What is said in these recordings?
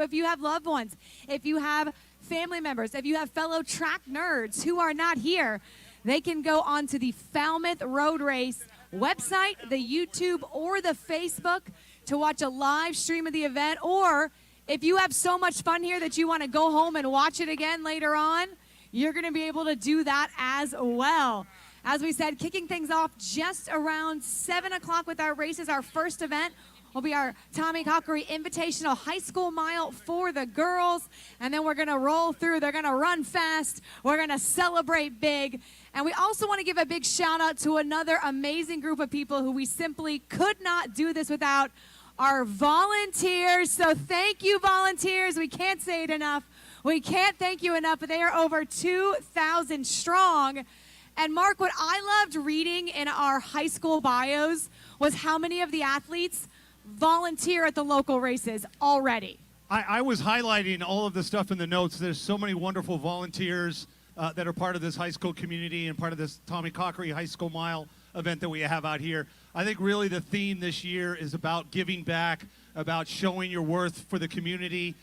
if you have loved ones, if you have family members, if you have fellow track nerds who are not here, they can go onto the Falmouth Road Race website, the YouTube, or the Facebook to watch a live stream of the event. Or if you have so much fun here that you want to go home and watch it again later on, you're going to be able to do that as well. As we said, kicking things off just around 7 o'clock with our races. Our first event will be our Tommy Cockery Invitational High School Mile for the girls. And then we're going to roll through. They're going to run fast. We're going to celebrate big. And we also want to give a big shout out to another amazing group of people who we simply could not do this without, our volunteers. So thank you, volunteers. We can't say it enough. We can't thank you enough, but they are over 2,000 strong. And Mark, what I loved reading in our high school bios was how many of the athletes volunteer at the local races already. I was highlighting all of the stuff in the notes. There's so many wonderful volunteers that are part of this high school community and part of this Tommy Cockery High School Mile event that we have out here. I think really the theme this year is about giving back, about showing your worth for the community,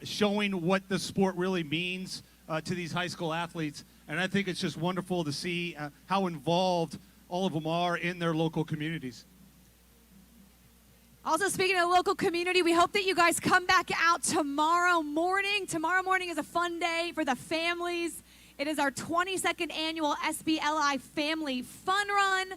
showing what the sport really means to these high school athletes. And I think it's just wonderful to see how involved all of them are in their local communities. Also, speaking of the local community, we hope that you guys come back out tomorrow morning. Tomorrow morning is a fun day for the families. It is our 22nd annual SBLI Family Fun Run.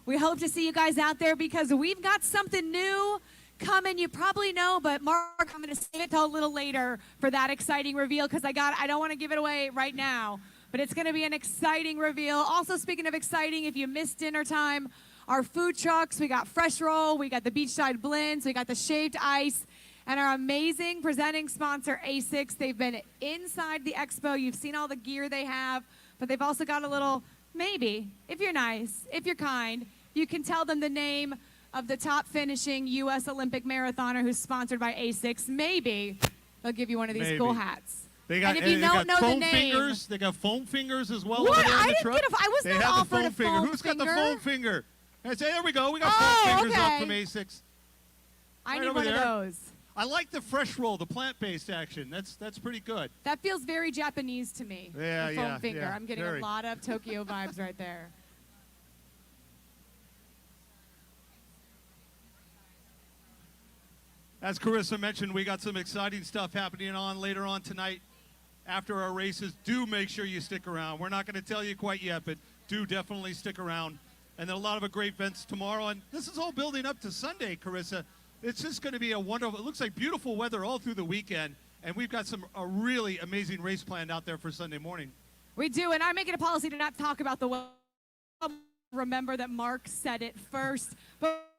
We hope to see you guys out there because we've got something new coming. You probably know, but Mark, I'm going to save it till a little later for that exciting reveal because I don't want to give it away right now, but it's going to be an exciting reveal. Also, speaking of exciting, if you missed dinner time, our food trucks, we got Fresh Roll, we got the Beachside Blends, we got the Shaved Ice, and our amazing presenting sponsor, ASICS. They've been inside the expo. You've seen all the gear they have, but they've also got a little, maybe, if you're nice, if you're kind, you can tell them the name of the top finishing U.S. Olympic marathoner who's sponsored by ASICS. Maybe they'll give you one of these cool hats. They got, and if you don't know the name, fingers. They got foam fingers as well. What? Over there in I the didn't truck. get I was they not have offered the foam a finger. foam Who's finger? got the foam finger? There we go. We got foam fingers okay. up from ASICS. I Right need over one there. of those. I like the Fresh Roll, the plant-based action. That's pretty good. That feels very Japanese to me. Yeah, the foam yeah, finger. yeah, I'm getting very. a lot of Tokyo vibes right there. As Carissa mentioned, we got some exciting stuff happening later on tonight after our races. Do make sure you stick around. We're not going to tell you quite yet, but do definitely stick around. And then a lot of great events tomorrow. And this is all building up to Sunday, Carissa. It's just going to be a wonderful, it looks like beautiful weather all through the weekend. And we've got a really amazing race planned out there for Sunday morning. We do, and I make it a policy to not talk about the weather. Remember that Mark said it first. But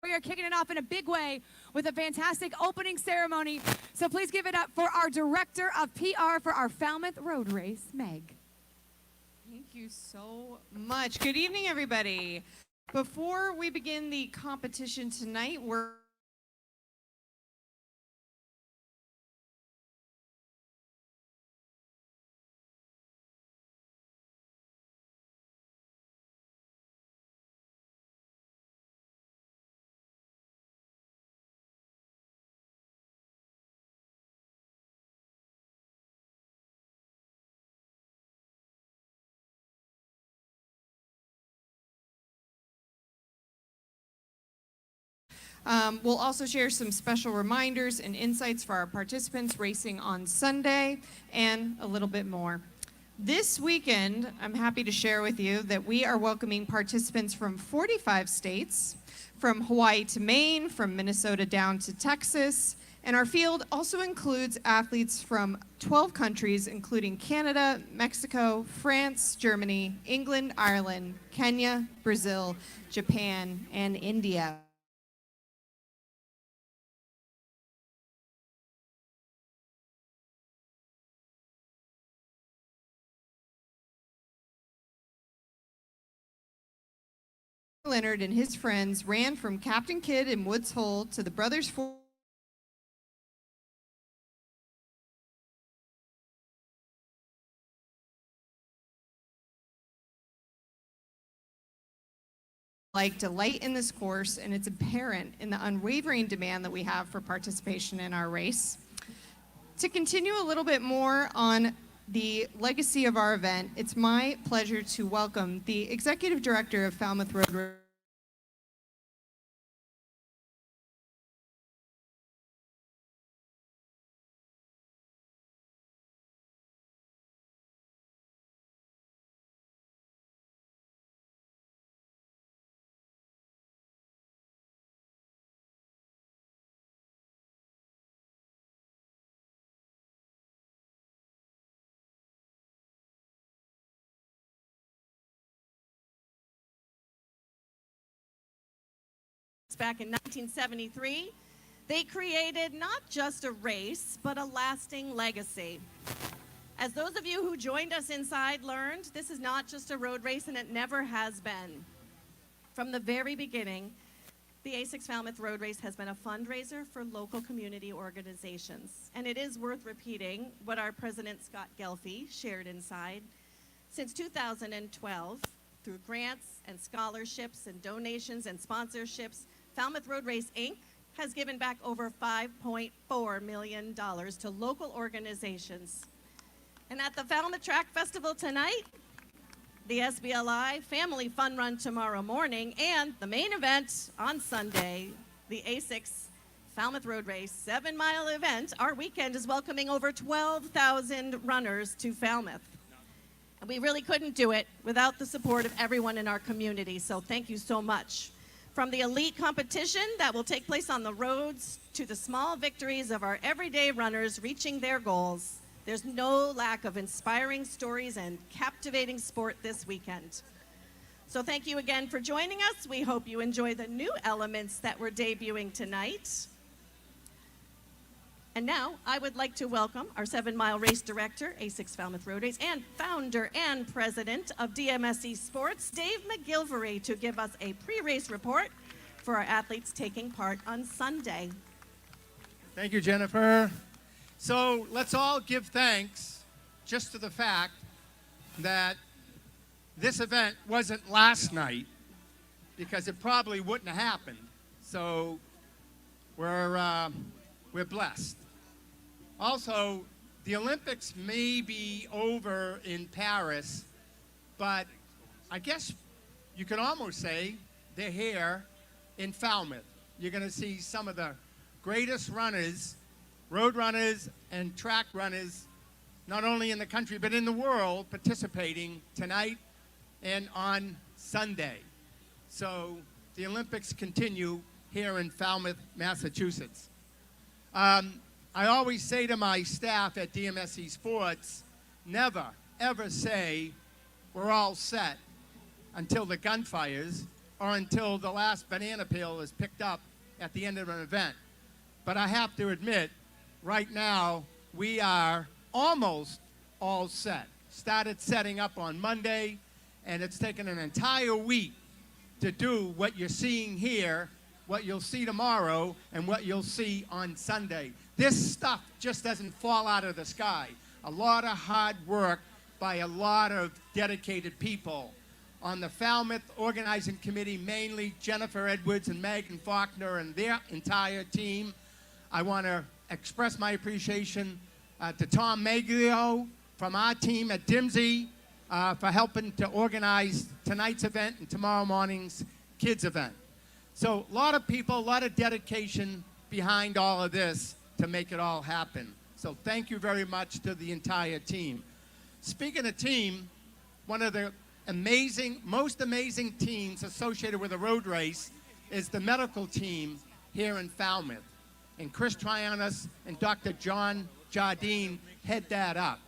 we are kicking it off in a big way with a fantastic opening ceremony. So please give it up for our Director of PR for our Falmouth Road Race, Meg. Thank you so much. Good evening, everybody. Before we begin the competition tonight, we're we'll also share some special reminders and insights for our participants racing on Sunday and a little bit more. This weekend, I'm happy to share with you that we are welcoming participants from 45 states, from Hawaii to Maine, from Minnesota down to Texas, and our field also includes athletes from 12 countries, including Canada, Mexico, France, Germany, England, Ireland, Kenya, Brazil, Japan, and India. Leonard and his friends ran from Captain Kidd in Woods Hole to the Brothers Ford like delight in this course, and it's apparent in the unwavering demand that we have for participation in our race. To continue a little bit more on the legacy of our event, it's my pleasure to welcome the Executive Director of Falmouth Road Race. Back in 1973, they created not just a race, but a lasting legacy. As those of you who joined us inside learned, this is not just a road race, and it never has been. From the very beginning, the A6 Falmouth Road Race has been a fundraiser for local community organizations. And it is worth repeating what our President Scott Gelfi shared inside. Since 2012, through grants and scholarships and donations and sponsorships, Falmouth Road Race, Inc. has given back over $5.4 million to local organizations. And at the Falmouth Track Festival tonight, the SBLI Family Fun Run tomorrow morning, and the main event on Sunday, the A6 Falmouth Road Race 7-mile event, our weekend is welcoming over 12,000 runners to Falmouth. And we really couldn't do it without the support of everyone in our community, so thank you so much. From the elite competition that will take place on the roads to the small victories of our everyday runners reaching their goals, there's no lack of inspiring stories and captivating sport this weekend. So thank you again for joining us. We hope you enjoy the new elements that we're debuting tonight. And now I would like to welcome our 7-mile race director, A6 Falmouth Road Race, and founder and president of DMSE Sports, Dave McGilvery, to give us a pre-race report for our athletes taking part on Sunday. Thank you, Jennifer. So let's all give thanks just to the fact that this event wasn't last night, because it probably wouldn't have happened. So we're blessed. Also, the Olympics may be over in Paris, but I guess you could almost say they're here in Falmouth. You're going to see some of the greatest runners, road runners and track runners, not only in the country but in the world, participating tonight and on Sunday. So the Olympics continue here in Falmouth, Massachusetts. I always say to my staff at DMSE Sports, never, ever say we're all set until the gun fires or until the last banana peel is picked up at the end of an event. But I have to admit, right now, we are almost all set. Started setting up on Monday, and it's taken an entire week to do what you're seeing here, what you'll see tomorrow, and what you'll see on Sunday. This stuff just doesn't fall out of the sky. A lot of hard work by a lot of dedicated people. On the Falmouth Organizing Committee, mainly Jennifer Edwards and Megan Faulkner and their entire team. I want to express my appreciation to Tom Maglio from our team at DMSE for helping to organize tonight's event and tomorrow morning's kids event. So a lot of people, a lot of dedication behind all of this to make it all happen. So thank you very much to the entire team. Speaking of team, one of the most amazing teams associated with a road race is the medical team here in Falmouth. And Chris Trianis and Dr. John Jardine head that up.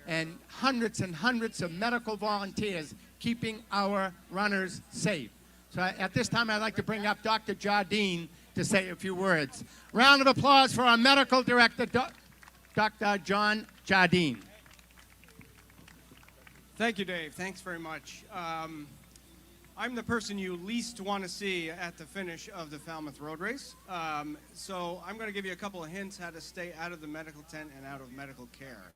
And hundreds of medical volunteers keeping our runners safe. So at this time, I'd like to bring up Dr. Jardine to say a few words. Round of applause for our medical director, Dr. John Jardine. Thank you, Dave. Thanks very much. I'm the person you least want to see at the finish of the Falmouth Road Race. So I'm going to give you a couple of hints how to stay out of the medical tent and out of medical care.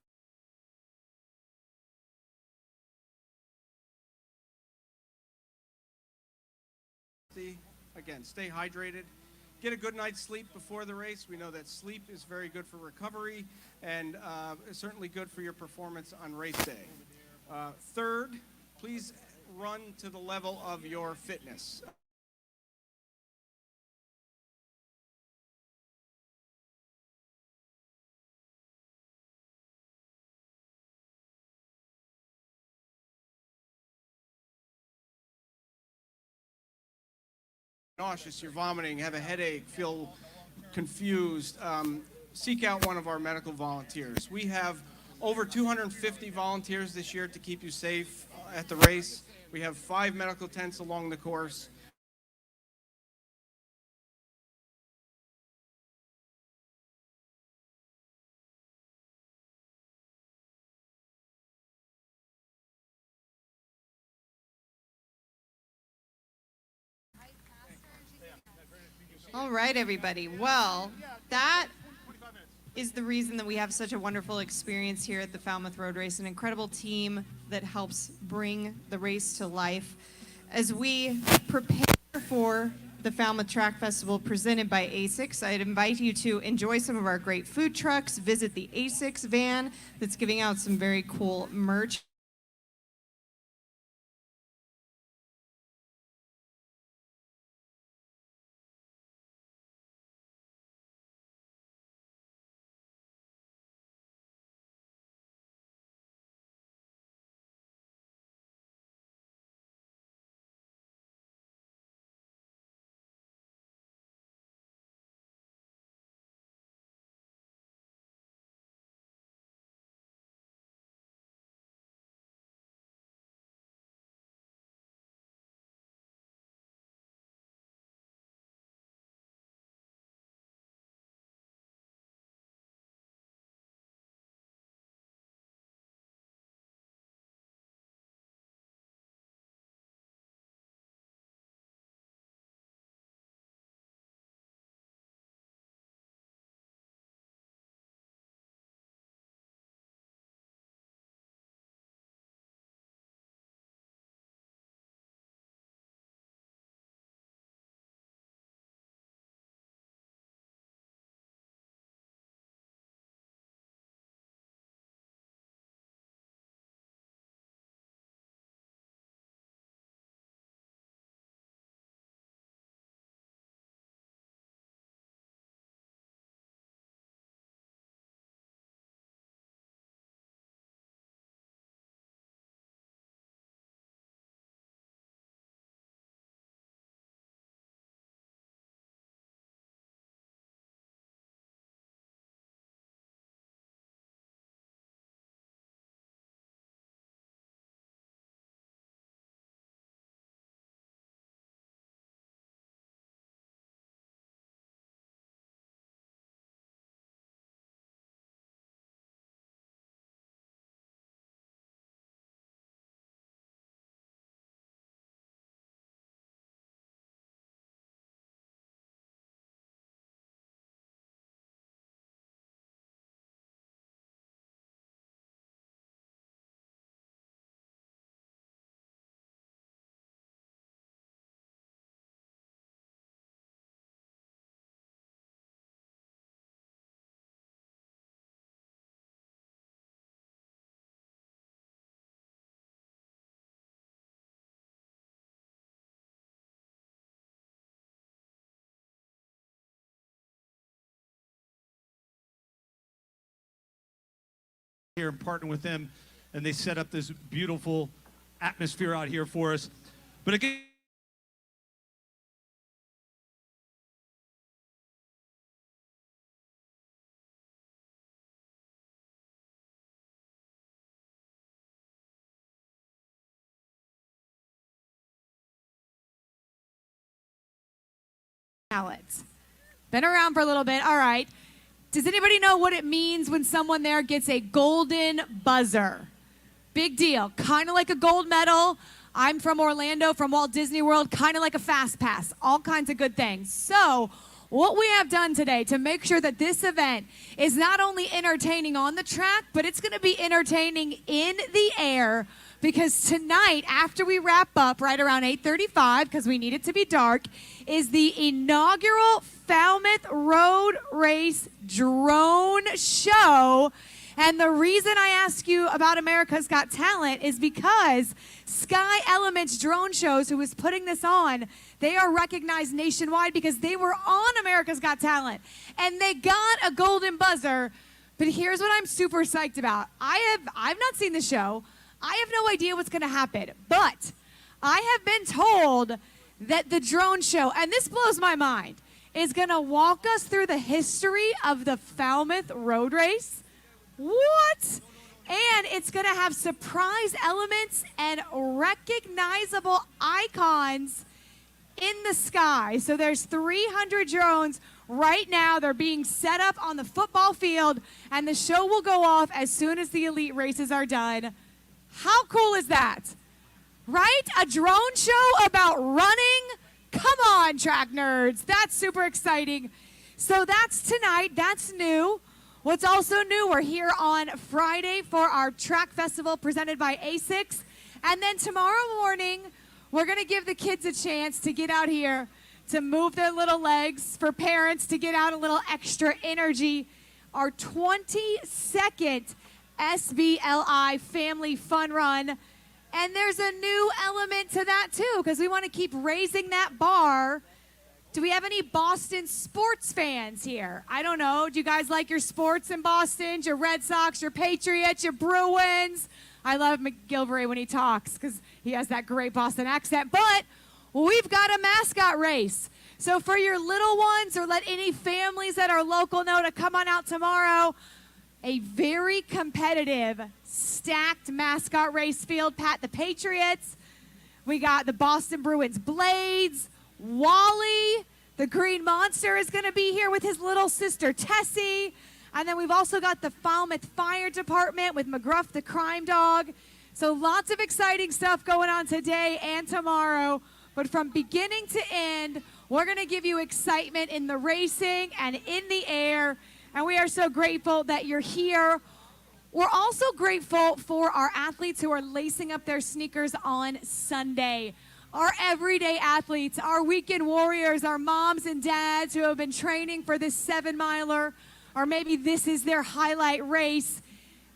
Again, stay hydrated. Get a good night's sleep before the race. We know that sleep is very good for recovery and is certainly good for your performance on race day. Third, please run to the level of your fitness. Nauseous, you're vomiting, have a headache, feel confused, seek out one of our medical volunteers. We have over 250 volunteers this year to keep you safe at the race. We have 5 medical tents along the course. All right, everybody. Well, that is the reason that we have such a wonderful experience here at the Falmouth Road Race, an incredible team that helps bring the race to life. As we prepare for the Falmouth Track Festival presented by ASICS, I'd invite you to enjoy some of our great food trucks, visit the ASICS van that's giving out some very cool merch. Here and partner with them, and they set up this beautiful atmosphere out here for us. But again, Alex. Been around for a little bit. All right. Does anybody know what it means when someone there gets a golden buzzer? Big deal. Kind of like a gold medal. I'm from Orlando, from Walt Disney World, kind of like a fast pass. All kinds of good things. So what we have done today to make sure that this event is not only entertaining on the track, but it's going to be entertaining in the air because tonight, after we wrap up right around 8:35, because we need it to be dark, is the inaugural Falmouth Road Race drone show. And the reason I ask you about America's Got Talent is because Sky Elements Drone Shows, who is putting this on, they are recognized nationwide because they were on America's Got Talent. And they got a golden buzzer. But here's what I'm super psyched about. I've not seen the show. I have no idea what's going to happen. But I have been told that the drone show, and this blows my mind, is going to walk us through the history of the Falmouth Road Race. What? And it's going to have surprise elements and recognizable icons in the sky. So there's 300 drones right now. They're being set up on the football field, and the show will go off as soon as the elite races are done. How cool is that? Right? A drone show about running? Come on, track nerds. That's super exciting. So that's tonight. That's new. What's also new, we're here on Friday for our track festival presented by ASICS. And then tomorrow morning, we're going to give the kids a chance to get out here to move their little legs, for parents to get out a little extra energy. Our 22nd SBLI Family Fun Run. And there's a new element to that too, because we want to keep raising that bar. Do we have any Boston sports fans here? I don't know. Do you guys like your sports in Boston? Your Red Sox, your Patriots, your Bruins? I love McGilvery when he talks because he has that great Boston accent. But we've got a mascot race. So for your little ones, or let any families that are local know to come on out tomorrow, a very competitive, stacked mascot race field. Pat the Patriots. We got the Boston Bruins Blades. Wally, the Green Monster, is going to be here with his little sister, Tessie. And then we've also got the Falmouth Fire Department with McGruff, the crime dog. So lots of exciting stuff going on today and tomorrow. But from beginning to end, we're going to give you excitement in the racing and in the air. And we are so grateful that you're here. We're also grateful for our athletes who are lacing up their sneakers on Sunday. Our everyday athletes, our weekend warriors, our moms and dads who have been training for this 7-miler, or maybe this is their highlight race.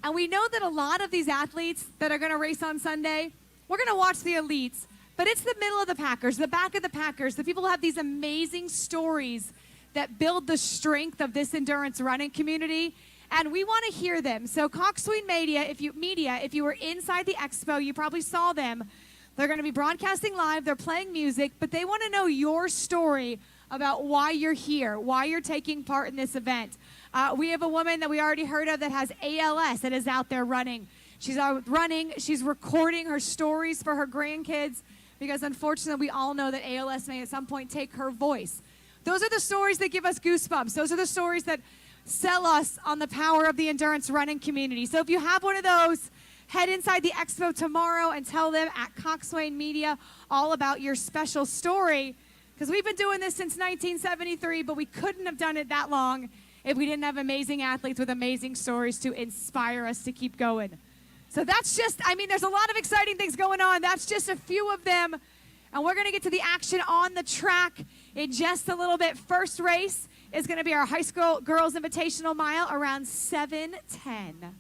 And we know that a lot of these athletes that are going to race on Sunday, we're going to watch the elites, but it's the middle of the packers, the back of the packers, the people who have these amazing stories that build the strength of this endurance running community, and we want to hear them. So Coxswain Media, if you were inside the expo, you probably saw them. They're going to be broadcasting live. They're playing music, but they want to know your story about why you're here, why you're taking part in this event. We have a woman that we already heard of that has ALS that is out there running. She's out running. She's recording her stories for her grandkids because, unfortunately, we all know that ALS may at some point take her voice. Those are the stories that give us goosebumps. Those are the stories that sell us on the power of the endurance running community. So if you have one of those, head inside the expo tomorrow and tell them at Coxswain Media all about your special story, because we've been doing this since 1973, but we couldn't have done it that long if we didn't have amazing athletes with amazing stories to inspire us to keep going. So that's just, there's a lot of exciting things going on. That's just a few of them, and we're going to get to the action on the track in just a little bit. First race is going to be our high school girls invitational mile around 7:10.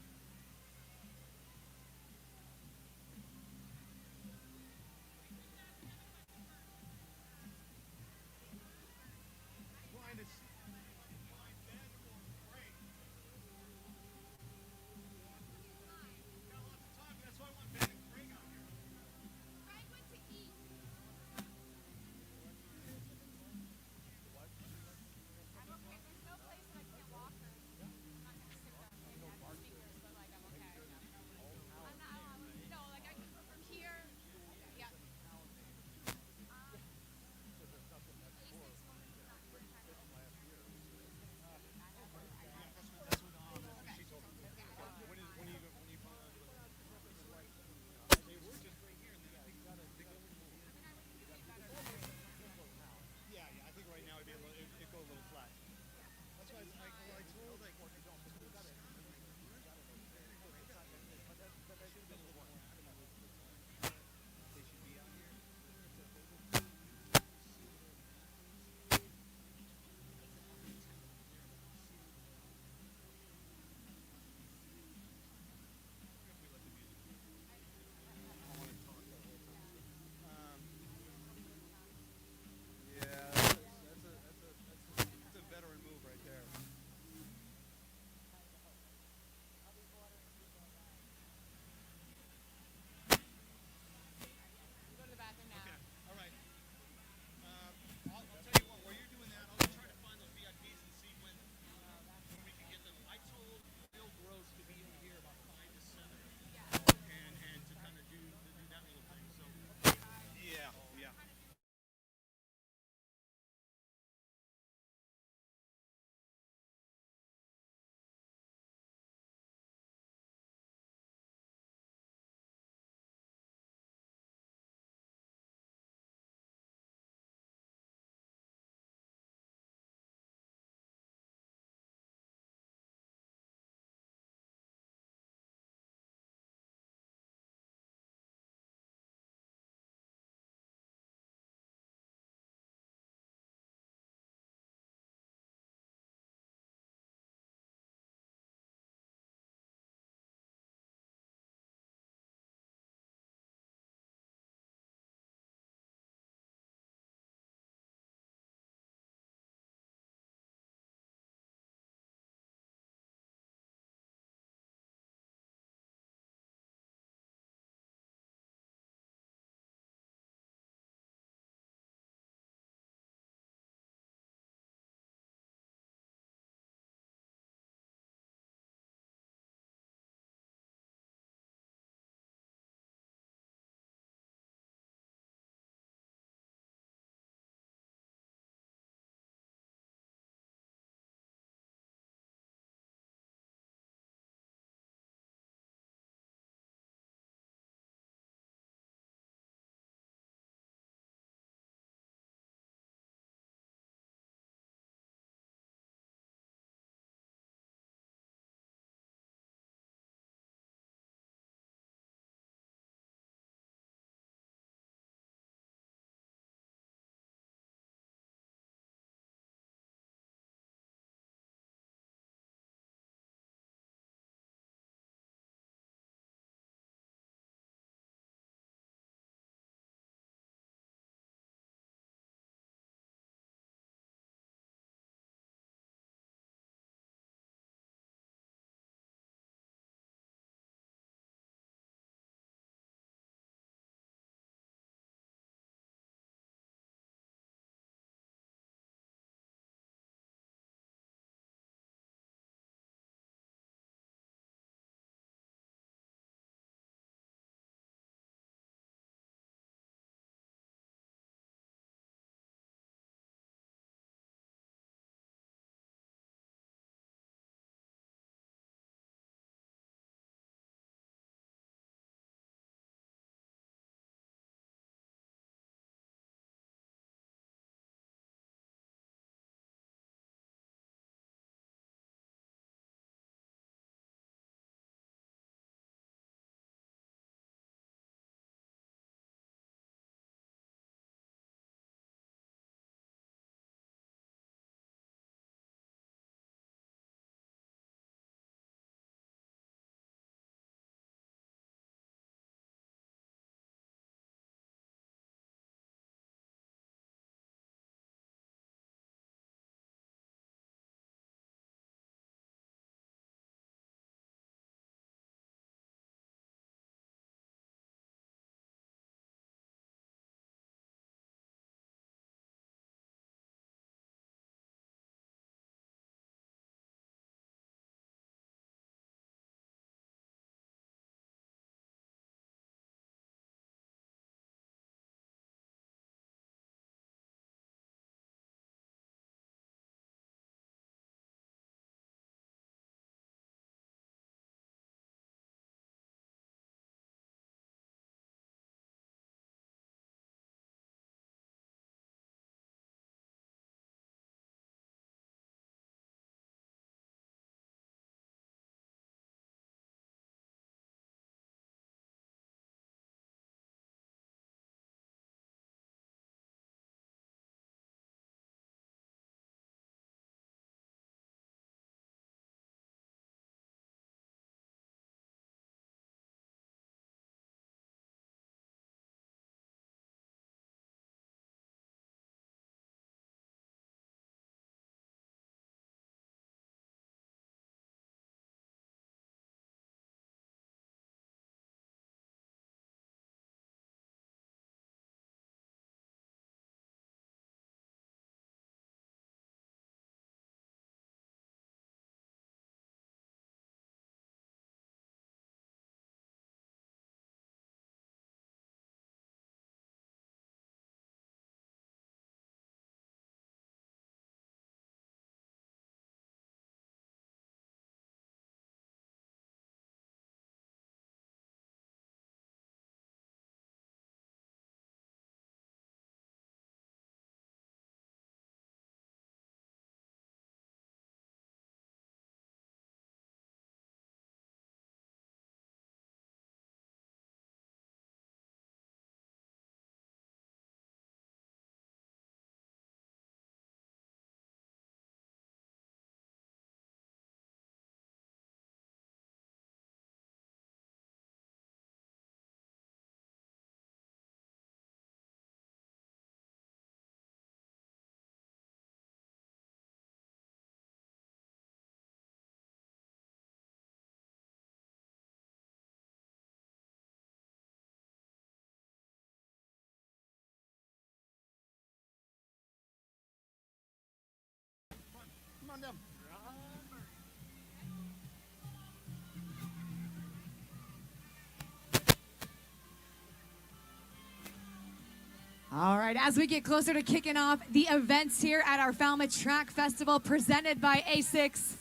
All right, as we get closer to kicking off the events here at our Falmouth Track Festival presented by A6,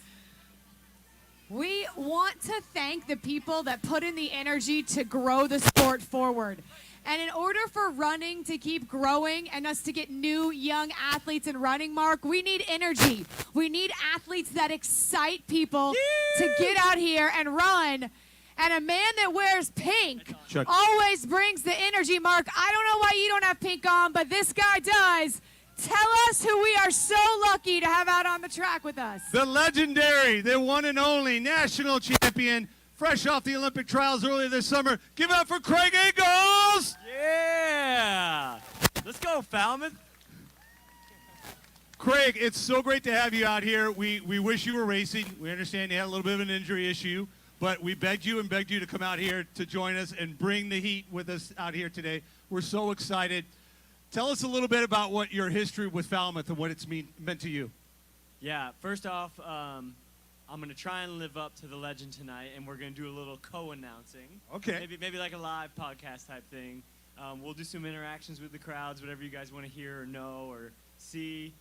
we want to thank the people that put in the energy to grow the sport forward. And in order for running to keep growing and us to get new young athletes in running, Mark, we need energy. We need athletes that excite people to get out here and run. And a man that wears pink always brings the energy, Mark. I don't know why you don't have pink on, but this guy does. Tell us who we are so lucky to have out on the track with us. The legendary, the one and only national champion, fresh off the Olympic trials earlier this summer. Give it up for Craig Eagles! Yeah! Let's go, Falmouth. Craig, it's so great to have you out here. We wish you were racing. We understand you had a little bit of an injury issue, but we begged you to come out here to join us and bring the heat with us out here today. We're so excited. Tell us a little bit about what your history with Falmouth and what it's meant to you. Yeah, first off, I'm going to try and live up to the legend tonight, and we're going to do a little co-announcing. Okay. Maybe like a live podcast type thing. We'll do some interactions with the crowds, whatever you guys want to hear or know or see.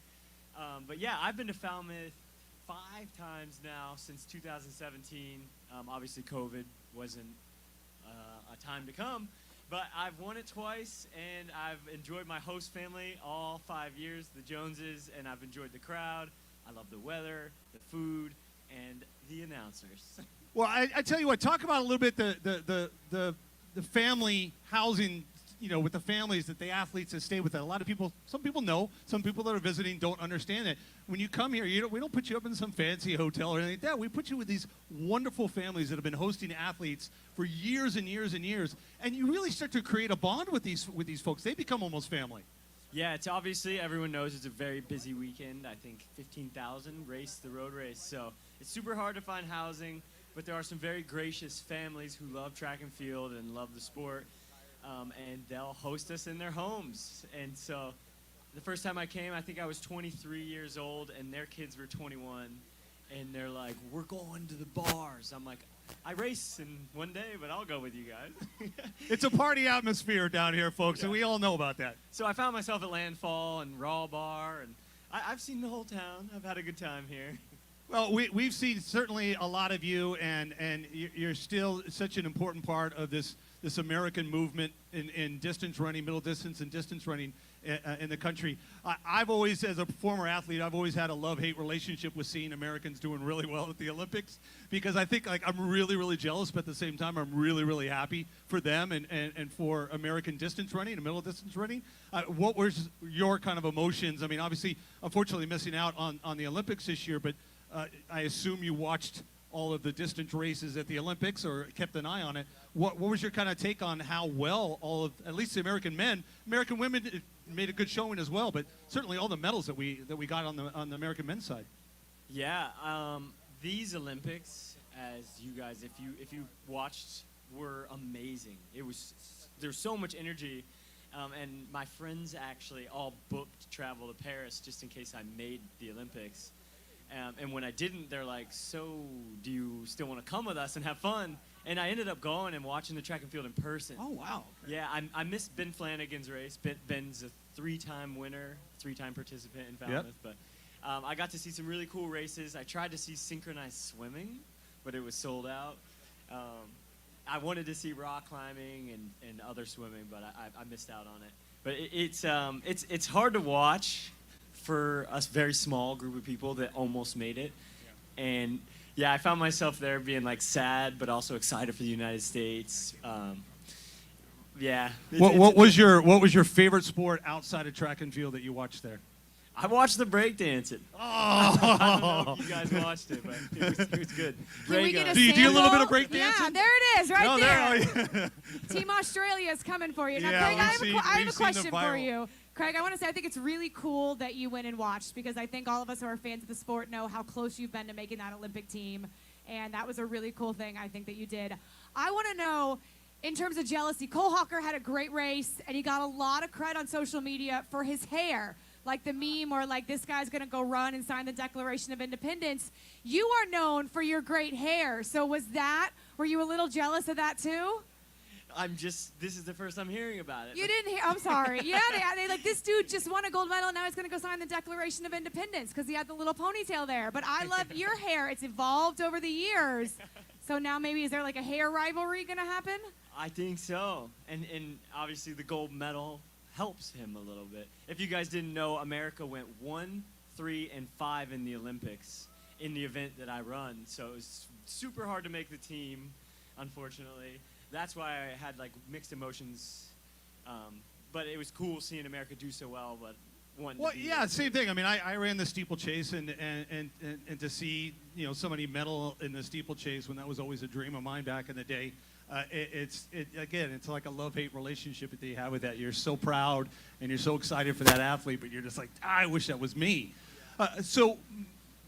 But yeah, I've been to Falmouth 5 times now since 2017. Obviously, COVID wasn't a time to come. But I've won it twice, and I've enjoyed my host family all 5 years, the Joneses, and I've enjoyed the crowd. I love the weather, the food, and the announcers. Well, I tell you what, talk about a little bit the family housing, you know, with the families that the athletes that stay with. A lot of people, some people know, some people that are visiting don't understand it. When you come here, we don't put you up in some fancy hotel or anything like that. We put you with these wonderful families that have been hosting athletes for years and years and years, and you really start to create a bond with these folks. They become almost family. Yeah, it's obviously, everyone knows it's a very busy weekend. I think 15,000 race the road race, so it's super hard to find housing, but there are some very gracious families who love track and field and love the sport, and they'll host us in their homes. And so the first time I came, I think I was 23 years old, and their kids were 21, and they're like, we're going to the bars. I'm like, I race in one day, but I'll go with you guys. It's a party atmosphere down here, folks, and we all know about that. So I found myself at Landfall and Raw Bar, and I've seen the whole town. I've had a good time here. Well, we've seen certainly a lot of you, and you're still such an important part of this American movement in distance running, middle distance and distance running in the country. I've always, as a former athlete, I've always had a love-hate relationship with seeing Americans doing really well at the Olympics, because I think, like, I'm really, really jealous, but at the same time, I'm really, really happy for them and for American distance running and middle distance running. What was your kind of emotions? I mean, obviously, unfortunately, missing out on the Olympics this year, but I assume you watched all of the distance races at the Olympics or kept an eye on it. What was your kind of take on how well all of, at least the American men, American women made a good showing as well, but certainly all the medals that we got on the American men's side. Yeah, these Olympics, as you guys, if you watched, were amazing. There's so much energy, and my friends actually all booked travel to Paris just in case I made the Olympics. And when I didn't, they're like, so do you still want to come with us and have fun? And I ended up going and watching the track and field in person. Oh, wow. Okay. Yeah, I missed Ben Flanagan's race. Ben's a 3-time winner, 3-time participant in Falmouth. Yep. But I got to see some really cool races. I tried to see synchronized swimming, but it was sold out. I wanted to see rock climbing and other swimming, but I missed out on it. But it's hard to watch for a very small group of people that almost made it. Yeah. And yeah, I found myself there being like sad, but also excited for the United States. Yeah. What was your favorite sport outside of track and field that you watched there? I watched the breakdancing. Oh! I don't know if you guys watched it, but it was good. Can we get a do you do a little bit of sample? breakdancing? Yeah, there it is, right there. There. Team Australia is coming for you. Now, Yeah, Craig, I have a the question for viral. you. Craig, I want to say I think it's really cool that you went and watched, because I think all of us who are fans of the sport know how close you've been to making that Olympic team, and that was a really cool thing I think that you did. I want to know, in terms of jealousy, Cole Hawker had a great race, and he got a lot of credit on social media for his hair, like the meme or like this guy's going to go run and sign the Declaration of Independence. You are known for your great hair, so were you a little jealous of that too? this is the first I'm hearing about it. You didn't hear, I'm sorry. Yeah, they like, this dude just won a gold medal, now he's going to go sign the Declaration of Independence because he had the little ponytail there. But I love your hair. It's evolved over the years. So now maybe, is there like a hair rivalry going to happen? I think so. And obviously the gold medal helps him a little bit. If you guys didn't know, America went 1, 3, and 5 in the Olympics in the event that I run. So it was super hard to make the team, unfortunately. That's why I had like mixed emotions. But it was cool seeing America do so well, but yeah, same thing. I mean, I ran the steeplechase, and to see, you know, somebody medal in the steeplechase when that was always a dream of mine back in the day. It's like a love-hate relationship that you have with that. You're so proud and you're so excited for that athlete, but you're just like, I wish that was me. So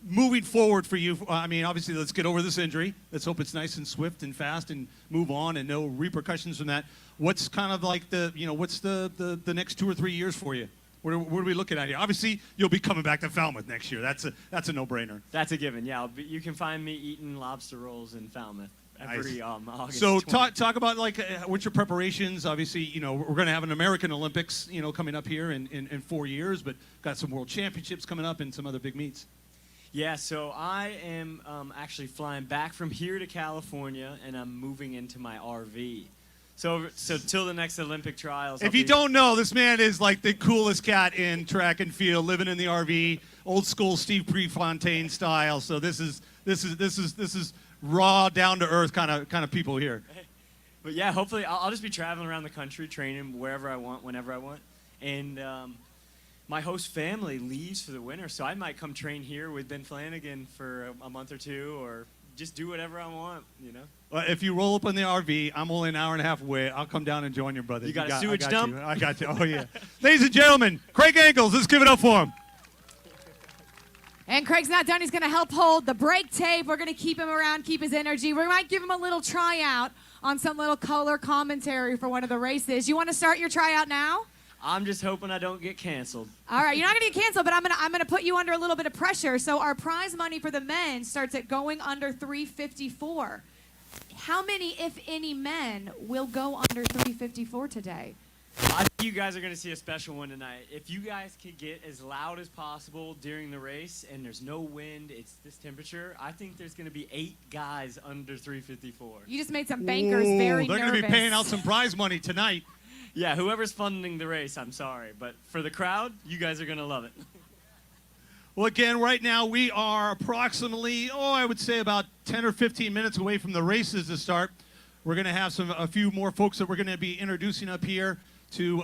moving forward for you, I mean, obviously, let's get over this injury. Let's hope it's nice and swift and fast and move on and no repercussions from that. What's kind of like what's the next 2 or 3 years for you? What are we looking at here? Obviously, you'll be coming back to Falmouth next year. That's a no-brainer. That's a given. Yeah, you can find me eating lobster rolls in Falmouth every August. So 20th. talk about like what's your preparations? Obviously, you know, we're going to have an American Olympics, you know, coming up here in 4 years, but got some World Championships coming up and some other big meets. Yeah, so I am actually flying back from here to California, and I'm moving into my RV. So till the next Olympic trials. If you don't know, this man is like the coolest cat in track and field, living in the RV, old school Steve Prefontaine style. So this is raw, down to earth kind of people here. But yeah, hopefully I'll just be traveling around the country, training wherever I want, whenever I want, and my host family leaves for the winter, so I might come train here with Ben Flanagan for a month or two, or just do whatever I want, you know. Well, if you roll up in the RV, I'm only an hour and a half away. I'll come down and join you, brother. You got a sewage dump? I got you. Oh, yeah. Ladies and gentlemen, Craig Ankles, let's give it up for him. And Craig's not done. He's going to help hold the brake tape. We're going to keep him around, keep his energy. We might give him a little tryout on some little color commentary for one of the races. You want to start your tryout now? I'm just hoping I don't get canceled. All right, you're not going to get canceled, but I'm gonna put you under a little bit of pressure. So our prize money for the men starts at going under 354. How many, if any, men will go under 354 today? I think you guys are going to see a special one tonight. If you guys could get as loud as possible during the race and there's no wind, it's this temperature, I think there's going to be 8 guys under 354. You just made some bankers very nervous. They're going to be paying out some prize money tonight. Yeah, whoever's funding the race, I'm sorry. But for the crowd, you guys are going to love it. Well, again, right now we are approximately, I would say about 10 or 15 minutes away from the races to start. We're going to have a few more folks that we're going to be introducing up here to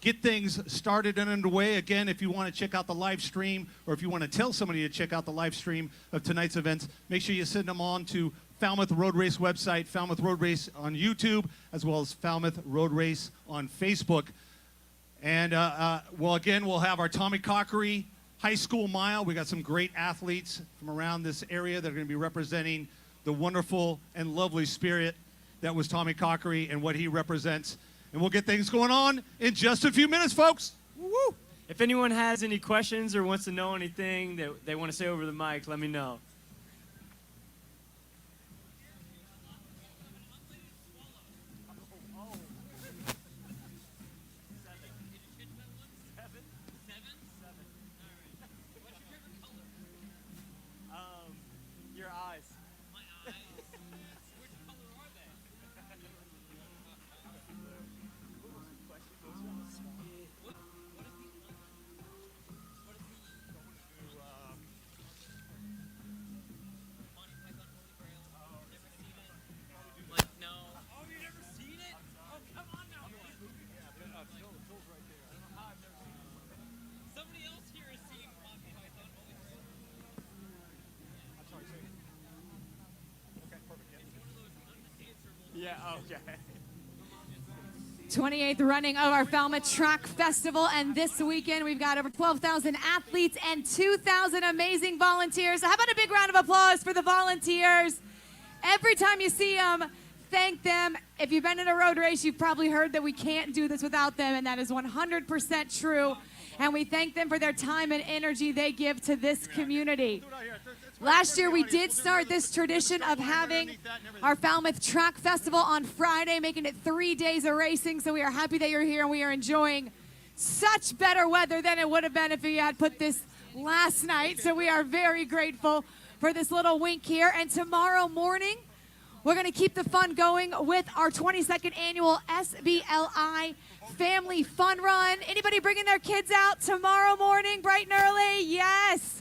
get things started and underway. Again, if you want to check out the live stream, or if you want to tell somebody to check out the live stream of tonight's events, make sure you send them on to Falmouth Road Race website, Falmouth Road Race on YouTube, as well as Falmouth Road Race on Facebook. And, again, we'll have our Tommy Cockery High School Mile. We got some great athletes from around this area that are going to be representing the wonderful and lovely spirit that was Tommy Cockery and what he represents. And we'll get things going on in just a few minutes, folks. Woo-woo. If anyone has any questions or wants to know anything that they want to say over the mic, let me know. Your eyes. My eyes? Which color are they? Yeah, okay. 28th running of our Falmouth Track Festival, and this weekend we've got over 12,000 athletes and 2,000 amazing volunteers. So how about a big round of applause for the volunteers? Every time you see them, thank them. If you've been in a road race, you've probably heard that we can't do this without them, and that is 100% true. And we thank them for their time and energy they give to this community. Last year, we did start this tradition of having our Falmouth Track Festival on Friday, making it 3 days of racing. So we are happy that you're here, and we are enjoying such better weather than it would have been if we had put this last night. So we are very grateful for this little wink here. And tomorrow morning, we're going to keep the fun going with our 22nd annual SBLI Family Fun Run. Anybody bringing their kids out tomorrow morning, bright and early? Yes.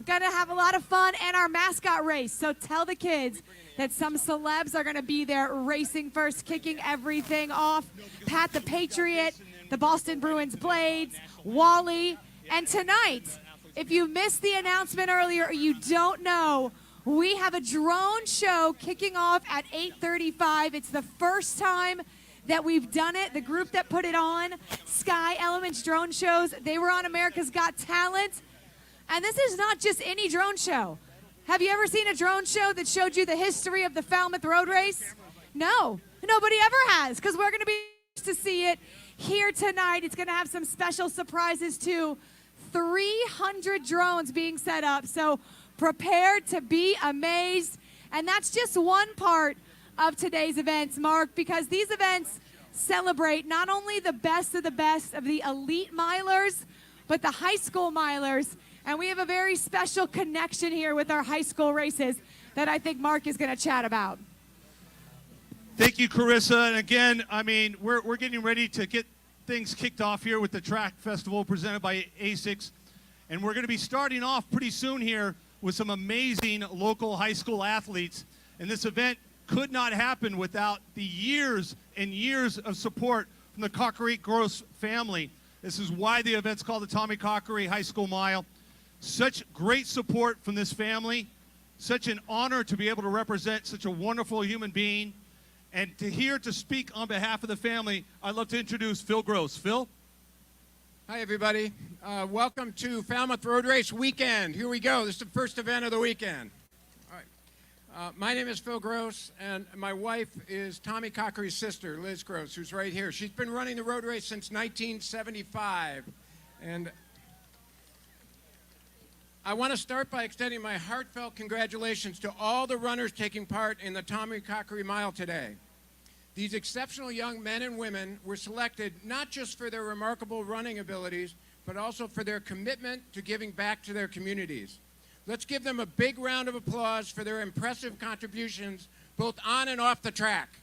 Going to have a lot of fun, and our mascot race. So tell the kids that some celebs are going to be there racing first, kicking everything off. Pat the Patriot, the Boston Bruins Blades, Wally. And tonight, if you missed the announcement earlier or you don't know, we have a drone show kicking off at 8:35. It's the first time that we've done it. The group that put it on, Sky Elements Drone Shows, they were on America's Got Talent. And this is not just any drone show. Have you ever seen a drone show that showed you the history of the Falmouth Road Race? No, nobody ever has, because we're going to be to see it here tonight. It's going to have some special surprises too. 300 drones being set up, so prepare to be amazed. And that's just one part of today's events, Mark, because these events celebrate not only the best of the elite milers, but the high school milers. And we have a very special connection here with our high school races that I think Mark is going to chat about. Thank you, Carissa. And again, I mean, we're getting ready to get things kicked off here with the Track Festival presented by ASICS. And we're going to be starting off pretty soon here with some amazing local high school athletes. And this event could not happen without the years and years of support from the Cochran Gross family. This is why the event's called the Tommy Cochran High School Mile. Such great support from this family. Such an honor to be able to represent such a wonderful human being. And to speak on behalf of the family, I'd love to introduce Phil Gross. Phil? Hi, everybody. Welcome to Falmouth Road Race Weekend. Here we go. This is the first event of the weekend. All right. My name is Phil Gross, and my wife is Tommy Cochran's sister, Liz Gross, who's right here. She's been running the road race since 1975. And I want to start by extending my heartfelt congratulations to all the runners taking part in the Tommy Cochran Mile today. These exceptional young men and women were selected not just for their remarkable running abilities, but also for their commitment to giving back to their communities. Let's give them a big round of applause for their impressive contributions, both on and off the track.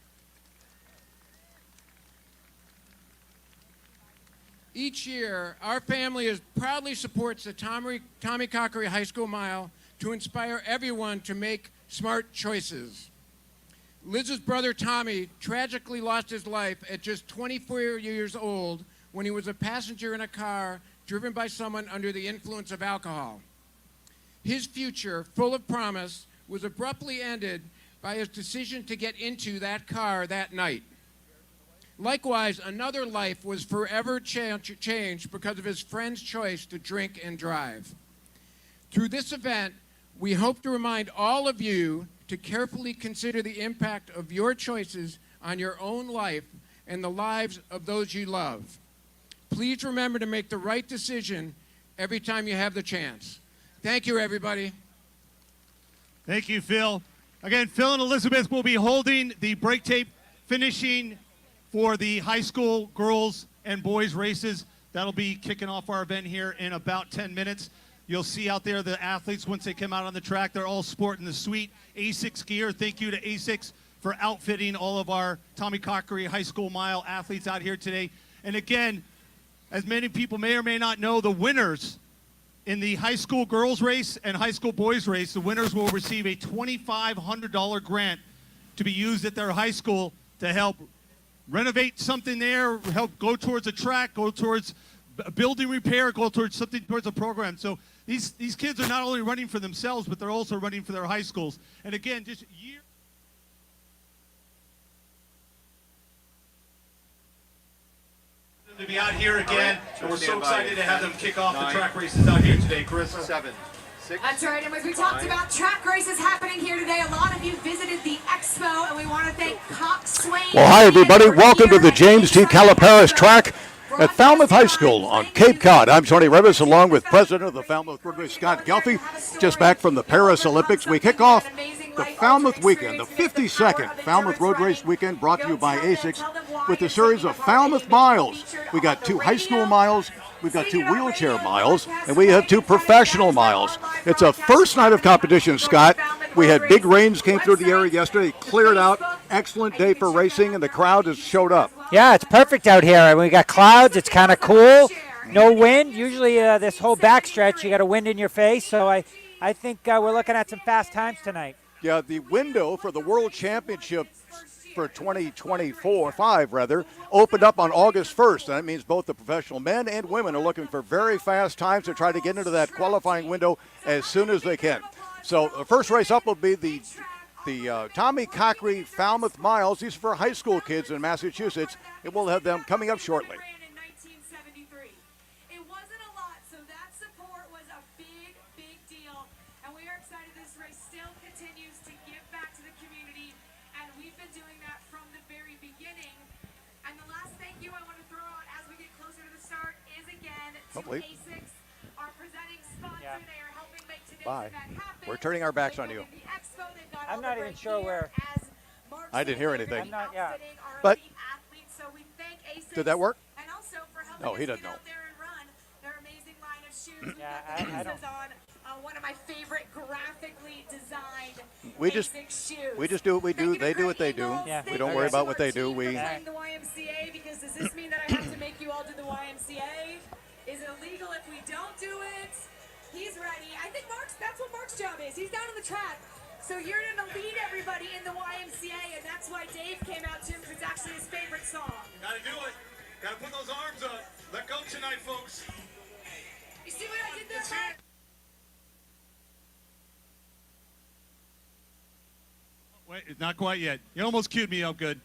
Each year, our family proudly supports the Tommy Cochran High School Mile to inspire everyone to make smart choices. Liz's brother Tommy tragically lost his life at just 24 years old when he was a passenger in a car driven by someone under the influence of alcohol. His future, full of promise, was abruptly ended by his decision to get into that car that night. Likewise, another life was forever changed because of his friend's choice to drink and drive. Through this event, we hope to remind all of you to carefully consider the impact of your choices on your own life and the lives of those you love. Please remember to make the right decision every time you have the chance. Thank you, everybody. Thank you, Phil. Again, Phil and Elizabeth will be holding the break tape finishing for the high school girls and boys races. That'll be kicking off our event here in about 10 minutes. You'll see out there the athletes, once they come out on the track, they're all sporting the sweet ASICS gear. Thank you to ASICS for outfitting all of our Tommy Cochran High School Mile athletes out here today. And again, as many people may or may not know, the winners in the high school girls race and high school boys race, the winners will receive a $2,500 grant to be used at their high school to help renovate something there, help go towards a track, go towards a building repair, go towards something towards a program. So these kids are not only running for themselves, but they're also running for their high schools. And again, just year to be out here again, and we're so excited to have them kick off the track races out here today, Chris. 7, 6. That's right, and as we talked about track races happening here today, a lot of you visited the expo, and we want to thank Cox Swain. Well, hi, everybody. Welcome to the James T. Kalperis Track. at Falmouth High School on Cape Cod. I'm Tony Revis, along with President of the Falmouth Road Race, Scott Gelfi, just back from the Paris Olympics. We kick off the Falmouth weekend, the 52nd Falmouth Road Race weekend, brought to you by ASICS, with a series of Falmouth miles. We got 2 high school miles, we've got 2 wheelchair miles, and we have 2 professional miles. It's a first night of competition, Scott. We had big rains came through the area yesterday, cleared out. Excellent day for racing, and the crowd has showed up. Yeah, it's perfect out here. We got clouds. It's kind of cool. No wind. Usually this whole backstretch, you got a wind in your face. So I think we're looking at some fast times tonight. Yeah, the window for the World Championship for 2024-5 rather, opened up on August 1st. And that means both the professional men and women are looking for very fast times to try to get into that qualifying window as soon as they can. So the first race up will be the Tommy Cockery Falmouth Miles. These are for high school kids in Massachusetts. And we'll have them coming up shortly. It wasn't a lot, so that support was a big, big deal. And we are excited this race still continues to give back to the community. And we've been doing that from the very beginning. And the last thank you I want to throw out as we get closer to the start is again to ASICS, our presenting sponsor. Yeah. They are helping make today's Bye. event happen. We're turning our backs on you. I'm not even sure where. I didn't hear anything. I'm not, yeah. But so we thank ASICS did that work? and also for helping No, he us doesn't get know. out there and run their amazing line of shoes. Yeah, I don't. This is on one of my favorite graphically designed We just ASICS shoes. we just do what we do. Thank you They to do what they Craig do. Eagles. Yeah. Thank We don't you worry to about what our they do. team for We playing the YMCA, because does this mean that I have to make you all do the YMCA? Is it illegal if we don't do it? He's ready. I think that's what Mark's job is. He's down on the track. So you're going to lead everybody in the YMCA, and that's why Dave came out to him, because it's actually his favorite song. Gotta do it. Gotta put those arms up. Let go tonight, folks. You see what I did there, Mark? Wait, not quite yet. You almost queued me up good.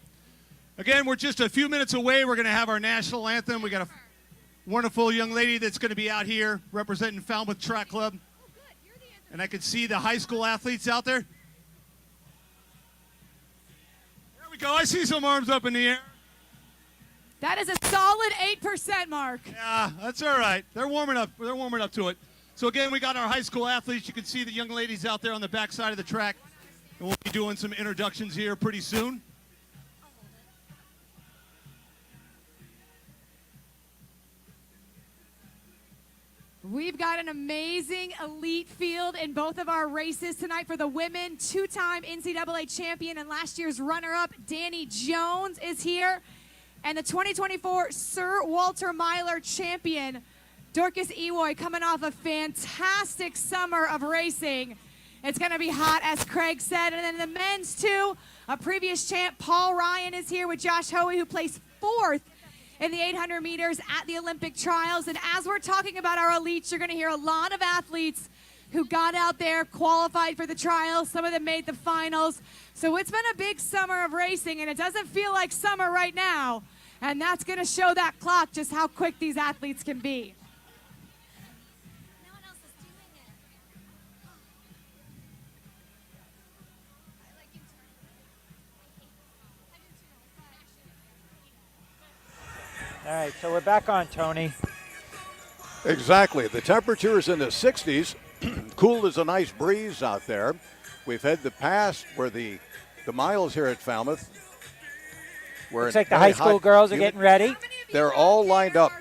Again, we're just a few minutes away. We're going to have our national anthem. We got a wonderful young lady that's going to be out here representing Falmouth Track Club. And I can see the high school athletes out there. There we go. I see some arms up in the air. That is a solid 8%, Mark. Yeah, that's all right. They're warming up. They're warming up to it. So again, we got our high school athletes. You can see the young ladies out there on the back side of the track. And we'll be doing some introductions here pretty soon. We've got an amazing elite field in both of our races tonight. For the women, 2-time NCAA champion and last year's runner-up, Danny Jones, is here. And the 2024 Sir Walter Myler champion, Dorcas Ewoy, coming off a fantastic summer of racing. It's going to be hot, as Craig said. And then the men's, too, a previous champ, Paul Ryan, is here with Josh Hoey, who placed 4th in the 800 meters at the Olympic trials. And as we're talking about our elites, you're going to hear a lot of athletes who got out there, qualified for the trials. Some of them made the finals. So it's been a big summer of racing, and it doesn't feel like summer right now. And that's going to show that clock just how quick these athletes can be. All right, so we're back on, Tony. exactly. The temperature is in the 60s. Cool as a nice breeze out there. We've had the past where the miles here at Falmouth. Looks like the high school girls are getting ready. They're all lined up.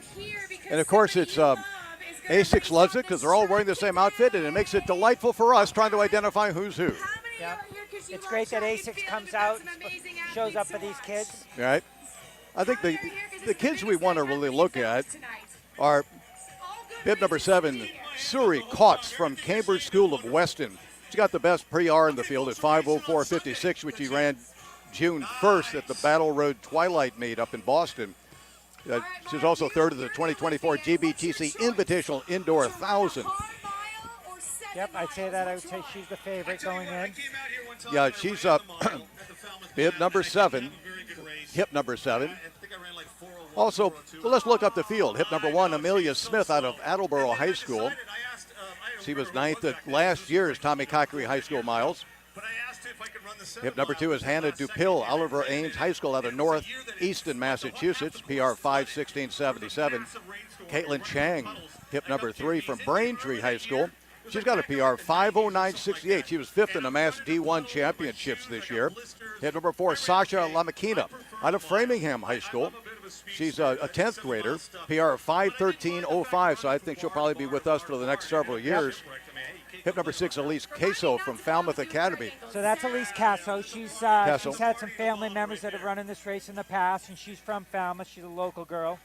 And of course, it's ASICS loves it because they're all wearing the same outfit, and it makes it delightful for us trying to identify who's who. Yeah. It's great that ASICS comes out, shows up for these kids. All right. I think the kids we want to really look at are bib number 7, Suri Kautz from Cambridge School of Weston. She got the best pre-R in the field at 5:04.56, which she ran June 1st at the Battle Road Twilight Meet up in Boston. She's also 3rd of the 2024 GBTC Invitational Indoor 1000. Yep, I'd say that. I would say she's the favorite going in. Yeah, she's up bib number 7, hip number 7. Also, well, let's look up the field. Hip number 1, Amelia Smith out of Attleboro High School. She was 9th at last year's Tommy Cockery High School miles. Hip number 2 is Hannah Dupil, Oliver Ames High School out of Northeaston, Massachusetts, PR 5:16.77. Caitlin Chang, hip number 3 from Braintree High School. She's got a PR 5:09.68. She was 5th in the Mass D1 Championships this year. Hip number 4, Sasha Lamakina out of Framingham High School. She's a 10th grader, PR 5:13.05, so I think she'll probably be with us for the next several years. Hip number 6, Elise Queso from Falmouth Academy. So that's Elise Casso. She's had some family members that have run in this race in the past, and she's from Falmouth. She's a local girl.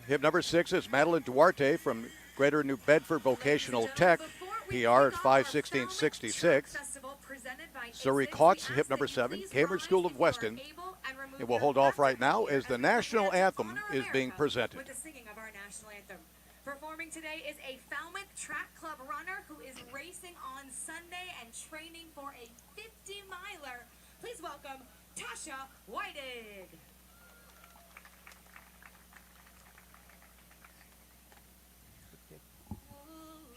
Hip number 6 is Madeline Duarte from Greater New Bedford Vocational Tech, PR at 5:16.66. Surrey Cox, hip number 7, Cambridge School of Weston. It will hold off right now as the national anthem is being presented. With the singing of our national anthem. Performing today is a Falmouth Track Club runner who is racing on Sunday and training for a 50-miler. Please welcome Tasha Whited.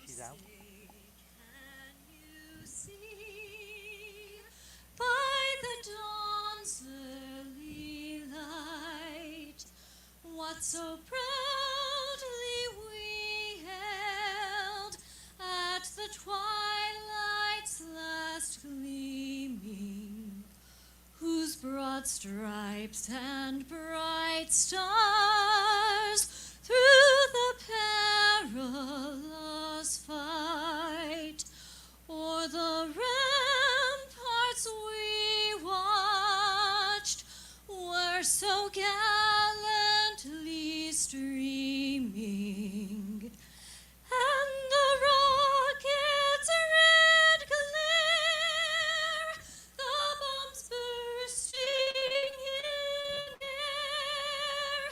She's out. By the dawn's early light, what so proudly we held at the twilight's last gleaming, whose broad stripes and bright stars through the perilous fight o'er the ramparts we watched were so gallantly streaming, and the rocket's red glare, the bombs bursting in air,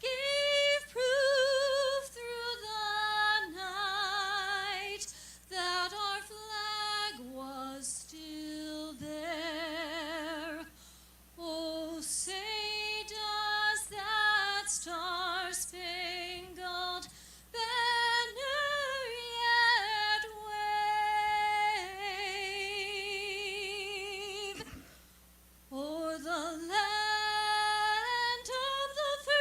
gave proof through the night that our flag was still there. Oh, say does that star-spangled banner yet wave o'er the land of the free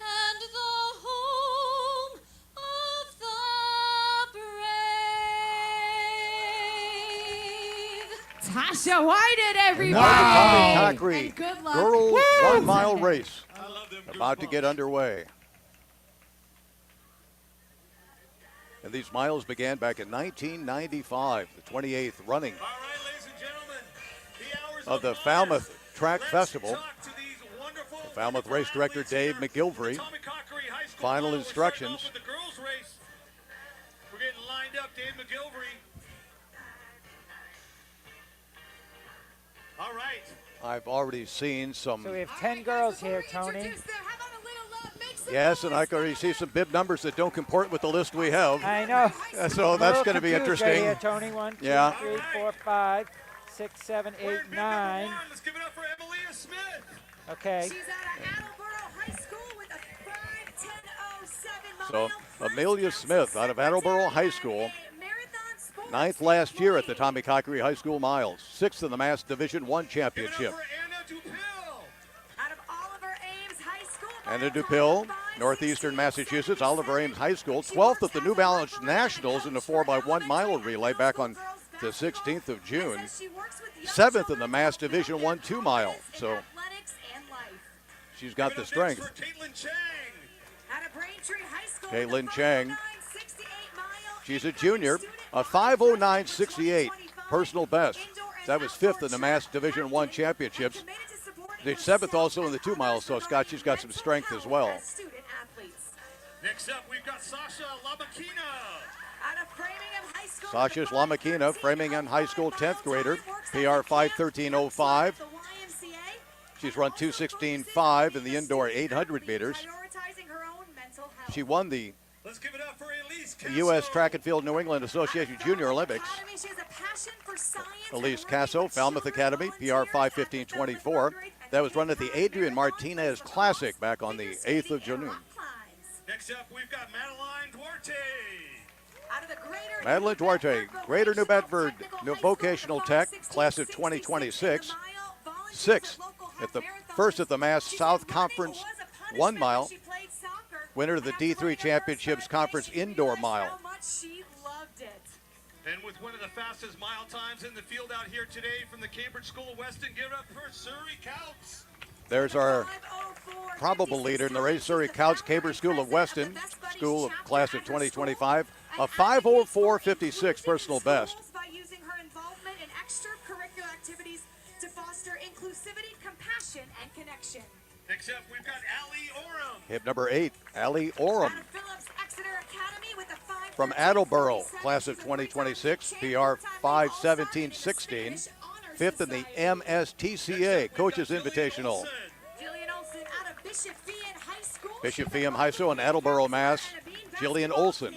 and the home of the brave? Tasha Whited, everybody. Tommy Cochran And good luck. girls Woo! 1-mile race about to get underway. And these miles began back in 1995, the 28th running of the Falmouth Track Festival. The Falmouth race director Dave McGilvery. Final instructions. We're getting lined up, Dave McGilvery. All right. I've already seen some. So we have 10 girls here, Tony. Yes, and I can already see some bib numbers that don't comport with the list we have. I know. So that's going to be Confused interesting. Right here, Tony. 1, 2, Yeah. 3, 4, 5, 6, 7, 8, 9. Let's give it up for Emilia Smith. Okay. She's out of Attleboro High School with a 5:10.07 So mile. Amelia Smith out of Attleboro High School, 9th last year at the Tommy Cochran High School Miles, 6th in the Mass Division I Championship. Out of Oliver Ames High School. Anna Dupil, Northeastern Massachusetts, Oliver Ames High School, 12th at the New Balance Nationals in the 4x1 mile relay back on the 16th of June, 7th in the Mass Division I 2 mile. So she's got the strength. Caitlin Chang, she's a junior, a 5:09.68 personal best. That was 5th in the Mass Division I Championships. The 7th also in the 2 miles, so Scott, she's got some strength as well. Next up, we've got Sasha Lamakina. Sasha Lamakina, Framingham High School 10th grader, PR 5:13.05. She's run 2:16.5 in the indoor 800 meters. She won the Let's give it up for Elise U.S. Track and Field New England Association Junior Olympics. Elise Casso, Falmouth Academy, PR 5:15.24. That was run at the Adrian Martinez Classic back on the 8th of June. Next up, we've got Madeline Duarte. Madeline Duarte, Greater New Bedford Vocational Tech, class of 2026. Sixth, first at the Mass South Conference 1 mile. Winner of the D3 Championships Conference Indoor Mile. And with one of the fastest mile times in the field out here today from the Cambridge School of Weston, give it up for Surrey Couts. There's our probable leader in the race, Surrey Couts, Cambridge School of Weston, school of class of 2025, a 5:04:56 personal best. By using her involvement in extracurricular activities to foster inclusivity, compassion, and connection. Next up, we've got Allie Oram. Hip number 8, Allie Oram. Phillips Exeter Academy with a 5 From Attleboro, class of 2026, PR 5:17:16. Fifth in the MSTCA Coaches Invitational. Jillian Olson out of Bishop Feian High School. Bishop Feian High School in Attleboro, Mass. Jillian Olson,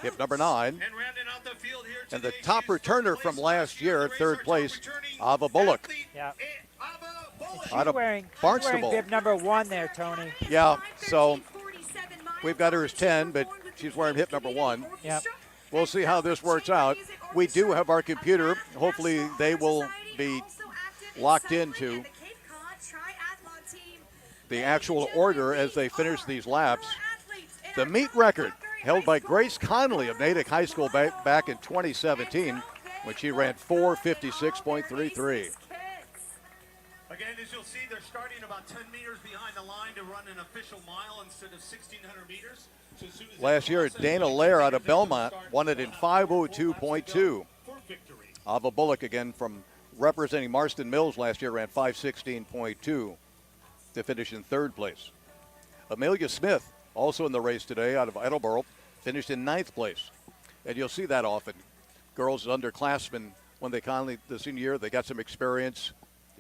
hip number 9. And rounding out the field here And the today, top she is returner third from place last year, racer, third top place, returning Ava Bullock. athlete, Yeah. Ava Bullock. She's Out of wearing Barnstable. bib number 1 there, Tony. Yeah, so we've got her as 10, but she's wearing hip number 1. Yep. We'll see how this works out. We do have our computer. Hopefully they will be locked into the actual order as they finish these laps. The meet record held by Grace Conley of Natick High School back in 2017 when she ran 4:56.33. Again, as you'll see, they're starting about 10 meters behind the line to run an official mile instead of 1,600 meters. So as soon as Last year, Dana Lair out of Belmont won it in 5:02.2. for victory. Ava Bullock, again from representing Marston Mills last year, ran 5:16.2 to finish in third place. Amelia Smith, also in the race today out of Attleboro, finished in 9th place. And you'll see that often. Girls underclassmen, when they the senior year, they got some experience,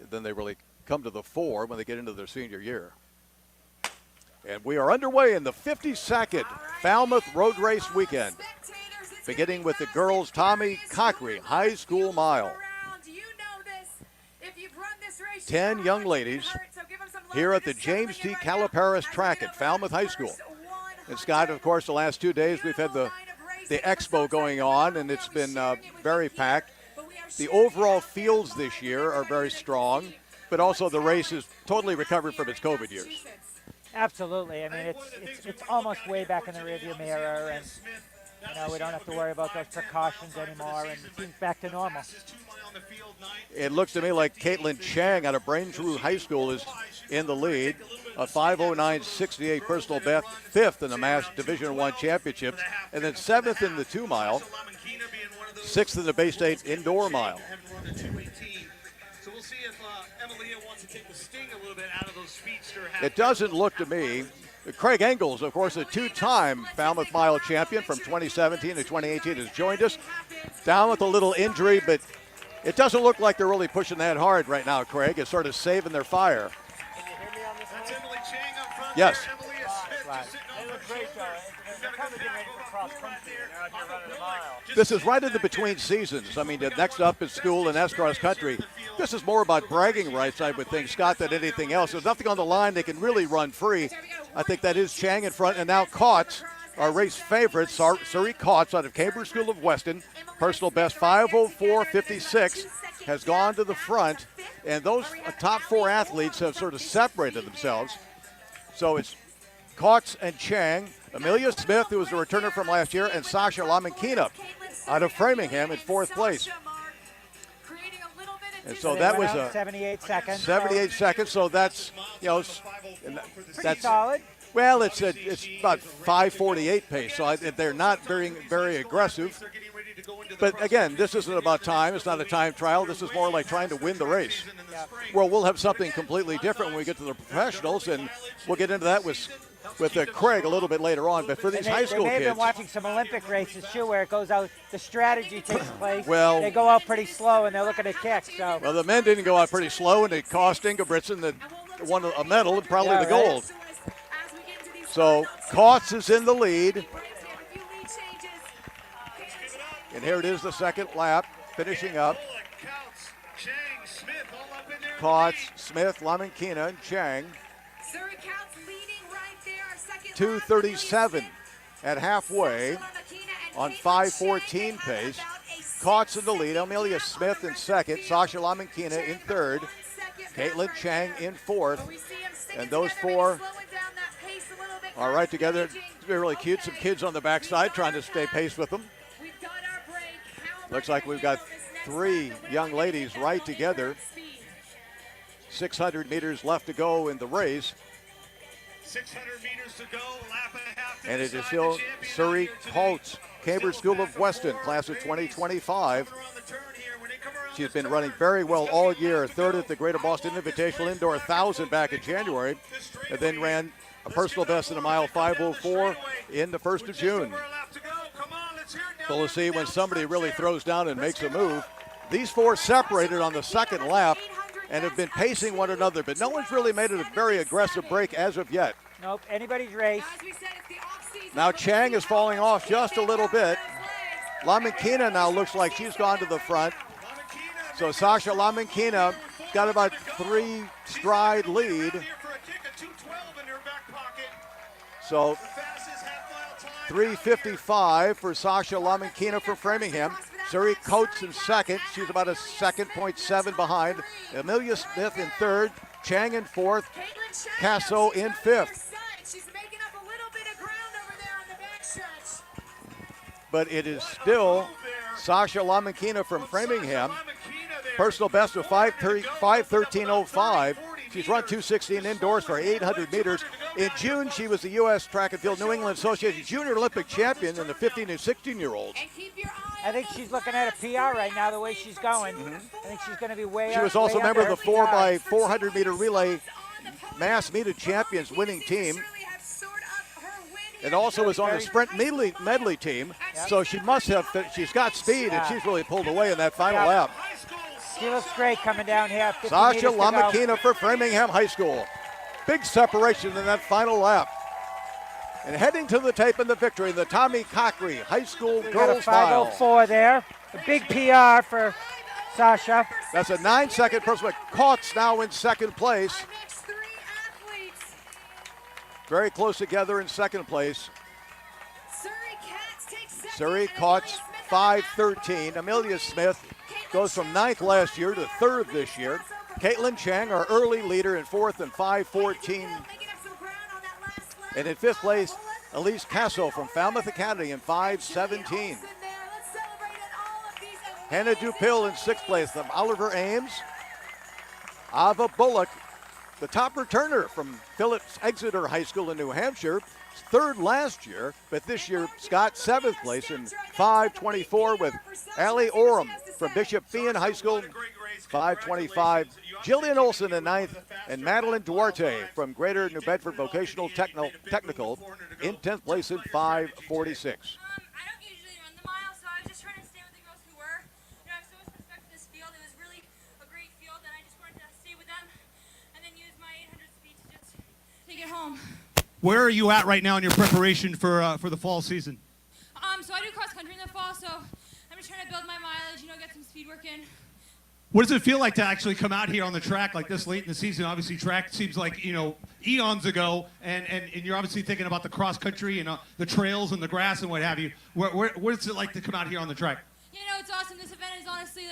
then they really come to the fore when they get into their senior year. And we are underway in the 52nd Falmouth Road Race Weekend, beginning with the girls' Tommy Cockery High School Mile. 10 young ladies here at the James T. Kalperis Track at Falmouth High School. And Scott, of course, the last 2 days we've had the expo going on, and it's been very packed. The overall fields this year are very strong, but also the race is totally recovered from its COVID years. Absolutely. I mean, it's almost way back in the rearview mirror, and we don't have to worry about those precautions anymore, and things back to normal. It looks to me like Caitlin Chang out of Braintree High School is in the lead. A 5:09.68 personal best, 5th in the Mass Division I Championships, and then 7th in the 2 mile, 6th in the Bay State Indoor Mile. So we'll see if Emilia wants to take the sting a little bit out of those speedster hats. It doesn't look to me. Craig Engels, of course, a 2-time Falmouth Mile champion from 2017 to 2018, has joined us. Down with a little injury, but it doesn't look like they're really pushing that hard right now, Craig. It's sort of saving their fire. That's Emily Chang up front. Yes. There. Emilia Smith just sitting on her shoulders. We've got a good pack right there. This is right in the between seasons. I mean, the next up is school and that's cross country. This is more about bragging rights, I would think, Scott, than anything else. There's nothing on the line. They can really run free. I think that is Chang in front. And now Kautz, our race favorite, Surrey Kautz out of Cambridge School of Weston, personal best 5:04.56, has gone to the front. And those top 4 athletes have sort of separated themselves. So it's Kautz and Chang, Amelia Smith, who was a returner from last year, and Sasha Lamankina out of Framingham in 4th place. And so that was a 78 seconds. 78 seconds. So that's Pretty solid. Well, it's about 5:48 pace. So they're not very aggressive. But again, this isn't about time. It's not a time trial. This is more like trying to win the race. Well, we'll have something completely different when we get to the professionals, and we'll get into that with Craig a little bit later on. But for these high school they may have kids, been watching some Olympic races too, where it goes out, the strategy takes place. Well, they go out pretty slow and they're looking to kick. So well, the men didn't go out pretty slow, and it cost Ingebrigtsen won a medal and probably the gold. So Kautz is in the lead. And here it is, the second lap, finishing up. Kautz, Smith, Lamankina, and Chang. 2:37 at halfway. on 5:14 pace. Kautz in the lead. Amelia Smith in second. Sasha Lamankina in third. Caitlin Chang in fourth. And those four are right together. It's really cute. Some kids on the backside trying to stay pace with them. Looks like we've got 3 young ladies right together. 600 meters left to go in the race. 600 meters to go, lap and a half to And it is decide still the champion. Surrey Kautz, Cambridge School of Weston, class of 2025. She's been running very well all year. Third at the Greater Boston Invitational Indoor 1000 back in January, and then ran a personal best in a mile 5:04 in the 1st of June. So we'll see when somebody really throws down and makes a move. These 4 separated on the second lap and have been pacing one another, but no one's really made it a very aggressive break as of yet. Nope, anybody's race. Now Chang is falling off just a little bit. Lamankina now looks like she's gone to the front. So Sasha Lamankina got about 3 stride lead. So 3:55 for Sasha Lamankina for Framingham. Surrey Kautz in second. She's about a 2.7 behind. Amelia Smith in third. Chang in fourth. Casso in fifth. But it is still Sasha Lamankina from Framingham. Personal best of 5:13.05. She's run 2:16 indoors for 800 meters. In June, she was the U.S. Track and Field New England Association Junior Olympic Champion in the 15 and 16-year-olds. I think she's looking at a PR right now, the way she's going. I think she's going to be way She was way also a member of under the her 4x400 meter relay mass meted champions winning team. And also was on the sprint medley team. So she must have, she's got speed and she's really pulled away in that final lap. She looks great coming down here. 50 Sasha meters to go. Lamankina for Framingham High School. Big separation in that final lap. And heading to the tape in the victory, the Tommy Cockery High School We got a girls mile. 5:04 there. A big PR for Sasha. That's a 9-second personal. Kautz now in second place. Very close together in second place. Surrey Kautz 5:13. Amelia Smith goes from 9th last year to 3rd this year. Caitlin Chang, our early leader, in 4th and 5:14. And in 5th place, Elise Casso from Falmouth Academy in 5:17. Hannah Dupill in 6th place from Oliver Ames. Ava Bullock, the top returner from Phillips Exeter High School in New Hampshire. 3rd last year, but this year Scott 7th place in 5:24 with Allie Oram from Bishop Feion High School, 5:25. Jillian Olson in 9th, and Madeline Duarte from Greater New Bedford Vocational Technical in 10th place in 5:46. I don't usually run the mile, so I was just trying to stay with the girls who were. I have so much respect for this field. It was really a great field, and I just wanted to stay with them and then use my 800 speed to just take it home. Where are you at right now in your preparation for the fall season? So I do cross country in the fall, so I'm just trying to build my mileage, get some speed work in. What does it feel like to actually come out here on the track like this late in the season? Obviously, track seems like, eons ago, and you're obviously thinking about the cross country and the trails and the grass and what have you. What is it like to come out here on the track? It's awesome. This event is honestly,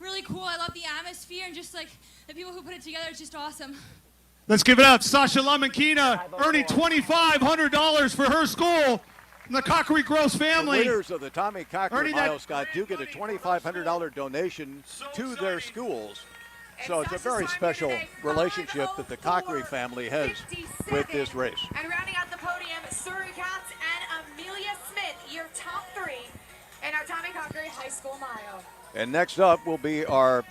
really cool. I love the atmosphere and just, the people who put it together. It's just awesome. Let's give it up. Sasha Lamankina earning $2,500 for her school from the Cockery Gross family. The winners of the Tommy Cockery Earning Mile, that- Scott, do get a $2,500 donation to their schools. So it's a very special relationship that the Cockery family has with this race. And rounding out the podium, Surrey Kautz and Amelia Smith, your top 3 in our Tommy Cockery High School Mile. And next up will be our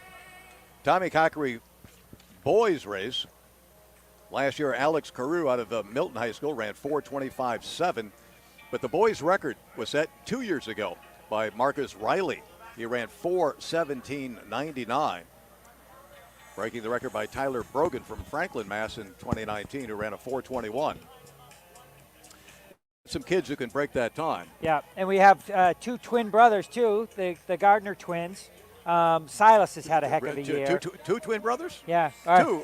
Tommy Cockery boys race. Last year, Alex Carew out of Milton High School ran 4:25.7. But the boys' record was set 2 years ago by Marcus Riley. He ran 4:17.99, breaking the record by Tyler Brogan from Franklin, Mass. In 2019, who ran a 4:21. Some kids who can break that time. Yeah, and we have 2 twin brothers, too, the Gardner twins. Silas has had a heck of a year. Two twin brothers? Yeah. Two.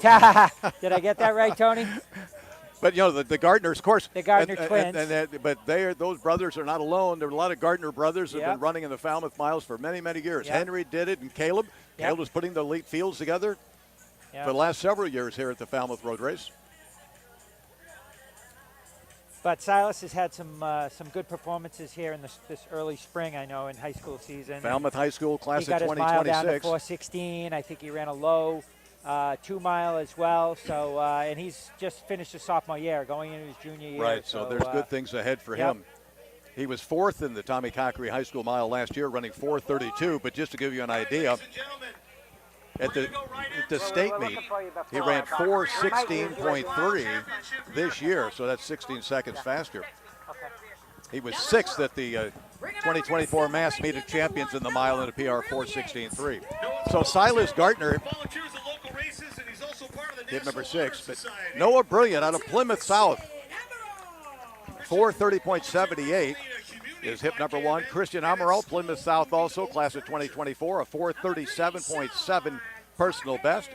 Did I get that right, Tony? But you know the Gardners, of course. The Gardner twins. But those brothers are not alone. There are a lot of Gardner brothers that have been Yep. running in the Falmouth Miles for many, many years. Yep. Henry did it, and Caleb. Yep. Caleb was putting the elite fields together Yep. for the last several years here at the Falmouth Road Race. But Silas has had some good performances here in this early spring, I know, in high school season. Falmouth High School class he got of his mile down to 2026. 4:16. I think he ran a low 2 mile as well. So and he's just finished his sophomore year, going into his junior year. Right, so there's good things ahead for him. He was fourth in the Tommy Cockery High School mile last year, running 4:32. But just to give you an idea, at the state meet, he ran 4:16.3 this year, so that's 16 seconds faster. He was sixth at the 2024 Mass Meet of Champions in the mile in a PR 4:16.3. So Silas Gartner, hit number 6, but Noah Brilliant out of Plymouth South, 4:30.78 is hip number 1. Christian Amaral, Plymouth South also, class of 2024, a 4:37.7 personal best.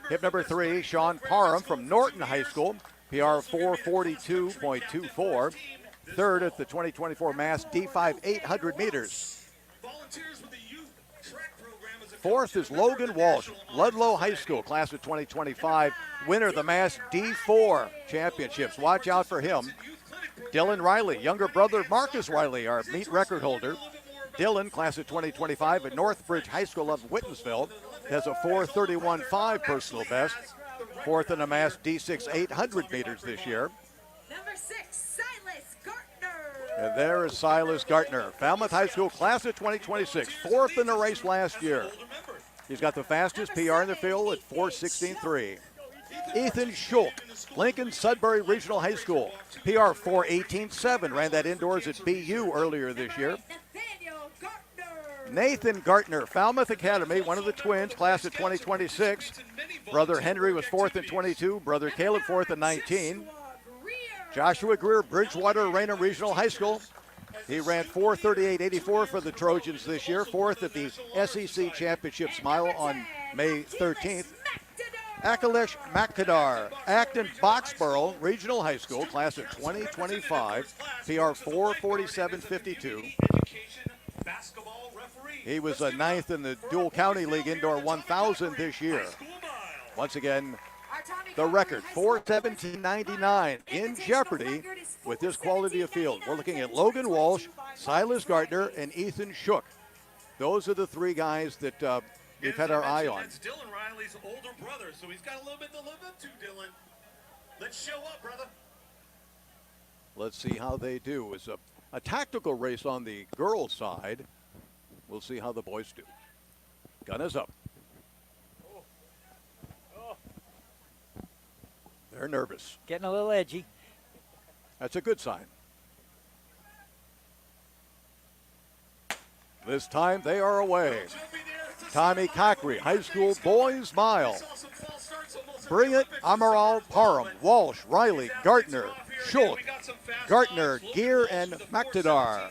Hip number 3, Sean Parham from Norton High School, PR 4:42.24. Third at the 2024 Mass D5 800 meters. Fourth is Logan Walsh, Ludlow High School, class of 2025, winner of the Mass D4 championships. Watch out for him. Dylan Riley, younger brother Marcus Riley, our meet record holder. Dylan, class of 2025 at Northbridge High School of Whitensville, has a 4:31.5 personal best. Fourth in a Mass D6 800 meters this year. Number 6, Silas Gartner. And there is Silas Gartner, Falmouth High School class of 2026, fourth in the race last year. He's got the fastest PR in the field at 4:16.3. Ethan Schulk, Lincoln Sudbury Regional High School, PR 4:18.7, ran that indoors at BU earlier this year. Nathan Gartner, Falmouth Academy, one of the twins, class of 2026. Brother Henry was fourth in 22, brother Caleb fourth in 19. Joshua Greer, Bridgewater Raynham Regional High School. He ran 4:38.84 for the Trojans this year, fourth at the SEC Championships Mile on May 13th. Akalesh Makadar, Acton Boxborough Regional High School, class of 2025, PR 4:47.52. He was a ninth in the Dual County League Indoor 1000 this year. Once again, the record, 4:17.99, in jeopardy with this quality of field. We're looking at Logan Walsh, Silas Gartner, and Ethan Shook. Those are the three guys that we've had our eye on. That's Dylan Riley's older brother, so he's got a little bit to live up to, Dylan. Let's show up, brother. Let's see how they do. It's a tactical race on the girls' side. We'll see how the boys do. Gun is up. They're nervous. Getting a little edgy. That's a good sign. This time they are away. Tommy Cockery, High School Boys Mile. Bring it, Amaral, Parham, Walsh, Riley, Gartner, Schultz, Gartner, Gear, and Mactadar.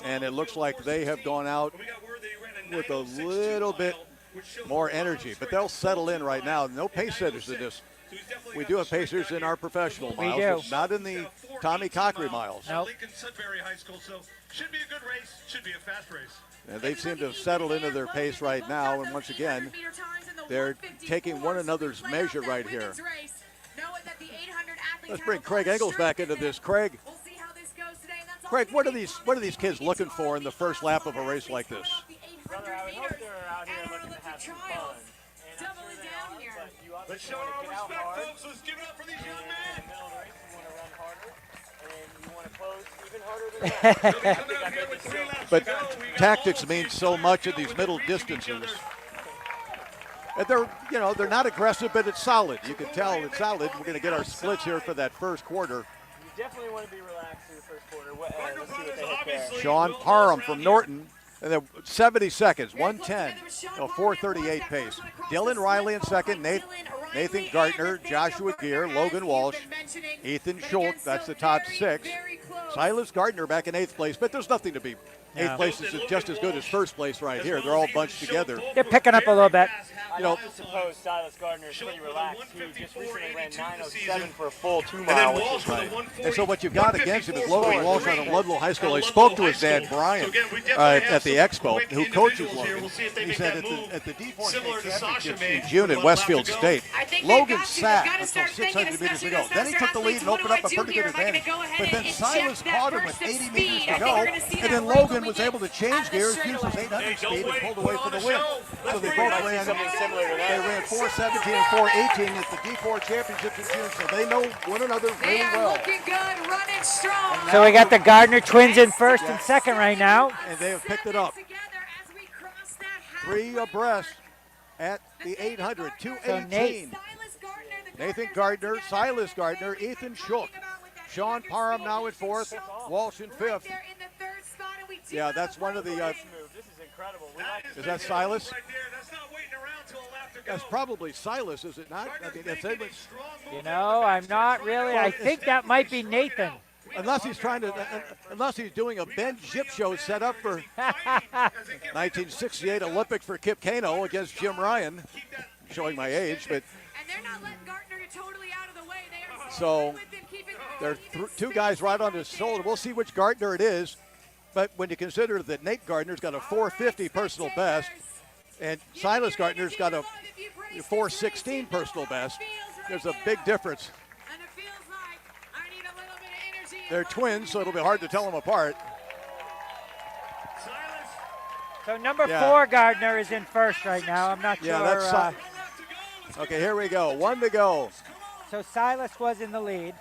And it looks like they have gone out with a little bit more energy, but they'll settle in right now. No pace setters in this. We do have pacers in our professional miles, but not in the Tommy Cockery miles. Nope. Should be a good race, should be a fast race. And they seem to have settled into their pace right now, and once again, they're taking one another's measure right here. Let's bring Craig Engels back into this. Craig, what are these kids looking for in the first lap of a race like this? Brother, I would hope they're out here looking to have some fun. And I'm sure they are, but you also Let's show want our to get out respect, hard. folks. Let's give it up for these young In men. the middle of the race, you want to run harder, and you want to close even harder than that. Coming out here with 3 laps But to go. We got tactics all the means six so cars much at going these to middle reach each distances. other. And they're not aggressive, but it's solid. You can tell it's solid. We're going to get our splits here for that first quarter. You definitely want to be relaxed through the first quarter. Let's see what they hit there. Sean Parham from Norton. And then 70 seconds, 110, a 4:38 pace. Dylan Riley in second, Nathan Gartner, Joshua Gear, Logan Walsh, Ethan Schultz, that's the top 6. Silas Gartner back in 8th place, but there's nothing to be Eighth place is just as good as first place right here. They're all bunched together. They're picking up a little bit. I like to suppose Silas Gardner is pretty relaxed. He just recently ran 9:07 for a full 2 mile, which is Right. And so what you've got against him is Logan Walsh out of Ludlow High School. I spoke to his dad, Brian, at the Expo, who coaches Logan. He said at the D4 Championships in June at Westfield State, Logan sat until 600 meters to go. Then he took the lead and opened up a pretty good advantage. But then Silas caught him with 80 meters to go, and then Logan was able to change gears, use his 800 speed, and pulled away for the win. So they both ran something similar to that. They ran 4:17 and 4:18 at the D4 Championships in June, so they know one another really well. Looking good, running strong. So we got the Gardner twins in first and second right now. And they have picked it up. 3 abreast at the 800, 2:18. Nathan Gardner, Silas Gardner, Ethan Shook. Sean Parham now at 4th, Walsh in 5th. Yeah, that's one of the. This is incredible. Is that Silas? That's probably Silas, is it not? I mean, it's You know, I'm not really. I think that might be Nathan. unless he's unless he's doing a Ben Zip show set up for 1968 Olympic for Kip Kano against Jim Ryan, showing my age, but. And they're not letting Gardner get totally out of the way. They are So there are 2 guys right on his shoulder. We'll see which Gardner it is. But when you consider that Nate Gardner's got a 450 personal best and Silas Gardner's got a 416 personal best, there's a big difference. They're twins, so it'll be hard to tell them apart. So number 4 Gardner is in first right now. I'm not Yeah, sure. that's okay, here we go. 1 to go. So Silas was in the lead.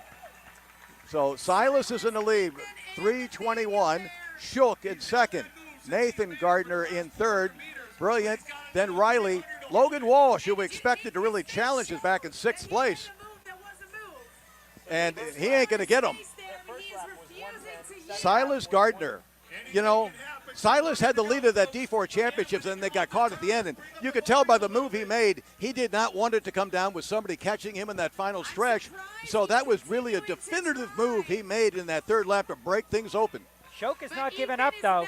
So Silas is in the lead, 3:21. Shook in second. Nathan Gardner in third. Brilliant. Then Riley. Logan Walsh, who we expected to really challenge, is back in 6th place. And he ain't going to get him. Silas Gardner. You know, Silas had the lead of that D4 championships, and they got caught at the end. And you could tell by the move he made, he did not want it to come down with somebody catching him in that final stretch. So that was really a definitive move he made in that third lap to break things open. Shook is not giving up, though.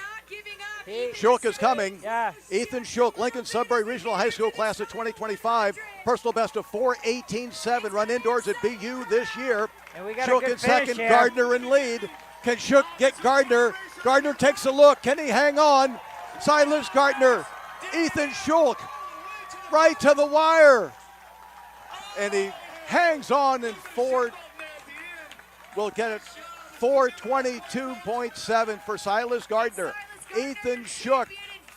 Shook is coming. Yeah. Ethan Shook, Lincoln Sudbury Regional High School class of 2025. Personal best of 4:18.7. Run indoors at BU this year. And we got Shook a good in second, finish here. Gardner in lead. Can Shook get Gardner? Gardner takes a look. Can he hang on? Silas Gardner, Ethan Shook, right to the wire. And he hangs on in we'll get it, 4:22.7 for Silas Gardner. Ethan Shook,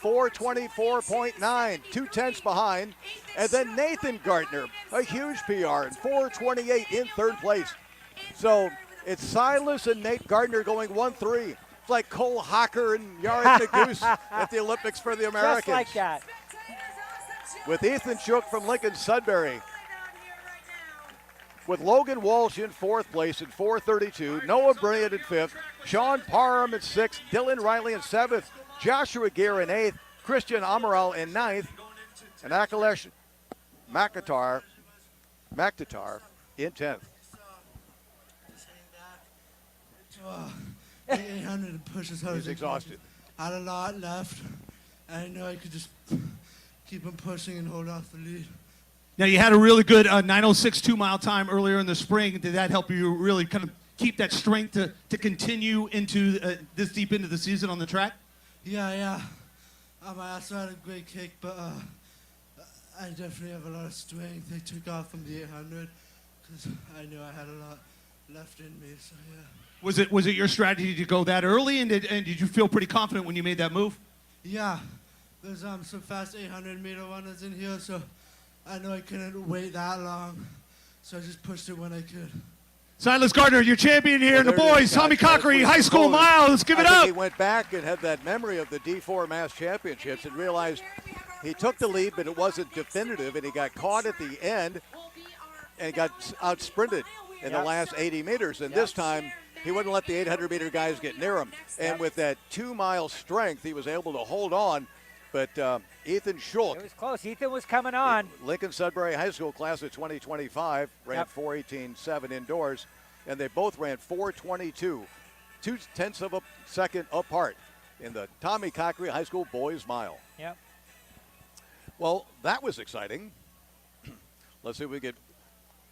4:24.9, 2/10 behind. And then Nathan Gardner, a huge PR, in 4:28 in third place. So it's Silas and Nate Gardner going 1-3. It's like Cole Hocker and Yared Nagus at the Olympics for the Americans. Just like that. With Ethan Shook from Lincoln Sudbury. With Logan Walsh in 4th place at 4:32. Noah Bryant in 5th. Sean Parham at 6th. Dylan Riley in 7th. Joshua Gear in 8th. Christian Amaral in 9th. And Akalesh McIntyre in 10th. 800 push as hard He's as I exhausted. could. Had a lot left. I know I could just keep him pushing and hold off the lead. Now, you had a really good 9:06 2-mile time earlier in the spring. Did that help you really kind of keep that strength to continue into this deep into the season on the track? Yeah. I also had a great kick, but I definitely have a lot of strength. I took off from the 800 because I knew I had a lot left in me, so yeah. Was it your strategy to go that early, and did you feel pretty confident when you made that move? Yeah, there's some fast 800-meter runners in here, so I know I couldn't wait that long, so I just pushed it when I could. Silas Gardner, your champion here, and the boys, Tommy Cockery, High School Mile. Let's give it up. He went back and had that memory of the D4 Mass Championships and realized he took the lead, but it wasn't definitive, and he got caught at the end and got out-sprinted in the last 80 meters. And this time, he wouldn't let the 800-meter guys get near him. And with that 2-mile strength, he was able to hold on. But Ethan Schultz. It was close. Ethan was coming on. Lincoln Sudbury High School class of 2025 ran 4:18.7 indoors, and they both ran 4:22, 0.2 of a second apart. in the Tommy Cockery High School Boys Mile. Yep. Well, that was exciting. Let's see if we get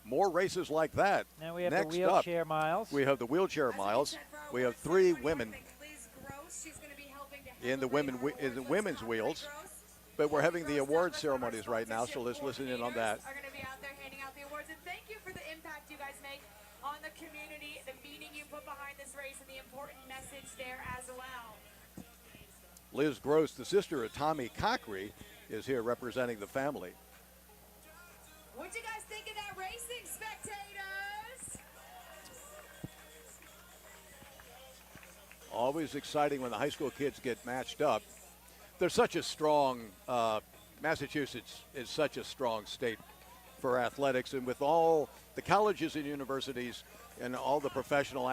more races like that. Now we have Next the wheelchair miles. we have the wheelchair miles. We have 3 women in the women's wheels. But we're having the award ceremonies right now, so let's listen in on that. Are going to be out there handing out the awards, and thank you for the impact you guys make on the community, the meaning you put behind this race, and the important message there as well. Liz Gross, the sister of Tommy Cockery, is here representing the family. What'd you guys think of that racing, spectators? Always exciting when the high school kids get matched up. They're such a strong, Massachusetts is such a strong state for athletics, and with all the colleges and universities and all the professional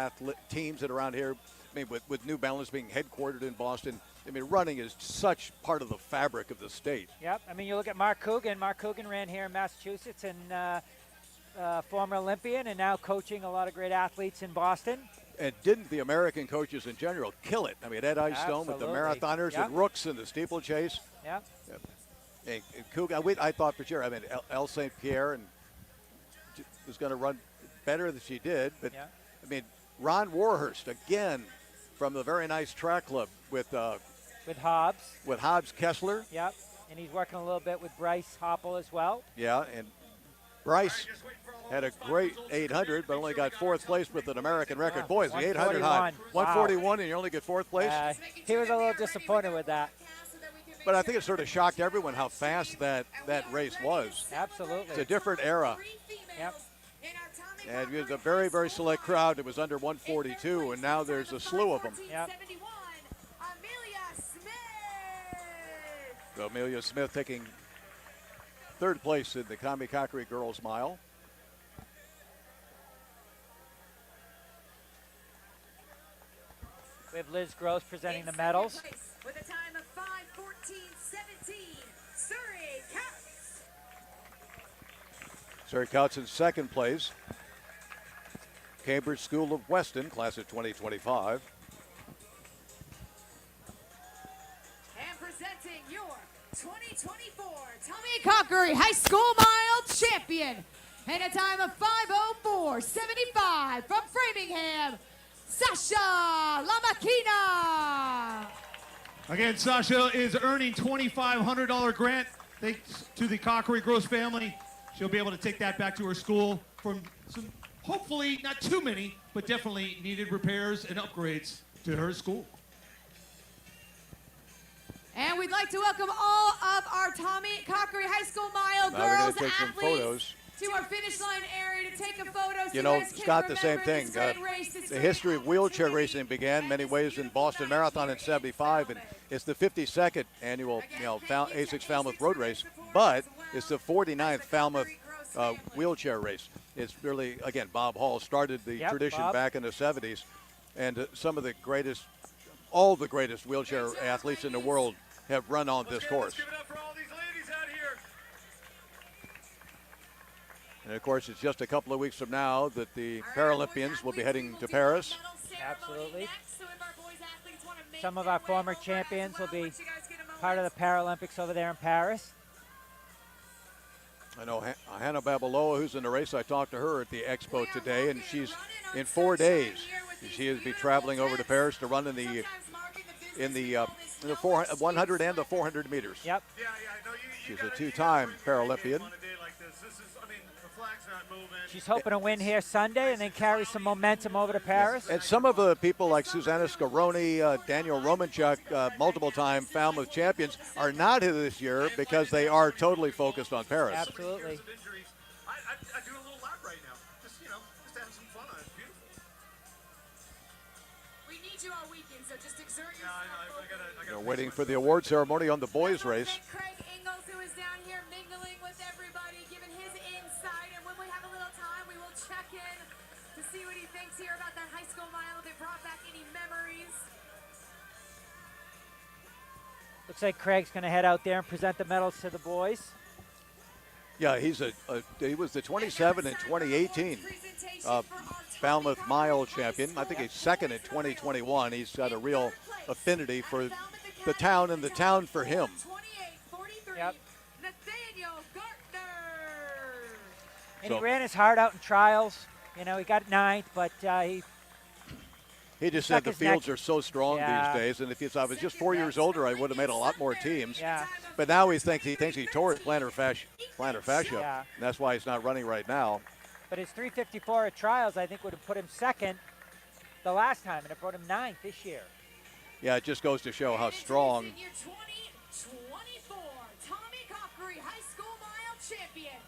teams that are around here, I mean, with New Balance being headquartered in Boston, I mean, running is such part of the fabric of the state. Yep. I mean, you look at Mark Coogan. Mark Coogan ran here in Massachusetts and former Olympian and now coaching a lot of great athletes in Boston. And didn't the American coaches in general kill it? I mean, Ed Eyestone with the marathoners and Rooks and the steeplechase. Yep. And Coogan, I thought for sure, I mean, Elle St. Pierre and was going to run better than she did. But, I mean, Ron Warhurst, again, from the very nice track club with Hobbs. With Hobbs Kessler. Yep. And he's working a little bit with Bryce Hoppel as well. Yeah, and Bryce had a great 800, but only got 4th place with an American record. Boys, the 800 high, 141, and you only get 4th place. He was a little disappointed with that. But I think it sort of shocked everyone how fast that race was. Absolutely. It's a different era. Yep. And it was a very, very select crowd. It was under 142, and now there's a slew of them. Yep. So Amelia Smith taking 3rd place in the Tommy Cockery Girls Mile. We have Liz Gross presenting the medals. With a time of 5:14.17, Surrey Counts. Surrey Counts in 2nd place. Cambridge School of Weston, class of 2025. And presenting your 2024 Tommy Cockery High School Mile Champion. And a time of 5:04.75 from Framingham, Sasha Lamakina. Again, Sasha is earning $2,500 grant thanks to the Cockery Gross family. She'll be able to take that back to her school from some, hopefully not too many, but definitely needed repairs and upgrades to her school. And we'd like to welcome all of our Tommy Cockery High School Mile Now we're girls gonna take some athletes photos. to our finish line area to take a photo. So You know, guys can Scott, the same remember thing. this great race, this The great history of wheelchair racing began many ways in Boston Marathon in '75, and it's the 52nd annual, A6 Falmouth Road Race, but it's the 49th Falmouth wheelchair race. It's really, again, Bob Hall started the tradition back in the 70s, and some of the greatest, all the greatest wheelchair athletes in the world have run on this course. Give it up for all these ladies out here. And of course, it's just a couple of weeks from now that the Paralympians will be heading to Paris. Absolutely. Some of our former champions will be part of the Paralympics over there in Paris. I know Hannah Babaloa, who's in the race. I talked to her at the expo today, and she's in 4 days. She will be traveling over to Paris to run in the 100 and the 400 meters. Yep. She's a 2-time Paralympian. She's hoping to win here Sunday and then carry some momentum over to Paris. And some of the people like Susanna Scaroni, Daniel Romanchuk, multiple-time Falmouth champions, are not here this year because they are totally focused on Paris. Absolutely. I do a little lap right now, just to have some fun on it. It's beautiful. We need you all weekend, so just exert yourself. They're waiting for the award ceremony on the boys' race. Craig Ingalls, who is down here mingling with everybody, giving his insight, and when we have a little time, we will check in to see what he thinks here about that high school mile. If it brought back any memories. Looks like Craig's going to head out there and present the medals to the boys. Yeah, he was the 27 in 2018 Falmouth Mile champion. I think he's second in 2021. He's got a real affinity for the town and the town for him. Yep. And So- he ran his heart out in trials. You know, he got ninth, but He just Stuck said the his fields neck- are so strong Yeah. these days, and if I was just 4 years older, I would have made a lot more teams. yeah. But now he thinks he tore his plantar fascia, Yeah. and that's why he's not running right now. But his 3:54 at trials, I think, would have put him second the last time, and it brought him ninth this year. Yeah, it just goes to show how strong. Your 2024 Tommy Cockery High School Mile Champion,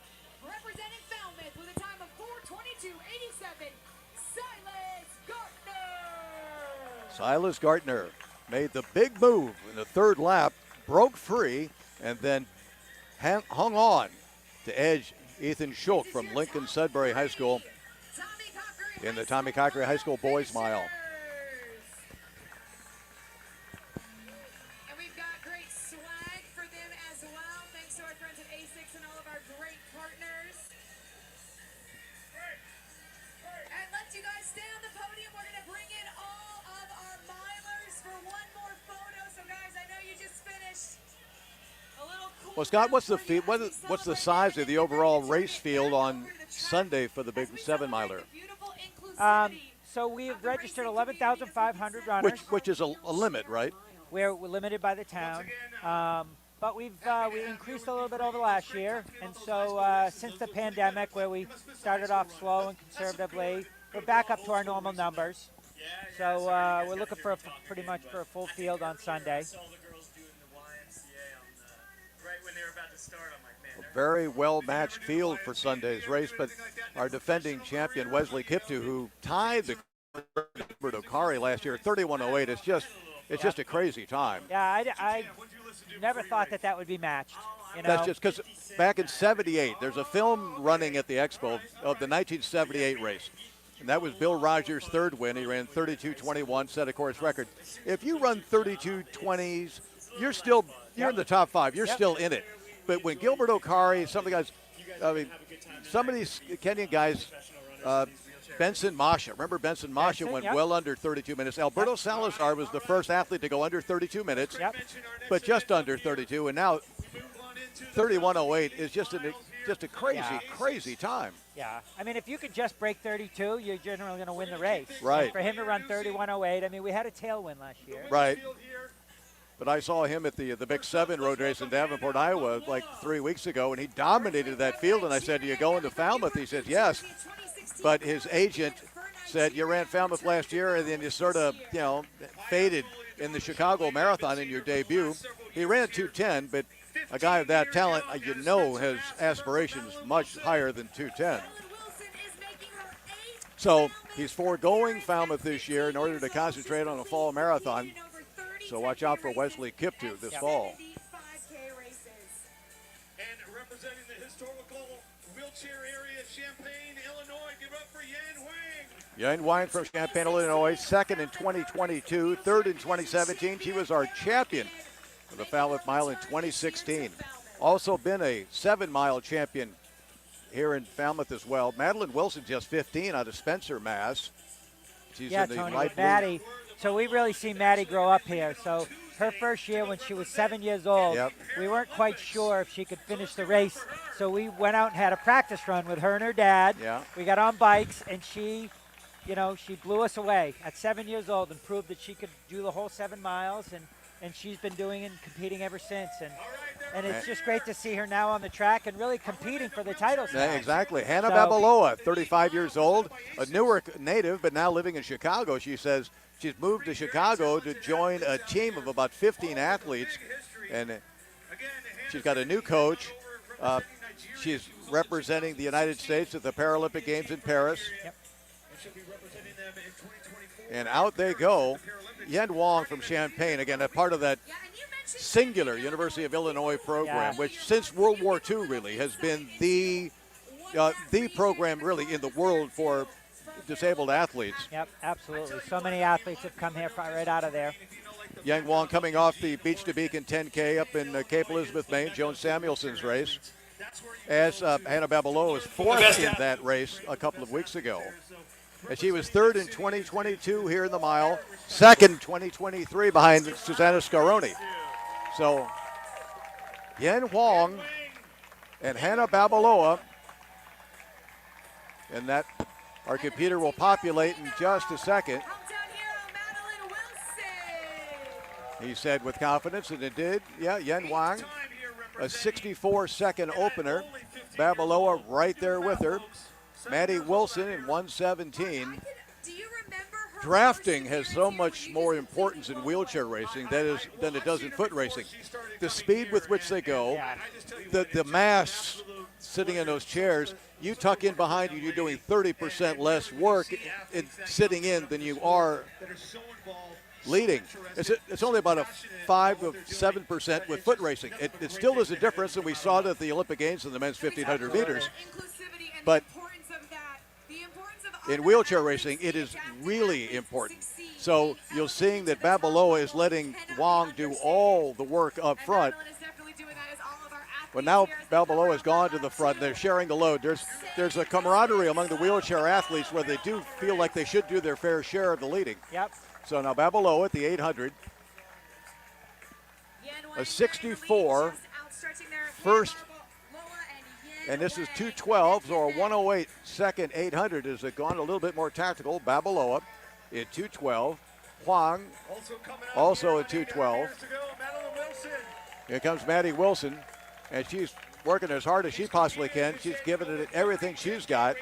representing Falmouth with a time of 4:22.87, Silas Gartner. Silas Gartner made the big move in the third lap, broke free, and then hung on to edge Ethan Schulk from Lincoln Sudbury High School in the Tommy Cockery High School Boys Mile. And we've got great swag for them as well. Thanks to our friends at A6 and all of our great partners. And let you guys stay on the podium. We're going to bring in all of our milers for one more photo. So guys, I know you just finished a little cool. Well, Scott, what's the size of the overall race field on Sunday for the big 7-miler? So we've registered 11,500 runners. Which is a limit, right? We're limited by the town. But we increased a little bit over last year. And so since the pandemic, where we started off slow and conservatively, we're back up to our normal numbers. So we're looking for pretty much for a full field on Sunday. When they were about to start, I'm like, man, Very well-matched field for Sunday's race, but our defending champion Wesley Kiptu, who tied the Gilbert Okari last year, 31:08. It's just a crazy time. Yeah, I never thought that would be matched. You know? That's just because back in '78, there's a film running at the Expo of the 1978 race, and that was Bill Rogers' third win. He ran 32:21, set a course record. If you run 32:20s, you're in the top 5. You're still in it. But when Gilbert Okari, some of these Kenyan guys, Benson Masha. Remember Benson Masha went well under 32 minutes. Alberto Salazar was the first athlete to go under 32 minutes, but just under 32. And now 31:08 is just a crazy time. Yeah, I mean, if you could just break 32, you're generally going to win the race. Right. And for him to run 31:08, I mean, we had a tailwind last year. Right. But I saw him at the Big 7 road race in Davenport, Iowa, like 3 weeks ago, and he dominated that field. And I said, "Do you go into Falmouth?" He said, "Yes." But his agent said, "You ran Falmouth last year, and then you sort of, faded in the Chicago Marathon in your debut." He ran 2:10, but a guy of that talent, has aspirations much higher than 2:10. So he's foregoing Falmouth this year in order to concentrate on a fall marathon. So watch out for Wesley Kiptu this fall. And representing the historical wheelchair area of Champaign, Illinois, give up for Yan Wang. Yan Wang from Champaign, Illinois, second in 2022, third in 2017. She was our champion for the Falmouth Mile in 2016. Also been a 7-mile champion here in Falmouth as well. Madeline Wilson, just 15, out of Spencer, Mass. She's in the Tony, light with blue. Maddie. So we really see Maddie grow up here. So her first year when she was 7 years old, we weren't quite sure if she could finish the race. So we went out and had a practice run with her and her dad. Yeah. We got on bikes, and she blew us away at 7 years old and proved that she could do the whole 7 miles, and she's been doing and competing ever since. And it's just great to see her now on the track and really competing for the titles. Yeah, exactly. Hannah Babaloa, 35 years old, a Newark native, but now living in Chicago. She says she's moved to Chicago to join a team of about 15 athletes, and she's got a new coach. She's representing the United States at the Paralympic Games in Paris. Yep. And out they go. Yan Wang from Champaign, again, a part of that singular University of Illinois program, which since World War II really has been the program really in the world for disabled athletes. Yep, absolutely. So many athletes have come here right out of there. Yang Wang coming off the Beach to Beacon 10K up in Cape Elizabeth, Maine, Joan Samuelson's race. as Hannah Babaloa was fourth in that race a couple of weeks ago. And she was third in 2022 here in the mile, second 2023 behind Susanna Scaroni. So Yen Huang and Hannah Babaloa, and that our computer will populate in just a second. He said with confidence, and it did. Yeah, Yen Huang, a 64-second opener. Babaloa right there with her. Maddie Wilson in 117. Drafting has so much more importance in wheelchair racing than it does in foot racing. The speed with which they go, the mass sitting in those chairs, you tuck in behind you, you're doing 30% less work in sitting in than you are leading. It's only about a 5 to 7% with foot racing. It still is a difference, and we saw it at the Olympic Games in the men's 1,500 meters. But in wheelchair racing, it is really important. So you're seeing that Babaloa is letting Wong do all the work up front. But now Babaloa has gone to the front. They're sharing the load. There's a camaraderie among the wheelchair athletes where they do feel like they should do their fair share of the leading. Yep. So now Babaloa at the 800. A 64 first, and this is 212, so a 108 second 800 has gone a little bit more tactical. Babaloa at 212. Huang also at 212. Here comes Maddie Wilson, and she's working as hard as she possibly can. She's given it everything she's got.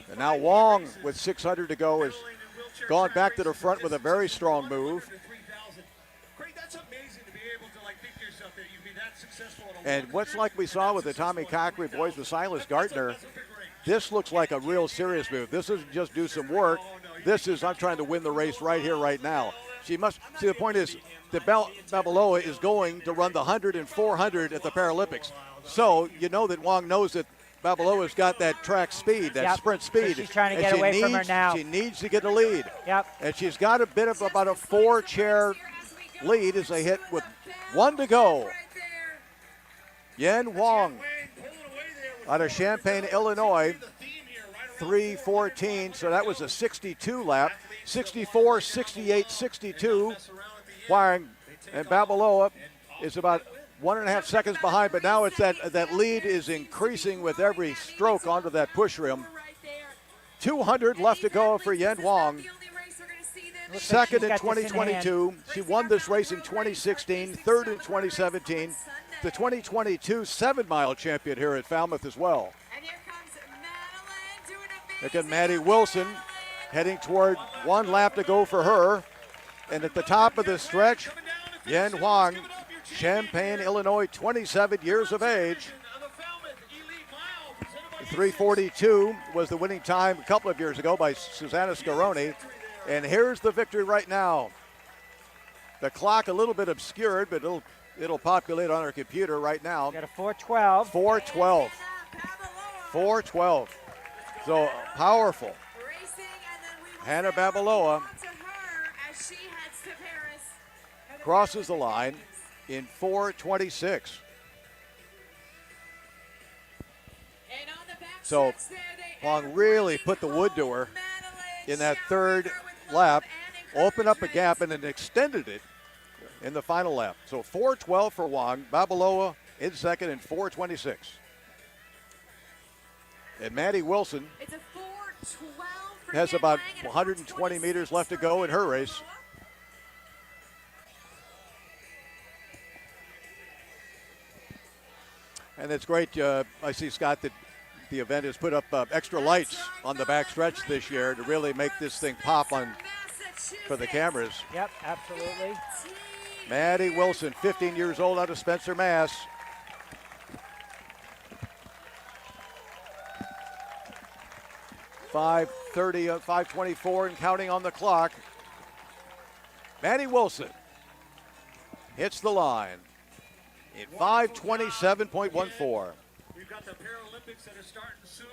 And now Wong with 600 to go has gone back to the front with a very strong move. And what's like we saw with the Tommy Cockery boys with Silas Gardner, this looks like a real serious move. This isn't just do some work. This is, I'm trying to win the race right here, right now. She must, see, the point is that Babaloa is going to run the 100 and 400 at the Paralympics. So you know that Wong knows that Babaloa's got that track speed, that sprint speed. So she's trying to get away from her now. She needs to get the lead. Yep. And she's got a bit of about a 4-chair lead as they hit with 1 to go. Yen Huang out of Champaign, Illinois, 3:14. So that was a 62 lap. 64, 68, 62. Huang and Babaloa is about 1.5 seconds behind, but now it's that lead is increasing with every stroke onto that push rim. 200 left to go for Yen Huang. Second in 2022. She won this race in 2016, third in 2017. The 2022 7-mile champion here at Falmouth as well. Look at Maddie Wilson heading toward 1 lap to go for her. And at the top of the stretch, Yen Huang, Champaign, Illinois, 27 years of age. 3:42 was the winning time a couple of years ago by Susanna Scaroni. And here's the victory right now. The clock a little bit obscured, but it'll populate on our computer right now. Got a 4:12. 4:12. 4:12. So powerful. Hannah Babaloa crosses the line in 4:26. So Huang really put the wood to her in that third lap, opened up a gap and then extended it in the final lap. So 4:12 for Huang, Babaloa in second in 4:26. And Maddie Wilson has about 120 meters left to go in her race. And it's great. I see, Scott, that the event has put up extra lights on the back stretch this year to really make this thing pop on for the cameras. Yep, absolutely. Maddie Wilson, 15 years old, out of Spencer, Mass. .5:30, 5:24 and counting on the clock. Maddie Wilson hits the line in 5:27.14. We've got the Paralympics that are starting soon.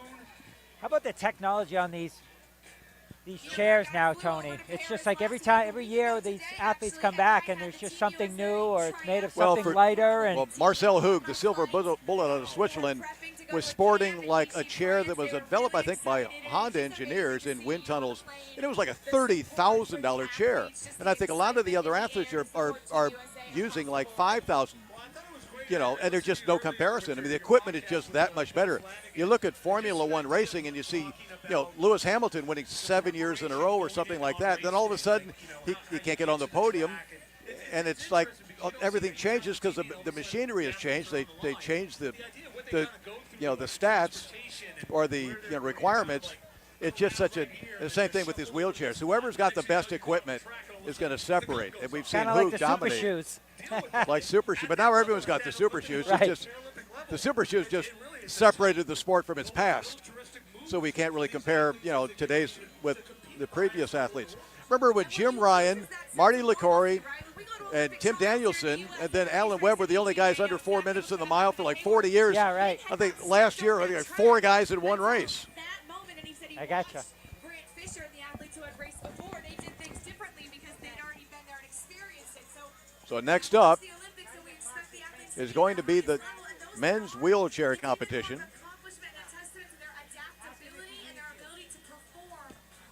How about the technology on these? these chairs now, Tony. It's just like every year these athletes come back and there's just something new, or it's made of something lighter. And Marcel Hug, the silver bullet out of Switzerland, was sporting like a chair that was developed, I think, by Honda engineers in wind tunnels, and it was like a $30,000 chair. And I think a lot of the other athletes are using like $5,000. And there's just no comparison. I mean, the equipment is just that much better. You look at Formula One racing and you see, Lewis Hamilton winning 7 years in a row or something like that. Then all of a sudden, he can't get on the podium, and it's like everything changes because the machinery has changed. They changed the stats or the requirements. It's just the same thing with these wheelchairs. Whoever's got the best equipment is going to separate, and we've seen who dominate. Super shoes. Like super shoes, but now everyone's got the super shoes. Right. The super shoes just separated the sport from its past, so we can't really compare, today's with the previous athletes. Remember when Jim Ryan, Marty LaCory, and Tim Danielson, and then Alan Webb were the only guys under 4 minutes in the mile for like 40 years? Yeah, right. I think last year, like 4 guys in one race. I gotcha. Grant Fisher and the athletes who had raced before, they did things differently because they'd already been there and experienced it. So next up is going to be the men's wheelchair competition.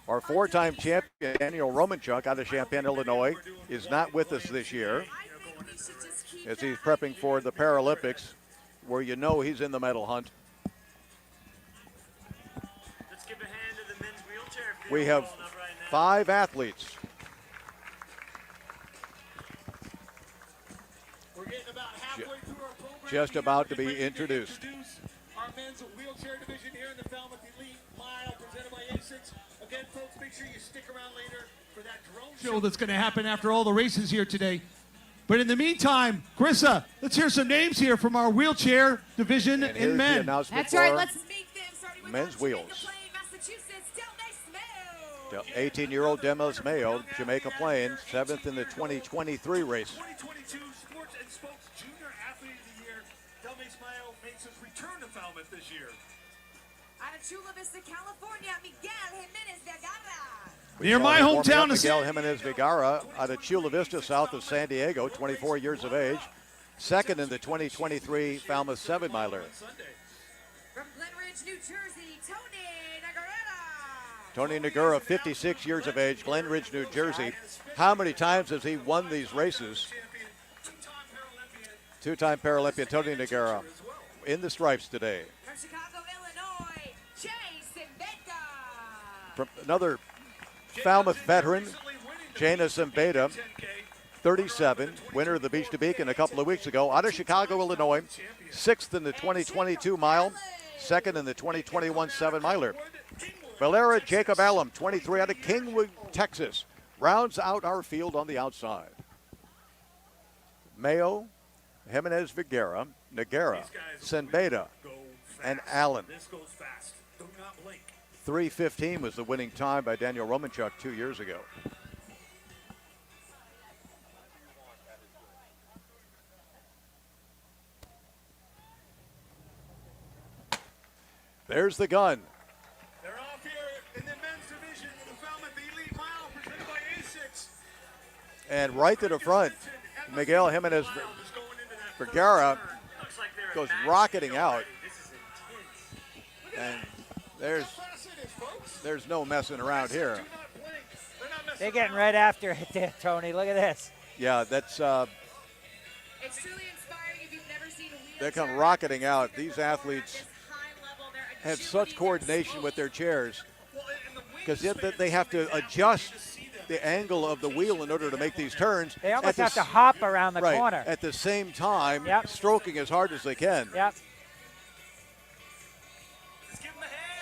Our 4-time champion, Daniel Romanchuk, out of Champaign, Illinois, is not with us this year as he's prepping for the Paralympics, where he's in the medal hunt. Let's give a hand to the men's wheelchair field. We have 5 athletes. We're getting about halfway through our program. Just about to be introduced. Our men's wheelchair division here in the Falmouth Elite Mile, presented by ASICS. Again, folks, make sure you stick around later for that drone show that's going to happen after all the races here today. But in the meantime, Carissa, let's hear some names here from our wheelchair division in men. That's right. Let's meet them. Starting with men's wheels. Massachusetts, Del Mayo. 18-year-old Demas Mayo, Jamaica Plains, 7th in the 2023 race. 2022 Sports and Spokes Junior Athlete of the Year. Del Mayo makes his return to Falmouth this year. Out of Chula Vista, California, Miguel Jimenez Vergara. Near my hometown, Miguel Jimenez Vergara out of Chula Vista, south of San Diego, 24 years of age. 2nd in the 2023 Falmouth 7-miler. From Glen Ridge, New Jersey, Tony Nagareta. Tony Nagura, 56 years of age, Glen Ridge, New Jersey. How many times has he won these races? 2-time Paralympian Tony Nagura in the stripes today. From Chicago, Illinois, Jason Beta. From another Falmouth veteran, Jana Simbeda, 37, winner of the Beach to Beacon a couple of weeks ago, out of Chicago, Illinois, 6th in the 2022 mile, 2nd in the 2021 7-miler. Valera Jacob Allen, 23, out of Kingwood, Texas, rounds out our field on the outside. Mayo, Jimenez Vergara, Nagara, Simbeda, and Allen. 3:15 was the winning time by Daniel Romanchuk 2 years ago. There's the gun. They're off here in the men's division of the Falmouth Elite Mile, presented by ASICS. And right to the front, Miguel Jimenez Vergara goes rocketing out. And there's no messing around here. They're getting right after it there, Tony. Look at this. Yeah, that's. It's truly inspiring if you've never seen a wheelchair. They come rocketing out. These athletes have such coordination with their chairs because they have to adjust the angle of the wheel in order to make these turns. They almost have to hop around the right, corner. At the same time, Yep. stroking as hard as they can. Yep.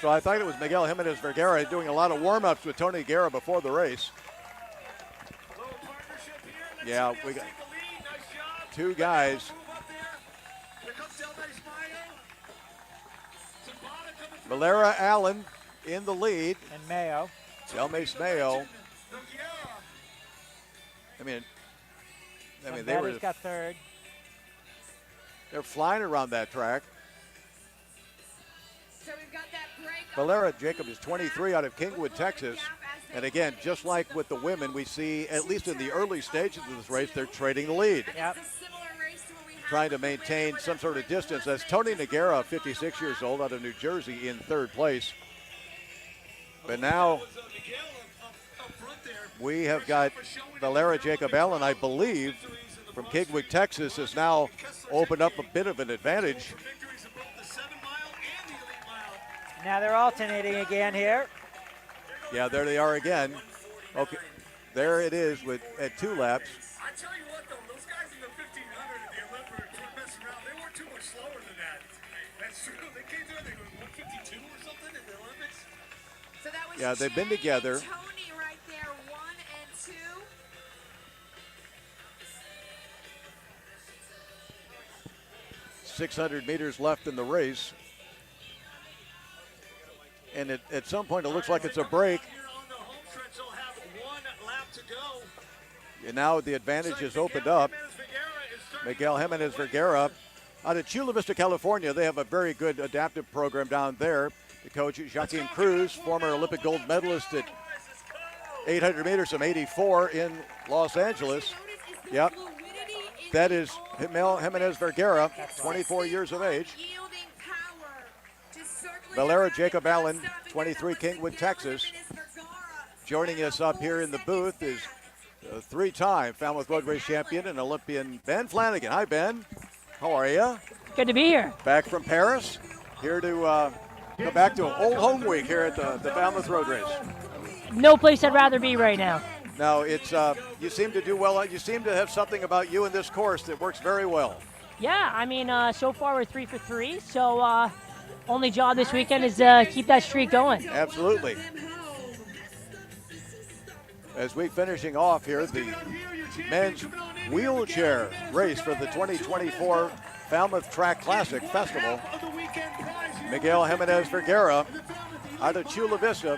So I thought it was Miguel Jimenez Vergara doing a lot of warm-ups with Tony Guerra before the race. Yeah, we got 2 guys. Valera Allen in the lead. And Mayo. Delmace Mayo. I mean Betty's got 3rd. They're flying around that track. So we've got that break. Valera Jacob is 23 out of Kingwood, Texas. And again, just like with the women, we see, at least in the early stages of this race, they're trading the lead. Yep. Trying to maintain some sort of distance. That's Tony Noguera, 56 years old, out of New Jersey, in third place. But now we have got Valera Jacob Allen, I believe, from Kingwood, Texas, has now opened up a bit of an advantage. Now they're alternating again here. Yeah, there they are again. Okay, there it is with at 2 laps. I tell you what, though, those guys in the 1500 at the Olympics were messing around. They weren't too much slower than that. That's true. They came through, they were 152 or something at the Olympics. So that was Yeah, they've been together. Tony right there, 1 and 2. 600 meters left in the race. And at some point it looks like it's a break. And now the advantage is opened up. Miguel Jimenez Vergara out of Chula Vista, California. They have a very good adaptive program down there. The coach, Joaquin Cruz, former Olympic gold medalist at 800 meters from 84 in Los Angeles. Yep. That is Jimenez Vergara, 24 years of age. Valera Jacob Allen, 23, Kingwood, Texas. Joining us up here in the booth is a 3-time Falmouth Road Race champion and Olympian Ben Flanagan. Hi, Ben. How are you? Good to be here. Back from Paris, here to go back to Old Home Week here at the Falmouth Road Race. No place I'd rather be right now. Now, it's you seem to do well. You seem to have something about you in this course that works very well. Yeah, I mean, so far we're 3 for 3, so only job this weekend is keep that streak going. Absolutely. As we finishing off here, the men's wheelchair race for the 2024 Falmouth Track Classic Festival. Miguel Jimenez Vergara out of Chula Vista.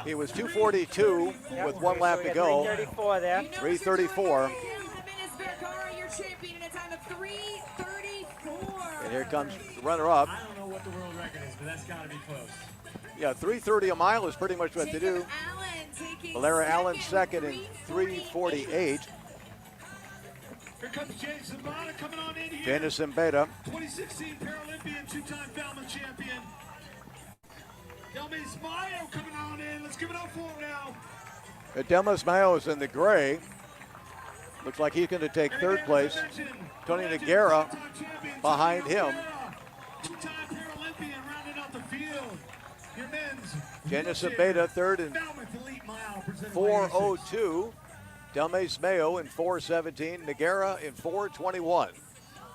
He was 2:42 with 1 lap to go. 3:34 there. 3:34. And here comes the runner-up. I don't know what the world record is, but that's got to be close. Yeah, 3:30 a mile is pretty much what they do. Valera Allen second in 3:48. Here comes James Zambada coming on in here. Janice Zambada. 2016 Paralympian, 2-time Falmouth champion. Delmis Mayo coming on in. Let's give it up for him now. Delmas Mayo is in the gray. Looks like he's going to take third place. Tony Noguera behind him. Two-time Paralympian rounding out the field. Your men's Janice Zambada third in Falmouth Elite Mile. 4:02. Delmas Mayo in 4:17. Noguera in 4:21.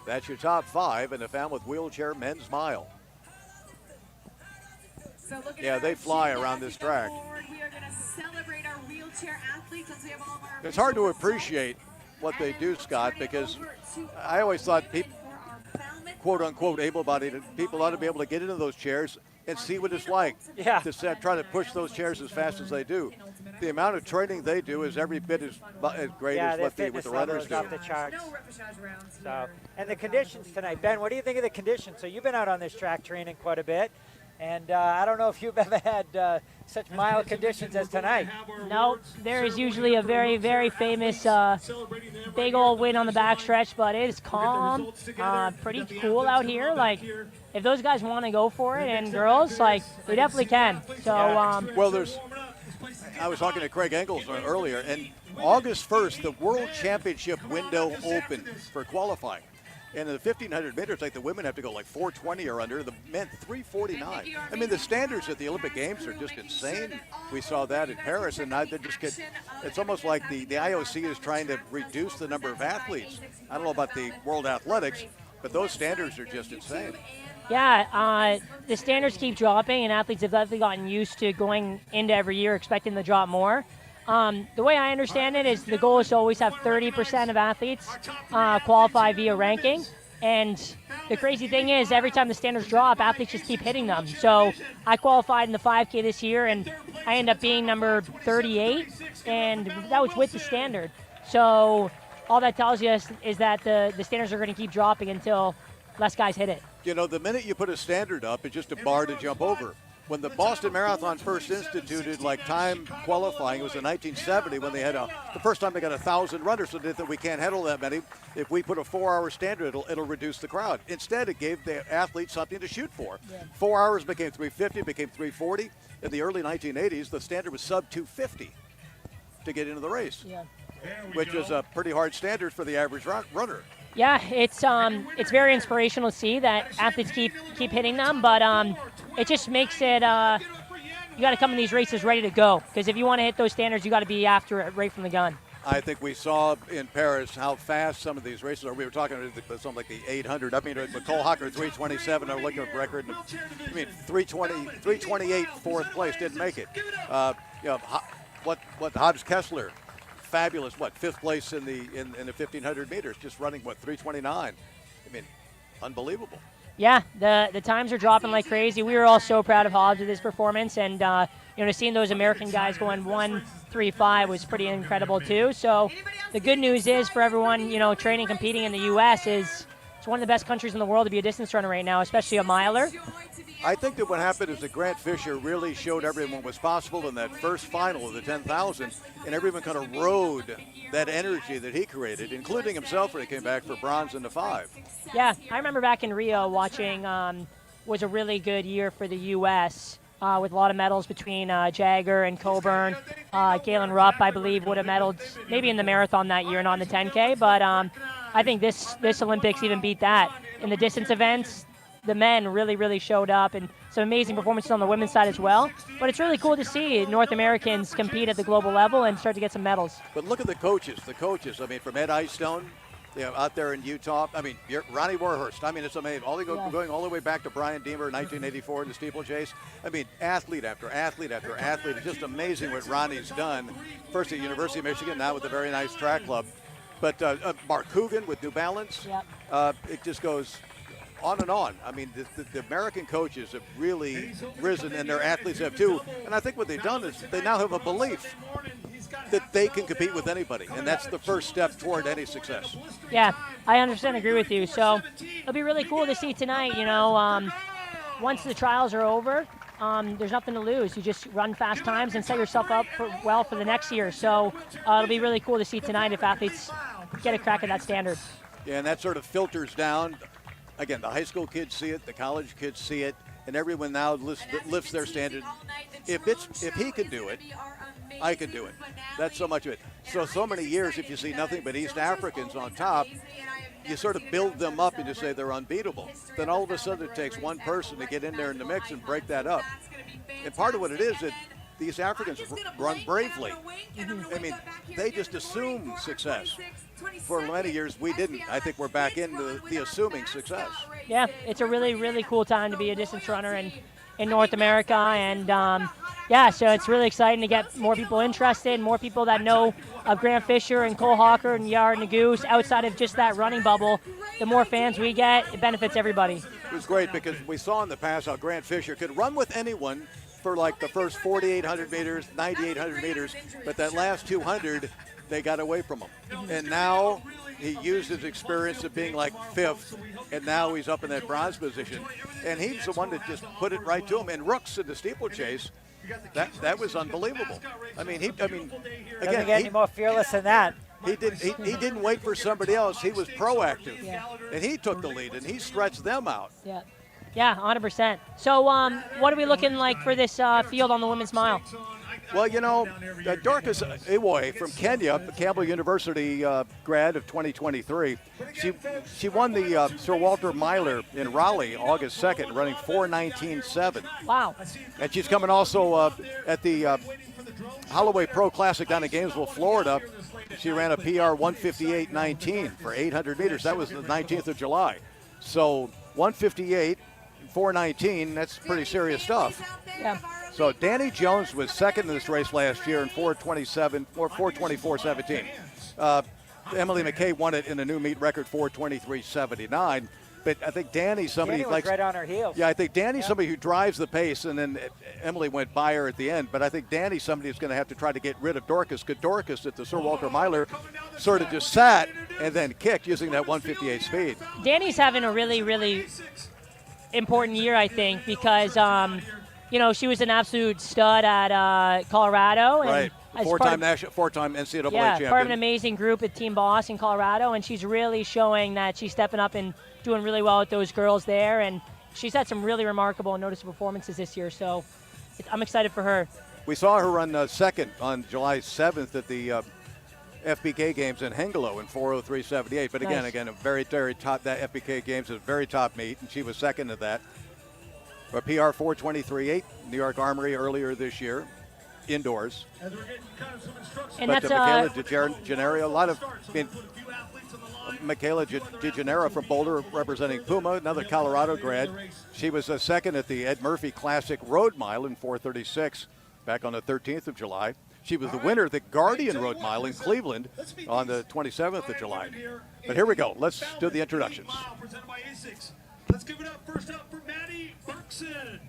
That's your top 5 in the Falmouth Wheelchair Men's Mile. So Yeah, they fly around this track. We are going to celebrate our wheelchair athletes as we have all of our It's hard to appreciate what they do, Scott, because I always thought people, quote unquote, able-bodied people ought to be able to get into those chairs and see what it's like to try to push those chairs as fast as they do. The amount of training they do is every bit as great as what the runners do. Off the charts. So, and the conditions tonight, Ben. What do you think of the conditions? So you've been out on this track training quite a bit, and I don't know if you've ever had such mild conditions as tonight. No, there is usually a very, very famous big old wind on the backstretch, but it is calm, pretty cool out here. Like, if those guys want to go for it, and girls, like, they definitely can. So, well, I was talking to Craig Engels earlier, and August 1st, the World Championship window opened for qualifying. And in the 1,500 meters, like the women have to go like 4:20 or under, the men 3:49. I mean, the standards at the Olympic Games are just insane. We saw that in Paris, and now they just get. It's almost like the IOC is trying to reduce the number of athletes. I don't know about the World Athletics, but those standards are just insane. Yeah, the standards keep dropping, and athletes have definitely gotten used to going into every year expecting to drop more. The way I understand it is the goal is to always have 30% of athletes qualify via ranking. And the crazy thing is, every time the standards drop, athletes just keep hitting them. So I qualified in the 5K this year, and I end up being number 38, and that was with the standard. So all that tells you is that the standards are going to keep dropping until less guys hit it. You know, the minute you put a standard up, it's just a bar to jump over. When the Boston Marathon first instituted time qualifying, it was in 1970 when they had the first time they got 1,000 runners, so that we can't handle that many. If we put a 4-hour standard, it'll reduce the crowd. Instead, it gave the athletes something to shoot for. Yeah. 4 hours became 350, became 340. In the early 1980s, the standard was sub 250 to get into the race, which is a pretty hard standard for the average runner. Yeah, it's very inspirational to see that athletes keep hitting them, but it just makes it you got to come in these races ready to go, because if you want to hit those standards, you got to be after it right from the gun. I think we saw in Paris how fast some of these races are. We were talking about something like the 800. I mean, Nicole Hocker 327. I'm looking at the record. I mean, 328 fourth place, didn't make it. What Hobbs Kessler, fabulous. Fifth place in the 1500 meters, just running 329. I mean, unbelievable. Yeah, the times are dropping like crazy. We were all so proud of Hobbs with his performance, and seeing those American guys going 1:35 was pretty incredible too. So the good news is for everyone, training, competing in the U.S. is it's one of the best countries in the world to be a distance runner right now, especially a miler. I think that what happened is that Grant Fisher really showed everyone what was possible in that first final of the 10,000, and everyone kind of rode that energy that he created, including himself when he came back for bronze in the 5. Yeah, I remember back in Rio watching was a really good year for the U.S. With a lot of medals between Jagger and Coburn. Galen Rupp, I believe, would have medaled maybe in the marathon that year, not in the 10K, but I think this Olympics even beat that. In the distance events, the men really, really showed up, and some amazing performances on the women's side as well. But it's really cool to see North Americans compete at the global level and start to get some medals. But look at the coaches. I mean, from Ed Eyestone, out there in Utah. I mean, Ronnie Warhurst. I mean, it's amazing. Going all the way back to Brian Deemer in 1984 in the steeplechase. I mean, athlete after athlete after athlete. It's just amazing what Ronnie's done. First at University of Michigan, now with a very nice track club. But Mark Coogan with New Balance. Yep. It just goes on and on. I mean, the American coaches have really risen, and their athletes have too. And I think what they've done is they now have a belief that they can compete with anybody, and that's the first step toward any success. Yeah, I understand, agree with you. So it'll be really cool to see tonight, once the trials are over, there's nothing to lose. You just run fast times and set yourself up for the next year. So it'll be really cool to see tonight if athletes get a crack at that standard. Yeah, and that sort of filters down. Again, the high school kids see it, the college kids see it, and everyone now lifts their standard. If he can do it, I can do it. That's so much of it. So many years, if you see nothing but East Africans on top, you sort of build them up and you say they're unbeatable. Then all of a sudden it takes one person to get in there in the mix and break that up. And part of what it is that these Africans run bravely. I mean, they just assume success. For many years, we didn't. I think we're back into the assuming success. Yeah, it's a really, really cool time to be a distance runner in North America. And, so it's really exciting to get more people interested, more people that know of Grant Fisher and Cole Hawker and Yara Nagoose outside of just that running bubble. The more fans we get, it benefits everybody. It was great because we saw in the past how Grant Fisher could run with anyone for the first 4,800 meters, 9,800 meters, but that last 200, they got away from him. And now he used his experience of being fifth, and now he's up in that bronze position. And he's the one that just put it right to him. And Rooks in the steeplechase, that was unbelievable. I mean, doesn't get any more fearless than that. He didn't wait for somebody else. He was proactive, and he took the lead, and he stretched them out. Yeah, 100%. So what are we looking like for this field on the women's mile? Well, Dorcas Iwoy from Kenya, Campbell University grad of 2023, she won the Sir Walter Myler in Raleigh August 2nd, running 4:19.7. Wow. And she's coming also at the Holloway Pro Classic down in Gainesville, Florida. She ran a PR 1:58.19 for 800 meters. That was the 19th of July. So 1:58, 4:19, that's pretty serious stuff. Yeah. So Danny Jones was second in this race last year in 4:24.17. Emily McKay won it in a new meet record 4:23.79. But I think Danny's somebody Danny was right on her heels. Yeah, I think Danny's somebody who drives the pace, and then Emily went by her at the end. But I think Danny's somebody who's going to have to try to get rid of Dorcas, because Dorcas at the Sir Walter Myler sort of just sat and then kicked using that 1:58 speed. Danny's having a really, really important year, I think, because she was an absolute stud at Colorado. And Right. Four-time NCAA champion. Part of an amazing group at Team Boss in Colorado, and she's really showing that she's stepping up and doing really well with those girls there. And she's had some really remarkable and noticeable performances this year, so I'm excited for her. We saw her run second on July 7th at the FBK games in Hengelo in 4:03.78. But again, Nice. a very, very top. That FBK games is a very top meet, and she was second at that. A PR 4:23.8, New York Armory earlier this year, indoors. And But that's Michaela DeGennaro, a lot of, Michaela DeGennaro from Boulder representing Puma, another Colorado grad. She was second at the Ed Murphy Classic Road Mile in 4:36 back on the 13th of July. She was the winner of the Guardian Road Mile in Cleveland on the 27th of July. But here we go. Let's do the introductions. Let's give it up first up for Maddie Berkson.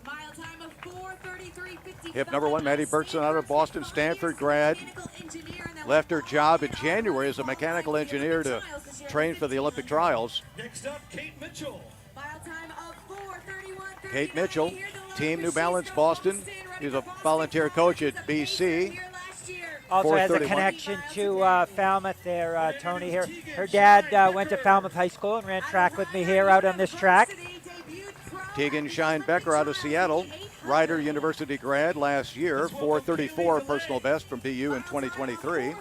Mile time of 4:33.50. Hip number one, Maddie Berkson, out of Boston, Stanford grad. Left her job in January as a mechanical engineer to train for the Olympic trials. Next up, Kate Mitchell. Mile time of 4:31.30. Kate Mitchell, Team New Balance Boston. He's a volunteer coach at BC. Also has a 4:31. connection to Falmouth there, Tony. Her dad went to Falmouth High School and ran track with me here out on this track. Tegan Shine Becker out of Seattle, Rider University grad last year, 4:34 personal best from BU in 2023.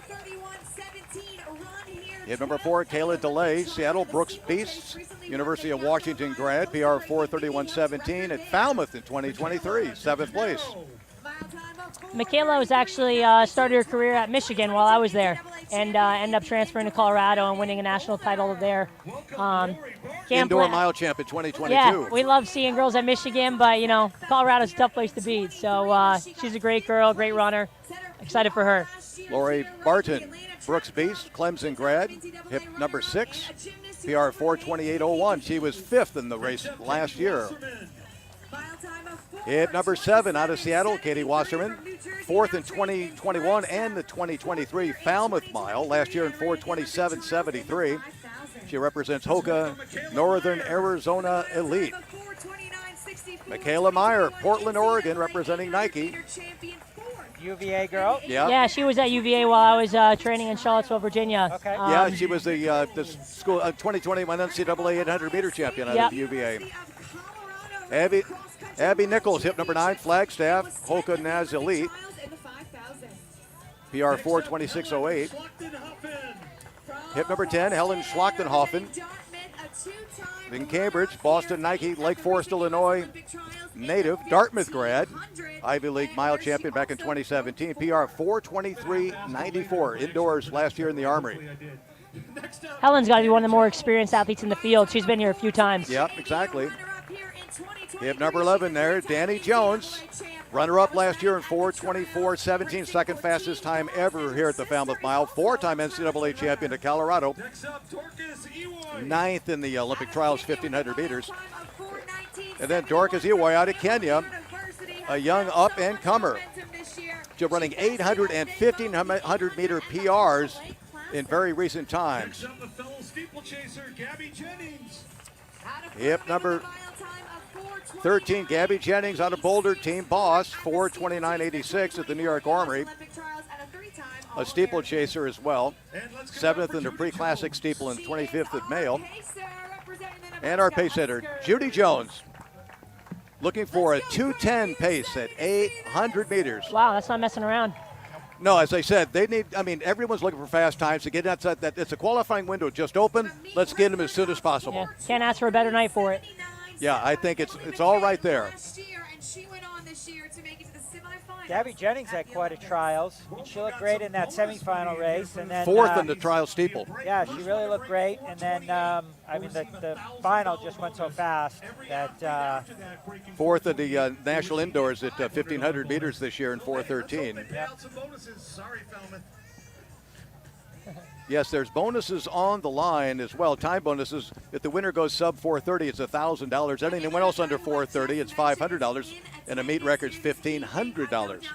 Hit number 4, Kayla DeLay, Seattle Brooks Beasts, University of Washington grad, PR 4:31.17 at Falmouth in 2023, 7th place. Michaela was actually started her career at Michigan while I was there, and ended up transferring to Colorado and winning a national title there. Indoor mile champ in 2022. Yeah, we love seeing girls at Michigan, but Colorado's a tough place to beat. So she's a great girl, great runner. Excited for her. Lori Barton, Brooks Beast, Clemson grad, hip number 6, PR 4:28.01. She was 5th in the race last year. Hip number 7 out of Seattle, Katie Wasserman, 4th in 2021 and the 2023 Falmouth Mile, last year in 4:27.73. She represents Hoka Northern Arizona Elite. Michaela Meyer, Portland, Oregon, representing Nike. UVA girl? Yeah, she was at UVA while I was training in Charlottesville, Virginia. Okay. Yeah, she was the school 2021 NCAA 800-meter champion out of UVA. Abby Nichols, hip number 9, Flagstaff, Hoka Naz Elite. PR 4:26.08. Hip number 10, Helen Schlachtenhofen. In Cambridge, Boston Nike, Lake Forest, Illinois native, Dartmouth grad, Ivy League mile champion back in 2017, PR 4:23.94, indoors last year in the Armory. Helen's got to be one of the more experienced athletes in the field. She's been here a few times. Yep, exactly. Hip number 11 there, Danny Jones, runner-up last year in 4:24.17, second fastest time ever here at the Falmouth Mile, 4-time NCAA champion at Colorado, 9th in the Olympic trials, 1,500 meters. And then Dorcas Iwoy out of Kenya, a young up-and-comer. She's running 800 and 1,500 meter PRs in very recent times. Hip number 13, Gabby Jennings out of Boulder, Team Boss, 4:29.86 at the New York Armory. A steeplechaser as well. 7th in the pre-classic steeple and 25th at male. And our pace setter, Judy Jones, looking for a 2:10 pace at 800 meters. Wow, that's not messing around. No, as I said, everyone's looking for fast times to get outside that. It's a qualifying window just open. Let's get them as soon as possible. Yeah, can't ask for a better night for it. Yeah, I think it's all right there. Gabby Jennings had quite a trials. She looked great in that semifinal race, and then 4th in the trial steeple. Yeah, she really looked great, and then the final just went so fast that 4th in the national indoors at 1,500 meters this year in 4:13. Yes, there's bonuses on the line as well. Time bonuses. If the winner goes sub 4:30, it's $1,000. Anyone else under 4:30, it's $500, and a meet record's $1,500.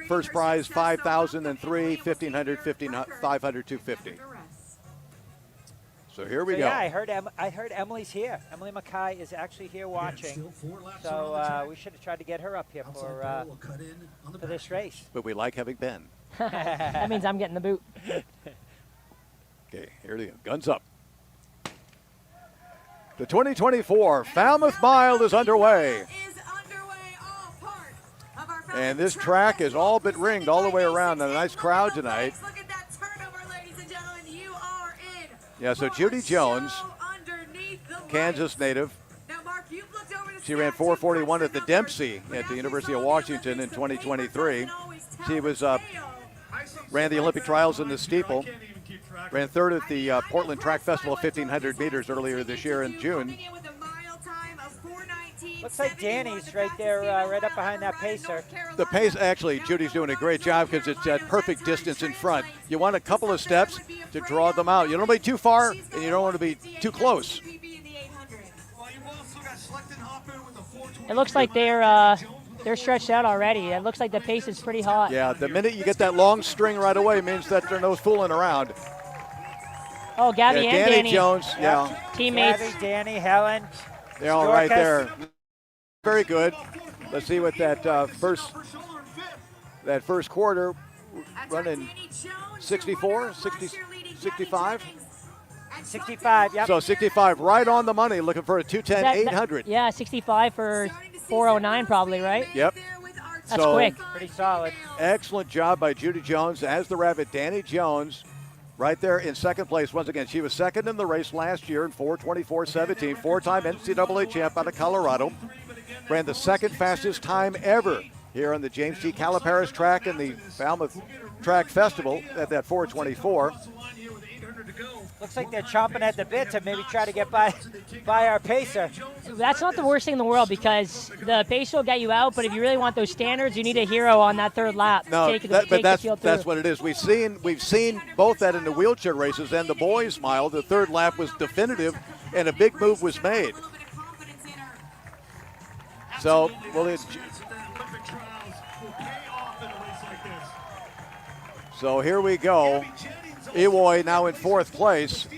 First prize $5,000, and 3, $1,500, $500, $250. So here we go. Yeah, I heard Emily's here. Emily Mackay is actually here watching. So we should have tried to get her up here for this race. But we like having Ben. That means I'm getting the boot. Okay, here they go. Guns up. The 2024 Falmouth Mile is underway. And this track is all but ringed all the way around, and a nice crowd tonight. Yeah, so Judy Jones, Kansas native. She ran 4:41 at the Dempsey at the University of Washington in 2023. She was ran the Olympic trials in the steeple. Ran third at the Portland Track Festival of 1,500 meters earlier this year in June. Looks like Danny's right there, right up behind that pacer. The pace, actually, Judy's doing a great job because it's at perfect distance in front. You want a couple of steps to draw them out. You don't want to be too far, and you don't want to be too close. It looks like they're stretched out already. It looks like the pace is pretty hot. Yeah, the minute you get that long string right away means that there's no fooling around. Oh, Gabby yeah, and Danny. Jones, yeah. Teammates. Gabby, Danny, Helen. They're all right there. Very good. Let's see what that first quarter running 64, 60, 65? 65, yep. So 65, right on the money, looking for a 210, 800. Yeah, 65 for 409 probably, right? Yep. That's quick. Pretty solid. Excellent job by Judy Jones. As the Rabbit, Danny Jones, right there in second place once again. She was second in the race last year in 4:24.17, four-time NCAA champ out of Colorado. Ran the second fastest time ever here on the James T. Kalperis Track in the Falmouth Track Festival at that 4:24. Looks like they're chomping at the bit to maybe try to get by our pacer. That's not the worst thing in the world because the pace will get you out, but if you really want those standards, you need a hero on that third lap. No, take the field through. that's what it is. We've seen both that in the wheelchair races and the boys' mile. The third lap was definitive, and a big move was made. So, so here we go. Ewoy now in fourth place.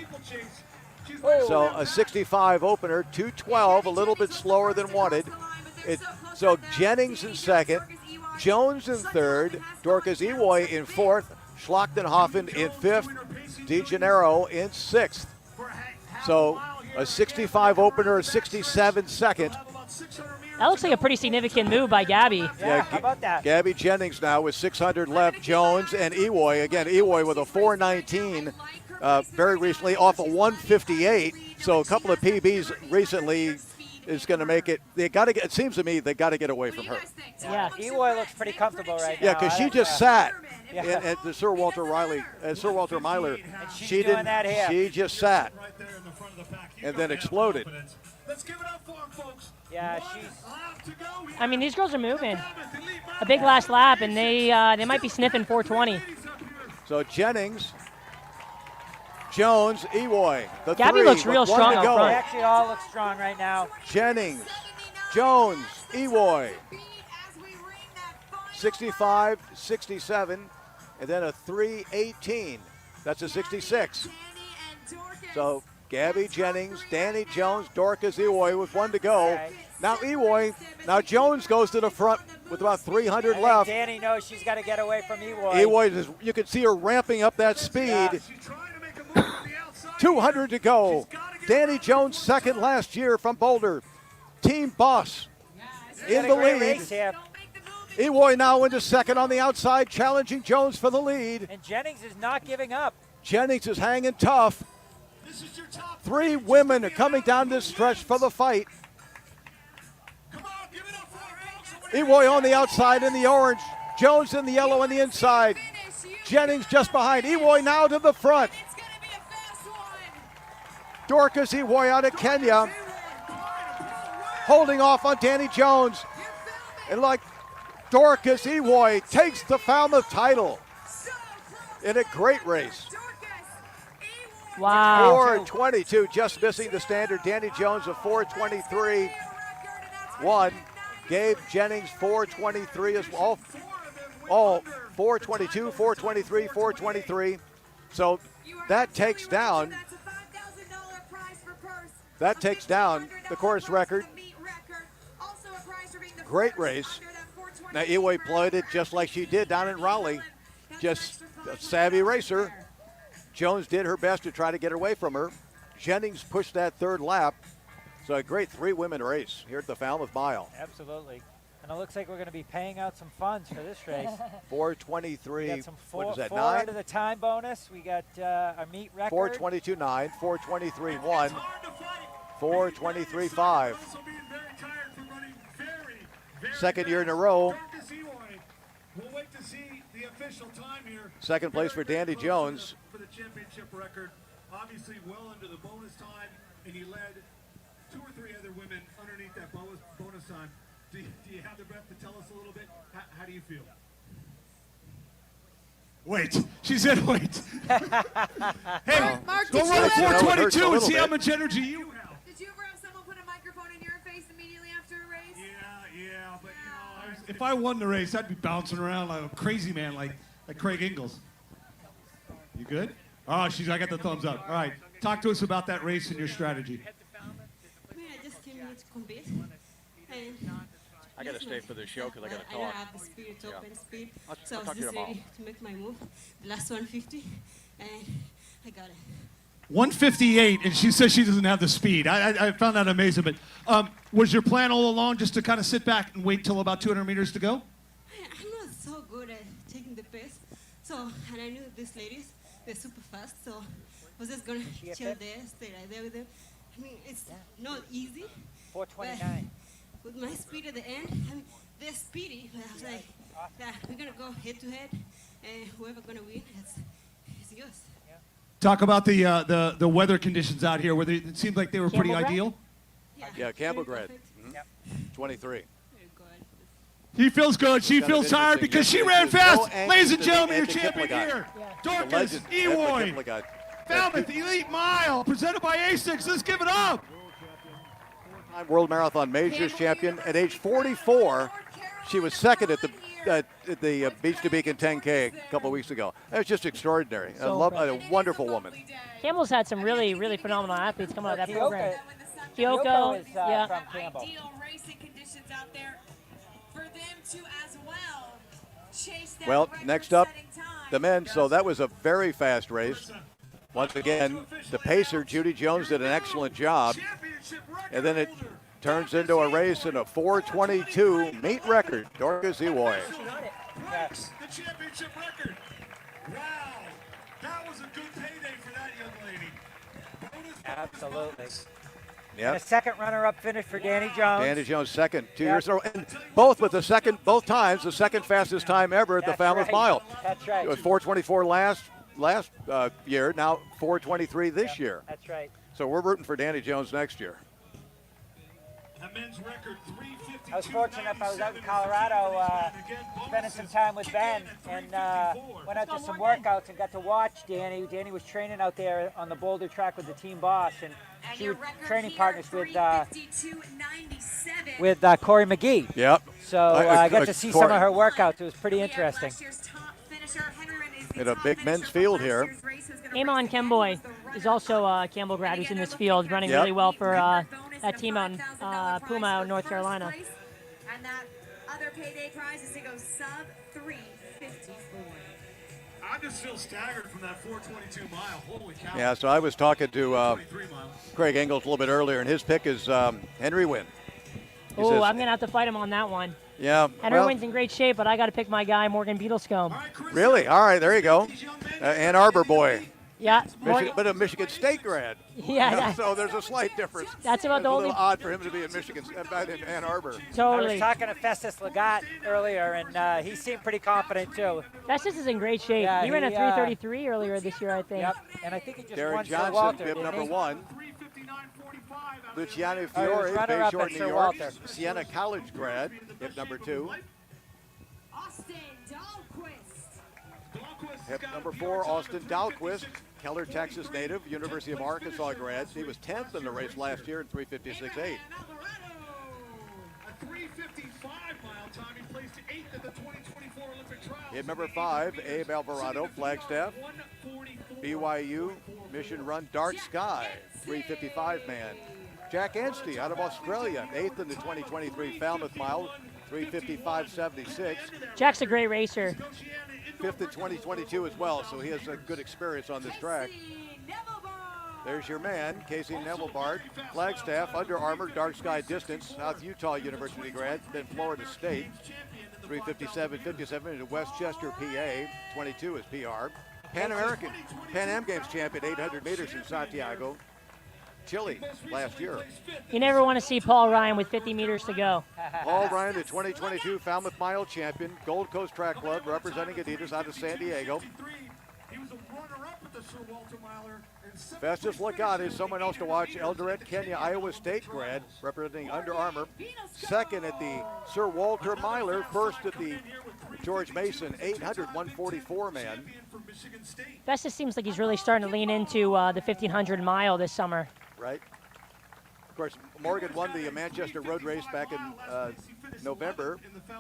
So a 65 opener, 2:12, a little bit slower than wanted. So Jennings in second, Jones in third, Dorcas Ewoy in fourth, Schlachtenhofen in fifth, DeGennaro in sixth. So a 65 opener, a 67 second. That looks like a pretty significant move by Gabby. Yeah, how about that? Gabby Jennings now with 600 left. Jones and Ewoy. Again, Ewoy with a 419 very recently off a 158. So a couple of PBs recently is going to make it. They got to get. It seems to me they got to get away from her. Yeah, Ewoy looks pretty comfortable right now. Yeah, because she just sat at the Sir Walter Myler. And She didn't. that here. She just sat and then exploded. Let's give it up for him, folks. Yeah, she's. I mean, these girls are moving. A big last lap, and they might be sniffing 420. So Jennings, Jones, Ewoy. The Gabby three looks with real one strong to up go. front. They actually all look strong right now. Jennings, Jones, Ewoy. 65, 67, and then a 318. That's a 66. So Gabby Jennings, Danny Jones, Dorcas Ewoy with one to go. Right. Now Jones goes to the front with about 300 I left. think Danny knows she's got to get away from Ewoy. Ewoy, you can see her ramping up that speed. 200 to go. Danny Jones second last year from Boulder. Team Boss in the lead. Ewoy now into second on the outside, challenging Jones for the lead. And Jennings is not giving up. Jennings is hanging tough. Three women are coming down this stretch for the fight. Ewoy on the outside in the orange. Jones in the yellow on the inside. Jennings just behind. Ewoy now to the front. Dorcas Ewoy out of Kenya. Holding off on Danny Jones. And like Dorcas Ewoy takes the Falmouth title in a great race. Wow. 4:22, just missing the standard. Danny Jones a 4:23.1. Gabe Jennings 4:23 as well. All 4:22, 4:23, 4:23. So that takes down that takes down the course record. Great race. Now, Eway played it just like she did down in Raleigh. Just a savvy racer. Jones did her best to try to get away from her. Jennings pushed that third lap. So a great three-women race here at the Falmouth Mile. Absolutely. And it looks like we're going to be paying out some funds for this race. 4:23. We got some What is that, four 9? under the time bonus. We got our meet record. 4:22.9, 4:23.1, 4:23.5. Second year in a row. We'll wait to see the official time here. Second place for Danny Jones. For the championship record, obviously well under the bonus time, and he led 2 or 3 other women underneath that bonus time. Do you have the breath to tell us a little bit? How do you feel? Wait. She said wait. Hey, Mark, go did run a you ever- 422 and see how bit. much energy you have. Did you ever have someone put a microphone in your face immediately after a race? Yeah, but you know, If I won the race, I'd be bouncing around like a crazy man like Craig Ingalls. You good? Oh, I got the thumbs up. All right. Talk to us about that race and your strategy. I just came here to compete. And I got to stay for the show because I got to I don't talk. have the speed, top end speed. So I I'll was talk to you just tomorrow. ready to make my move. The last 150, and I got it. 158, and she says she doesn't have the speed. I found that amazing. But was your plan all along just to kind of sit back and wait till about 200 meters to go? I'm not so good at taking the pace. So, and I knew these ladies, they're super fast. So I was just going to chill there, stay right there with them. I mean, it's not easy. 4:29. With my speed at the end, I mean, they're speedy. But I was like, yeah, we're going to go head to head, and whoever's going to win, it's yours. Talk about the weather conditions out here. It seemed like they were pretty Campbell ideal. Yeah, Campbell grad. 23. He feels good. She Kind of feels tired interesting. because she There's ran no fast. angst Ladies and to the gentlemen, your Anthony champion Kiplagat. here, The Dorcas legend, Anthony Ewoy. Kiplagat. Falmouth Elite Mile, presented by ASICS. Let's give it up. World Marathon Majors champion at age 44. She was second at the Beach to Beacon 10K a couple of weeks ago. That was just extraordinary. I love a wonderful woman. Campbell's had some really, really phenomenal athletes come out of that Kyoko- program. Kyoko Kyoko, is yeah. from Campbell. Ideal racing conditions out there for them to as well chase that Well, next up, record-setting time. the men. So that was a very fast race. Once again, the pacer, Judy Jones, did an excellent job. And then it turns into a race in a 4:22 meet record. Dorcas Ewoy. Yes. the championship record. Wow, that was a good payday for that young lady. Absolutely. And Yep. a second runner-up finish for Danny Jones. Danny Jones second, 2 Yep. years in a row. And both times the second fastest time ever at the That's Falmouth right. Mile. That's right. It was 4:24 last year, now 4:23 this year. That's right. So we're rooting for Danny Jones next year. A men's record 352. I was fortunate enough, I was out in Colorado spending some time with Ben and went out to some workouts and got to watch Danny. Danny was training out there on the Boulder track with the team boss, and she was training partners with Corey McGee. Yep. So I got to see some of her workouts. It was pretty interesting. In a big men's field here. Amon Kemboy is also a Campbell grad who's in this field, running Yep. really well for that team out in Puma, out in North Carolina. And that other payday prize is to go sub 354. I just feel staggered from that 422 mile. Holy cow. Yeah, so I was talking to 23 mile. Craig Ingalls a little bit earlier, and his pick is Henry Wynn. He Oh, says- I'm going to have to fight him on that one. Yeah. Henry well, Wynn's in great shape, but I got to pick my guy, Morgan Beetlescombe. really? All right, there you go. Ann Arbor boy. Yeah, Michigan, but a Michigan State grad. Yeah, that- So there's a slight difference. That's about It's the a only- little odd for him to be in in Ann Arbor. I Totally. was talking to Festus Lagat earlier, and he seemed pretty confident too. Festus is in great shape. Yeah, he ran a he, 3:33 earlier this year, I think. Yep, and I think he just Derek won Sir Johnson, Walter. bib didn't number he? 1. Luciano Oh, he was Fiore, runner-up Bayshore, at New Sir York. Walter. Siena College grad, hip number 2. Austin Dahlquist. Hip number 4, Austin Dahlquist, Keller, Texas native, University of Arkansas grad. He was 10th in the race last year in 3:56.8. A 355 mile time. He placed 8th at the 2024 Olympic trials. Hip number 5, Abe Alvarado, Flagstaff, BYU, Mission Run, Dark Sky, 3:55 man. Jack Anstey out of Australia, 8th in the 2023 Falmouth Mile, 3:55.76. Jack's a great racer. 5th in 2022 as well, so he has a good experience on this track. There's your man, Casey Nevillebard, Flagstaff, Under Armour, Dark Sky Distance, South Utah University grad, then Florida State, 3:57.57 in Westchester, PA, 22 is PR. Pan Am Games champion, 800 meters in Santiago, Chile last year. You never want to see Paul Ryan with 50 meters to go. Paul Ryan, the 2022 Falmouth Mile champion, Gold Coast Track Club, representing Adidas out of San Diego. Festus Lagati, someone else to watch, Eldoret, Kenya, Iowa State grad, representing Under Armour. Second at the Sir Walter Miler, first at the George Mason 800 144 man. Festus seems like he's really starting to lean into the 1500 mile this summer. Right. Of course, Morgan won the Manchester Road Race back in November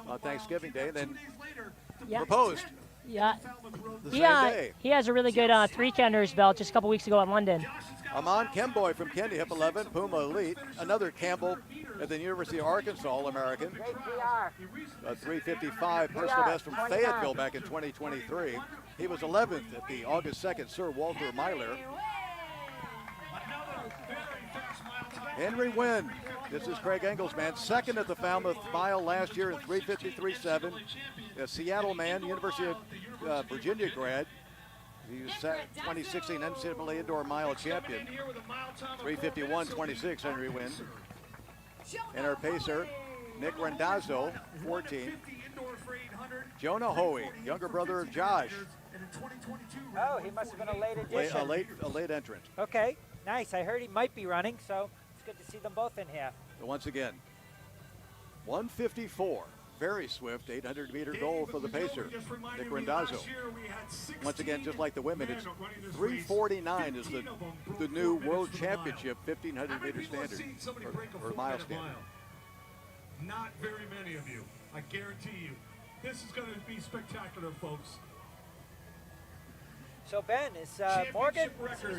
on Thanksgiving Day, and then proposed. Yeah. The same day. He has a really good 3K under his belt just a couple weeks ago in London. Amon Kemboy from Kenya, hip 11, Puma Elite. Another Campbell at the University of Arkansas, All-American. 3:55 personal best from Fayetteville back in 2023. He was 11th at the August 2nd Sir Walter Miler. Henry Wynn, this is Craig Engels' man, second at the Falmouth Mile last year in 3:53.7. A Seattle man, University of Virginia grad. He was 2016 NCAA Indoor Mile champion. 3:51.26, Henry Wynn. And our pacer, Nick Rendazzo, 14. Jonah Hoey, younger brother of Josh. Oh, he must have been a late addition. A late entrant. Okay, nice. I heard he might be running, so it's good to see them both in here. So once again, 154. Very swift 800-meter goal for the pacer, Nick Rendazzo. Once again, just like the women, it's 3:49 is the new world championship 1,500-meter standard, or mile standard. Not very many of you, I guarantee you. This is going to be spectacular, folks. So Ben, is Morgan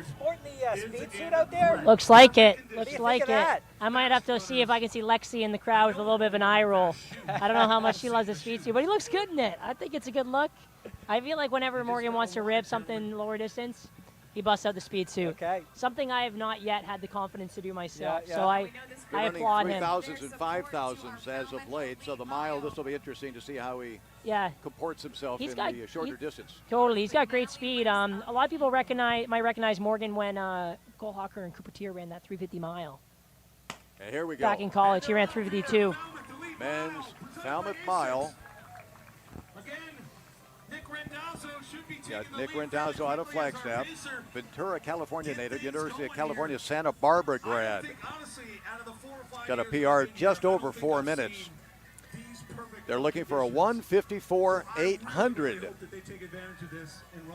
sporting the speed suit out there? Looks like it. Looks think like of it. that? I might have to see if I can see Lexi in the crowd with a little bit of an eye roll. I don't know how much she loves the speed suit, but he looks good in it. I think it's a good look. I feel like whenever Morgan wants to rib something lower distance, he busts out the speed suit. Okay. Something I have not yet had the confidence to do myself. Yeah, yeah. So I applaud him. 3,000s and 5,000s as of late. So the mile, this will be interesting to see how he comports himself in the shorter distance. Totally. He's got great speed. A lot of people might recognize Morgan when Cole Hawker and Cooper Tier ran that 350 mile. And here we go. Back in college, he ran 352. Men's Falmouth Mile. Nick Rendazzo out of Flagstaff, Ventura, California native, University of California, Santa Barbara grad. Got a PR just over 4 minutes. They're looking for a 1:54.800.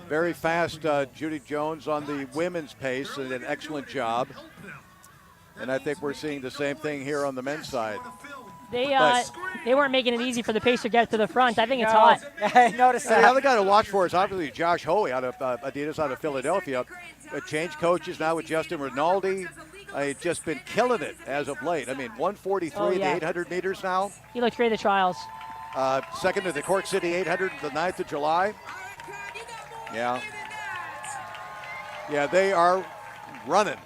Very fast Judy Jones on the women's pace, and an excellent job. And I think we're seeing the same thing here on the men's side. They weren't making it easy for the pace to get to the front. I think it's hot. I noticed that. The other guy to watch for is obviously Josh Hoey out of Adidas out of Philadelphia. Changed coaches now with Justin Rinaldi. He's just been killing it as of late. I mean, 1:43 the 800 meters now. He looked great at the trials. Second at the Cork City 800 the 9th of July. Yeah. Yeah, they are running.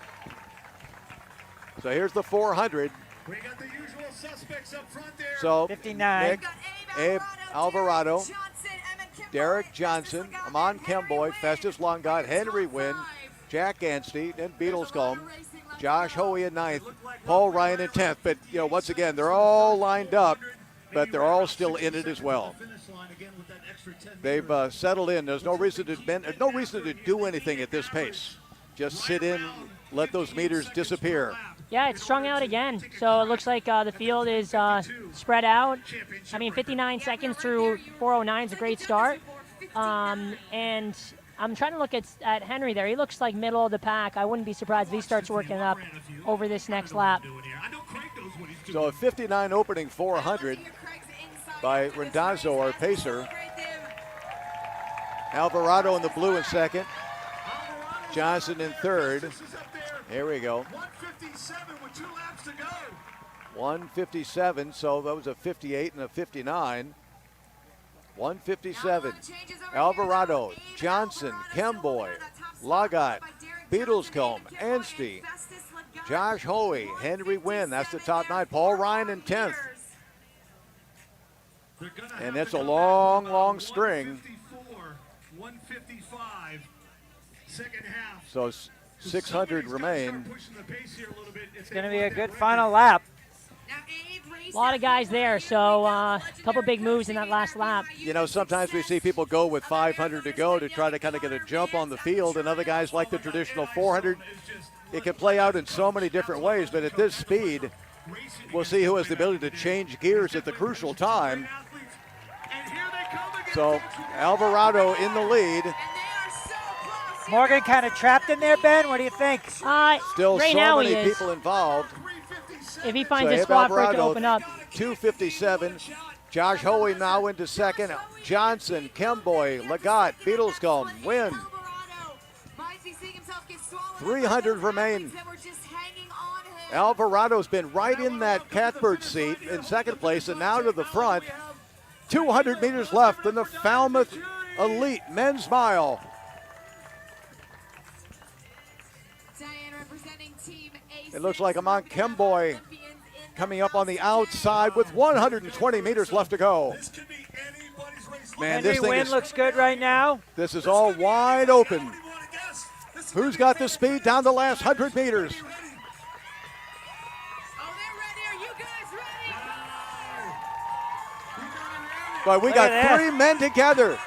So here's the 400. We got the usual suspects up front there. So 59. Nick, Abe Alvarado, Derek Johnson, Amon Kemboy, Festus Longot, Henry Wynn, Jack Anstey, and Beatlescombe, Josh Hoey in 9th, Paul Ryan in 10th. But once again, they're all lined up, but they're all still in it as well. They've settled in. There's no reason to do anything at this pace. Just sit in, let those meters disappear. Yeah, it's strung out again. So it looks like the field is spread out. I mean, 59 seconds through 4:09 is a great start. And I'm trying to look at Henry there. He looks like middle of the pack. I wouldn't be surprised if he starts working up over this next lap. So a 59 opening 400 by Rendazzo, our pacer. Alvarado in the blue in second. Johnson in third. Here we go. 157 with 2 laps to go. 157, so that was a 58 and a 59. 157. Alvarado, Johnson, Kemboy, Lagat, Beatlescombe, Anstey, Josh Hoey, Henry Wynn. That's the top 9. Paul Ryan in 10th. And it's a long, long string. 155, second half. So 600 remain. It's going to be a good final lap. A lot of guys there, so a couple big moves in that last lap. You know, sometimes we see people go with 500 to go to try to kind of get a jump on the field, and other guys like the traditional 400. It can play out in so many different ways, but at this speed, we'll see who has the ability to change gears at the crucial time. So Alvarado in the lead. Morgan kind of trapped in there, Ben. What do you think? Still right so now many he is. people involved. If he finds So a spot for it to Alvarado, open up. 257. Josh Hoey now into second. Johnson, Kemboy, Lagat, Beatlescombe, Wynn. 300 remain. Alvarado's been right in that catbird seat in second place and now to the front. 200 meters left in the Falmouth Elite Men's Mile. It looks like Amon Kemboy coming up on the outside with 120 meters left to go. Man, this Henry thing Wynn looks good right now. This is all wide open. Who's got the speed down the last 100 meters? But we got 3 men together.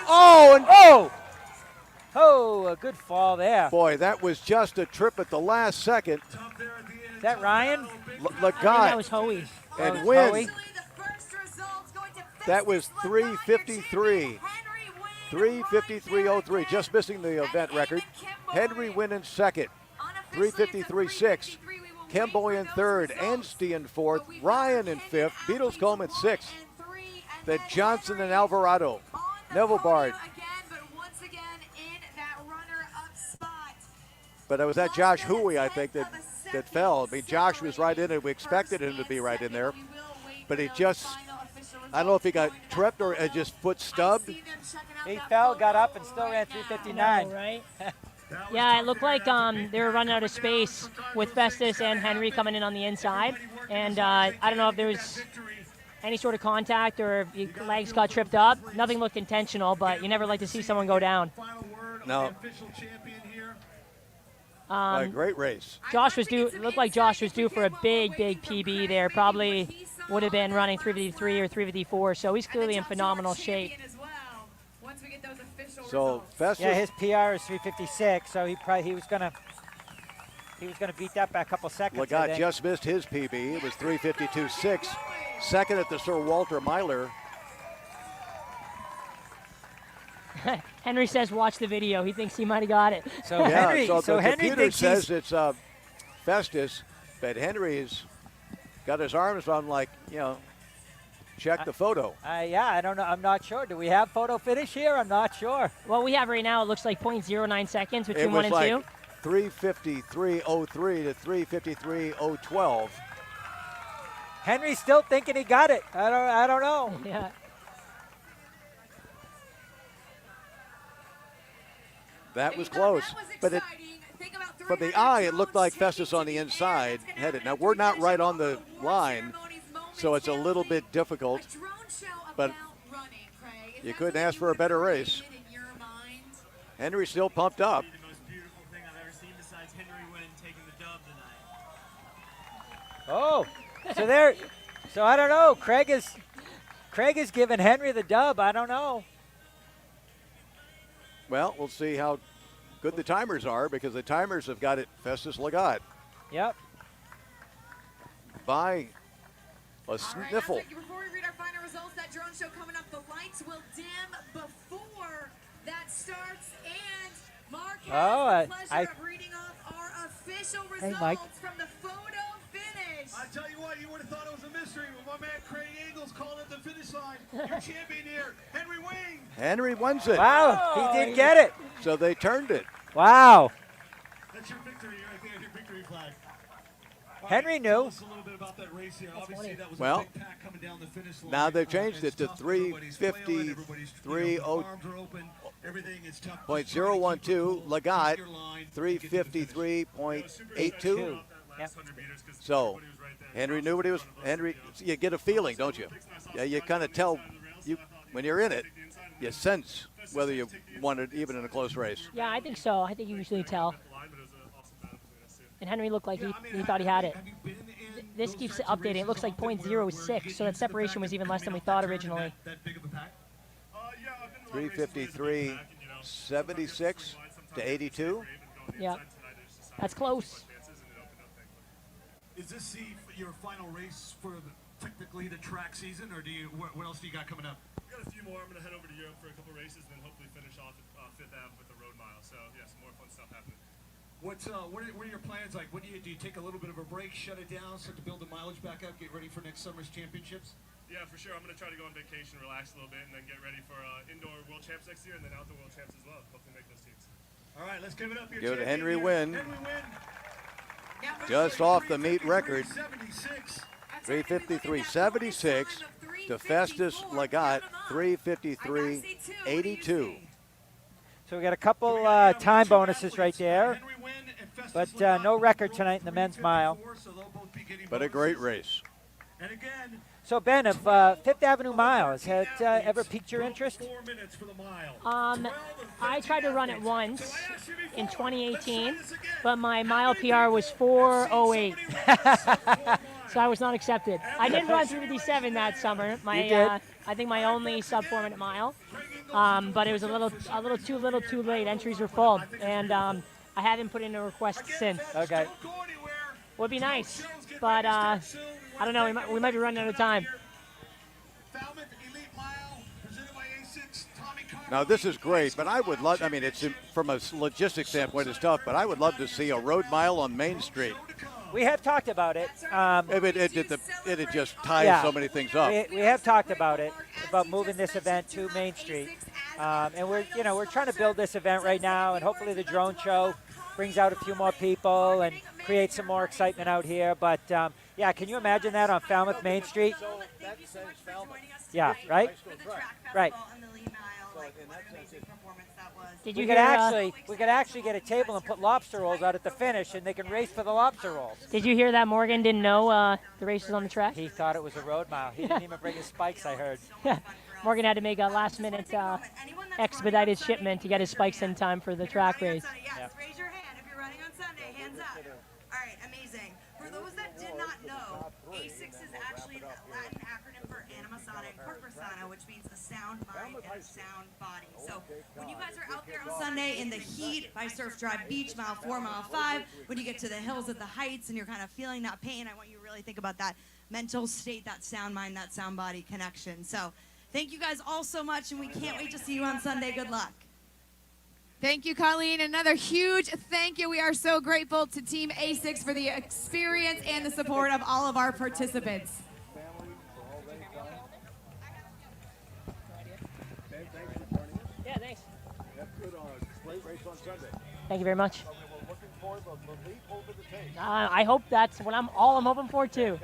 Oh, a good fall there. Boy, that was just a trip at the last second. Is that Ryan? Lagat. That was Hoey. And was Wynn. Hoey. That was 3:53. 3:53.03, just missing the event record. Henry Wynn in second. 3:53.6. Kemboy in third. Anstey in fourth. Ryan in fifth. Beatlescombe in sixth. Then Johnson and Alvarado. Neville Bard. But it was that Josh Hoey, I think, that fell. I mean, Josh was right in it. We expected him to be right in there. But he just, I don't know if he got tripped or just foot stubbed. He fell, got up, and still ran 3:59. Right? Yeah, it looked like they were running out of space with Festus and Henry coming in on the inside. And I don't know if there was any sort of contact or if your legs got tripped up. Nothing looked intentional, but you never like to see someone go down. No. A great race. Josh was due. It looked like Josh was due for a big PB there. Probably would have been running 3:53 or 3:54. So he's clearly in phenomenal shape. So Festus. Yeah, his PR is 3:56. So he was gonna beat that by a couple seconds. Lagat just missed his PB. It was 3:52.6. Second at the Sir Walter Myler. Henry says, "Watch the video." He thinks he might have got it. So Henry, so the Henry computer says it's Festus, but Henry's got his arms on, like, check the photo. Yeah, I don't know. I'm not sure. Do we have photo finish here? I'm not sure. What we have right now, it looks like 0.09 seconds between it 1 was and 2. 3:53.03 to 3:53.012. Henry's still thinking he got it. I don't know. Yeah. That was close, but from the eye, it looked like Festus on the inside headed. Now, we're not right on the line, so it's a little bit difficult, but you couldn't ask for a better race. Henry's still pumped up. The most beautiful thing I've ever seen besides Henry Wynn taking the dub tonight. So I don't know. Craig is giving Henry the dub. I don't know. Well, we'll see how good the timers are, because the timers have got it Festus Lagat. Yep. By a sniffle. Before we read our final results, that drone show coming up, the lights will dim before that starts. And Mark has the pleasure of reading off our official results from the photo finish. I tell you what, you would have thought it was a mystery, but my man Craig Engels called at the finish line. Your champion here, Henry Wynn. Henry wins it. Wow, he did get it. So they turned it. Wow. That's your victory right there. flag. Henry Tell knew. us a little bit about that race here. Obviously, that was a Well, big pack coming down the finish line. now they've changed it It's to tough. Everybody's flailing, everybody's, you know, the 353.0. arms are open. Everything is tough. Point Just try to keep it 012, cool, Lagat, keep your line, and get to the finish. 353.82. So Henry knew what he was. Henry, you get a feeling, don't you? Yeah, you kind of tell. You when you're in it, you sense whether you won it, even in a close race. Yeah, I think so. I think you usually tell. And Henry looked like he thought he had it. This keeps updating. It looks like .06, so that separation was even less than we thought originally. 353.76 to 82. Yeah, that's close. Is this your final race for technically the track season, or do you? What else do you got coming up? Got a few more. I'm going to head over to Europe for a couple races, and then hopefully finish off at Fifth Ave with the road mile. So yeah, some more fun stuff happening. What are your plans like? What do you take a little bit of a break, shut it down, start to build the mileage back up, get ready for next summer's championships? Yeah, for sure. I'm going to try to go on vacation, relax a little bit, and then get ready for indoor world champs next year, and then outdoor world champs as well. Hopefully make those teams. All right, let's give it up here. Give it to champion Henry here. Wynn. Henry Wynn. Just off the meet record. 76. 353.76 to Festus Lagat, 353.82. So we got a couple time bonuses right there, but no record tonight in the men's mile. But a great race. And again, So Ben, if Fifth Avenue Mile, has it ever piqued your interest? 4 minutes for the mile. I tried to run it once in 2018, but my mile PR was 4:08, so I was not accepted. I did run 357 that summer. I think my only sub 4 minute mile, but it was a little too late. Entries were full, and I haven't put in a request since. Okay. Would be nice, but I don't know. We might be running out of time. Now this is great, but I would love. I mean, it's from a logistics standpoint, it's tough, but I would love to see a road mile on Main Street. We have talked about it. It just ties so many things up. We have talked about it, about moving this event to Main Street, and we're trying to build this event right now, and hopefully the drone show brings out a few more people and creates some more excitement out here. But yeah, can you imagine that on Falmouth Main Street? Yeah, right. Right. Did you we could actually get a table and put lobster rolls out at the finish, and they can race for the lobster rolls. Did you hear that Morgan didn't know the race was on the track? He thought it was a road mile. He didn't even bring his spikes, I heard. Morgan had to make a last-minute expedited shipment to get his spikes in time for the track race. Yes, raise your hand if you're running on Sunday. Hands up. All right, amazing. For those that did not know, A6 is actually the Latin acronym for Anima Sana and Corpora Sana, which means a sound mind and a sound body. So when you guys are out there on Sunday in the heat by Surf Drive Beach, mile 4, mile 5, when you get to the hills at the heights and you're kind of feeling that pain, I want you to really think about that mental state, that sound mind, that sound body connection. So thank you guys all so much, and we can't wait to see you on Sunday. Good luck. Thank you, Colleen. Another huge thank you. We are so grateful to Team A6 for the experience and the support of all of our participants. Yeah, thanks. Great race on Sunday. Thank you very much. We're looking for the leap over the tape. I hope that's what I'm hoping for too.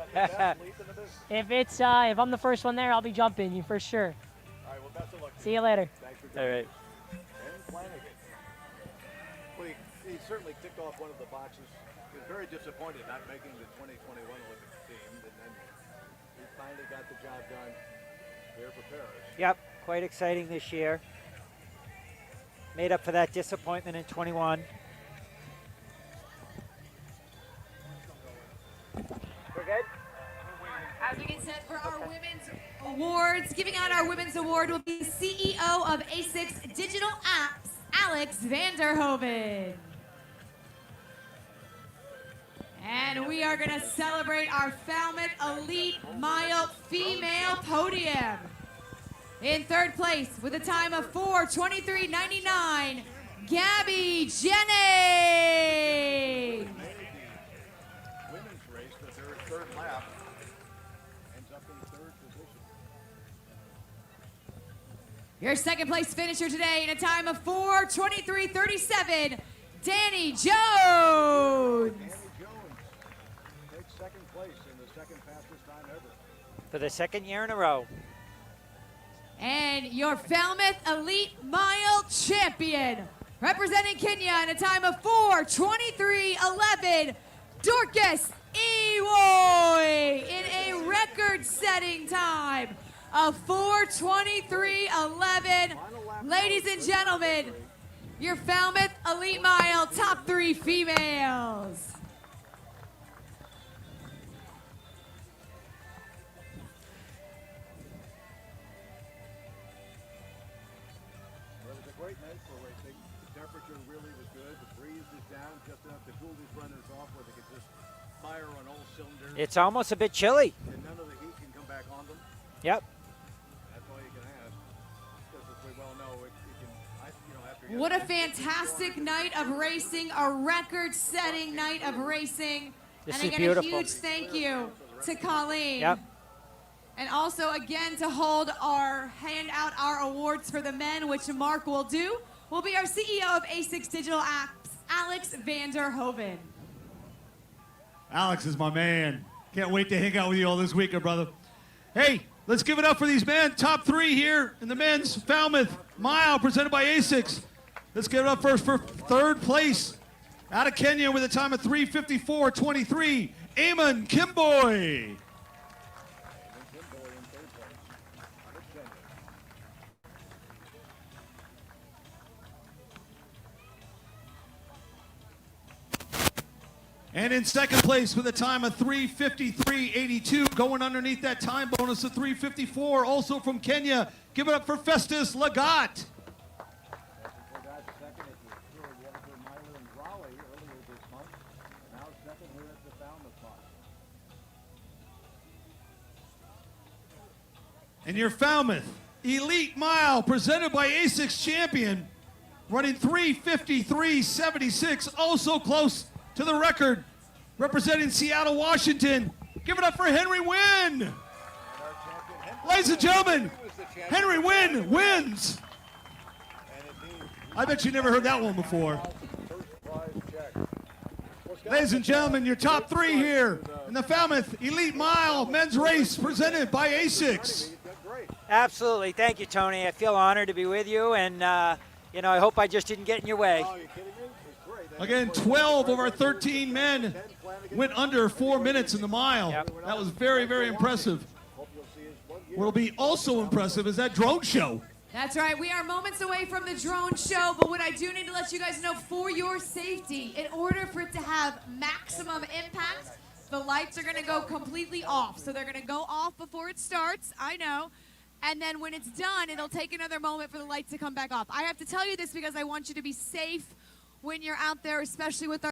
If I'm the first one there, I'll be jumping you for sure. All right, well, best of luck. See you later. Thanks for All right. Ben Flanagan. Well, he certainly ticked off one of the boxes. He was very disappointed not making the 2021 Olympic team, and then he finally got the job done here for Paris. Yep, quite exciting this year. Made up for that disappointment in 21. We're good? As we get set for our women's awards, giving out our women's award will be CEO of A6 Digital Apps, Alex Vanderhoven. And we are going to celebrate our Falmouth Elite Mile Female Podium. In third place with a time of 4:23.99, Gabby Jennings. Women's race, but their third lap ends up in third position. Your second place finisher today in a time of 4:23.37, Danny Jones. For the second year in a row. And your Falmouth Elite Mile champion, representing Kenya in a time of 4:23:11, Dorcas Ewoy in a record-setting time of 4:23:11. Ladies and gentlemen, your Falmouth Elite Mile top 3 females. Well, it was a great night for racing. The temperature really was good. The breeze is down just enough to cool these runners off where they can just fire on all cylinders. It's almost a bit chilly. And none of the heat can come back on them. Yep. That's all you can have. Because as we well know, it can, after What a fantastic night of racing, a record-setting night of racing. This and is again, beautiful. a huge thank you to Colleen. Yep. And also, again, to hand out our awards for the men, which Mark will do, will be our CEO of A6 Digital Apps, Alex Vanderhoven. Alex is my man. Can't wait to hang out with you all this weekend, brother. Hey, let's give it up for these men. Top 3 here in the men's Falmouth Mile presented by ASICS. Let's give it up first for third place out of Kenya with a time of 3:54:23, Eamon Kimboy. And in second place with a time of 3:53:82, going underneath that time bonus of 3:54, also from Kenya. Give it up for Festus Lagat. And your Falmouth Elite Mile presented by ASICS champion, running 3:53:76, also close to the record, representing Seattle, Washington. Give it up for Henry Wynn. Ladies and gentlemen, Henry Wynn wins. I bet you never heard that one before. Ladies and gentlemen, your top 3 here in the Falmouth Elite Mile men's race presented by ASICS. Absolutely. Thank you, Tony. I feel honored to be with you, and I hope I just didn't get in your way. Again, 12 of our 13 men went under 4 minutes in the mile. That was very, very impressive. What'll be also impressive is that drone show. That's right. We are moments away from the drone show, but what I do need to let you guys know, for your safety, in order for it to have maximum impact, the lights are going to go completely off. So they're going to go off before it starts, I know, and then when it's done, it'll take another moment for the lights to come back off. I have to tell you this because I want you to be safe when you're out there, especially with our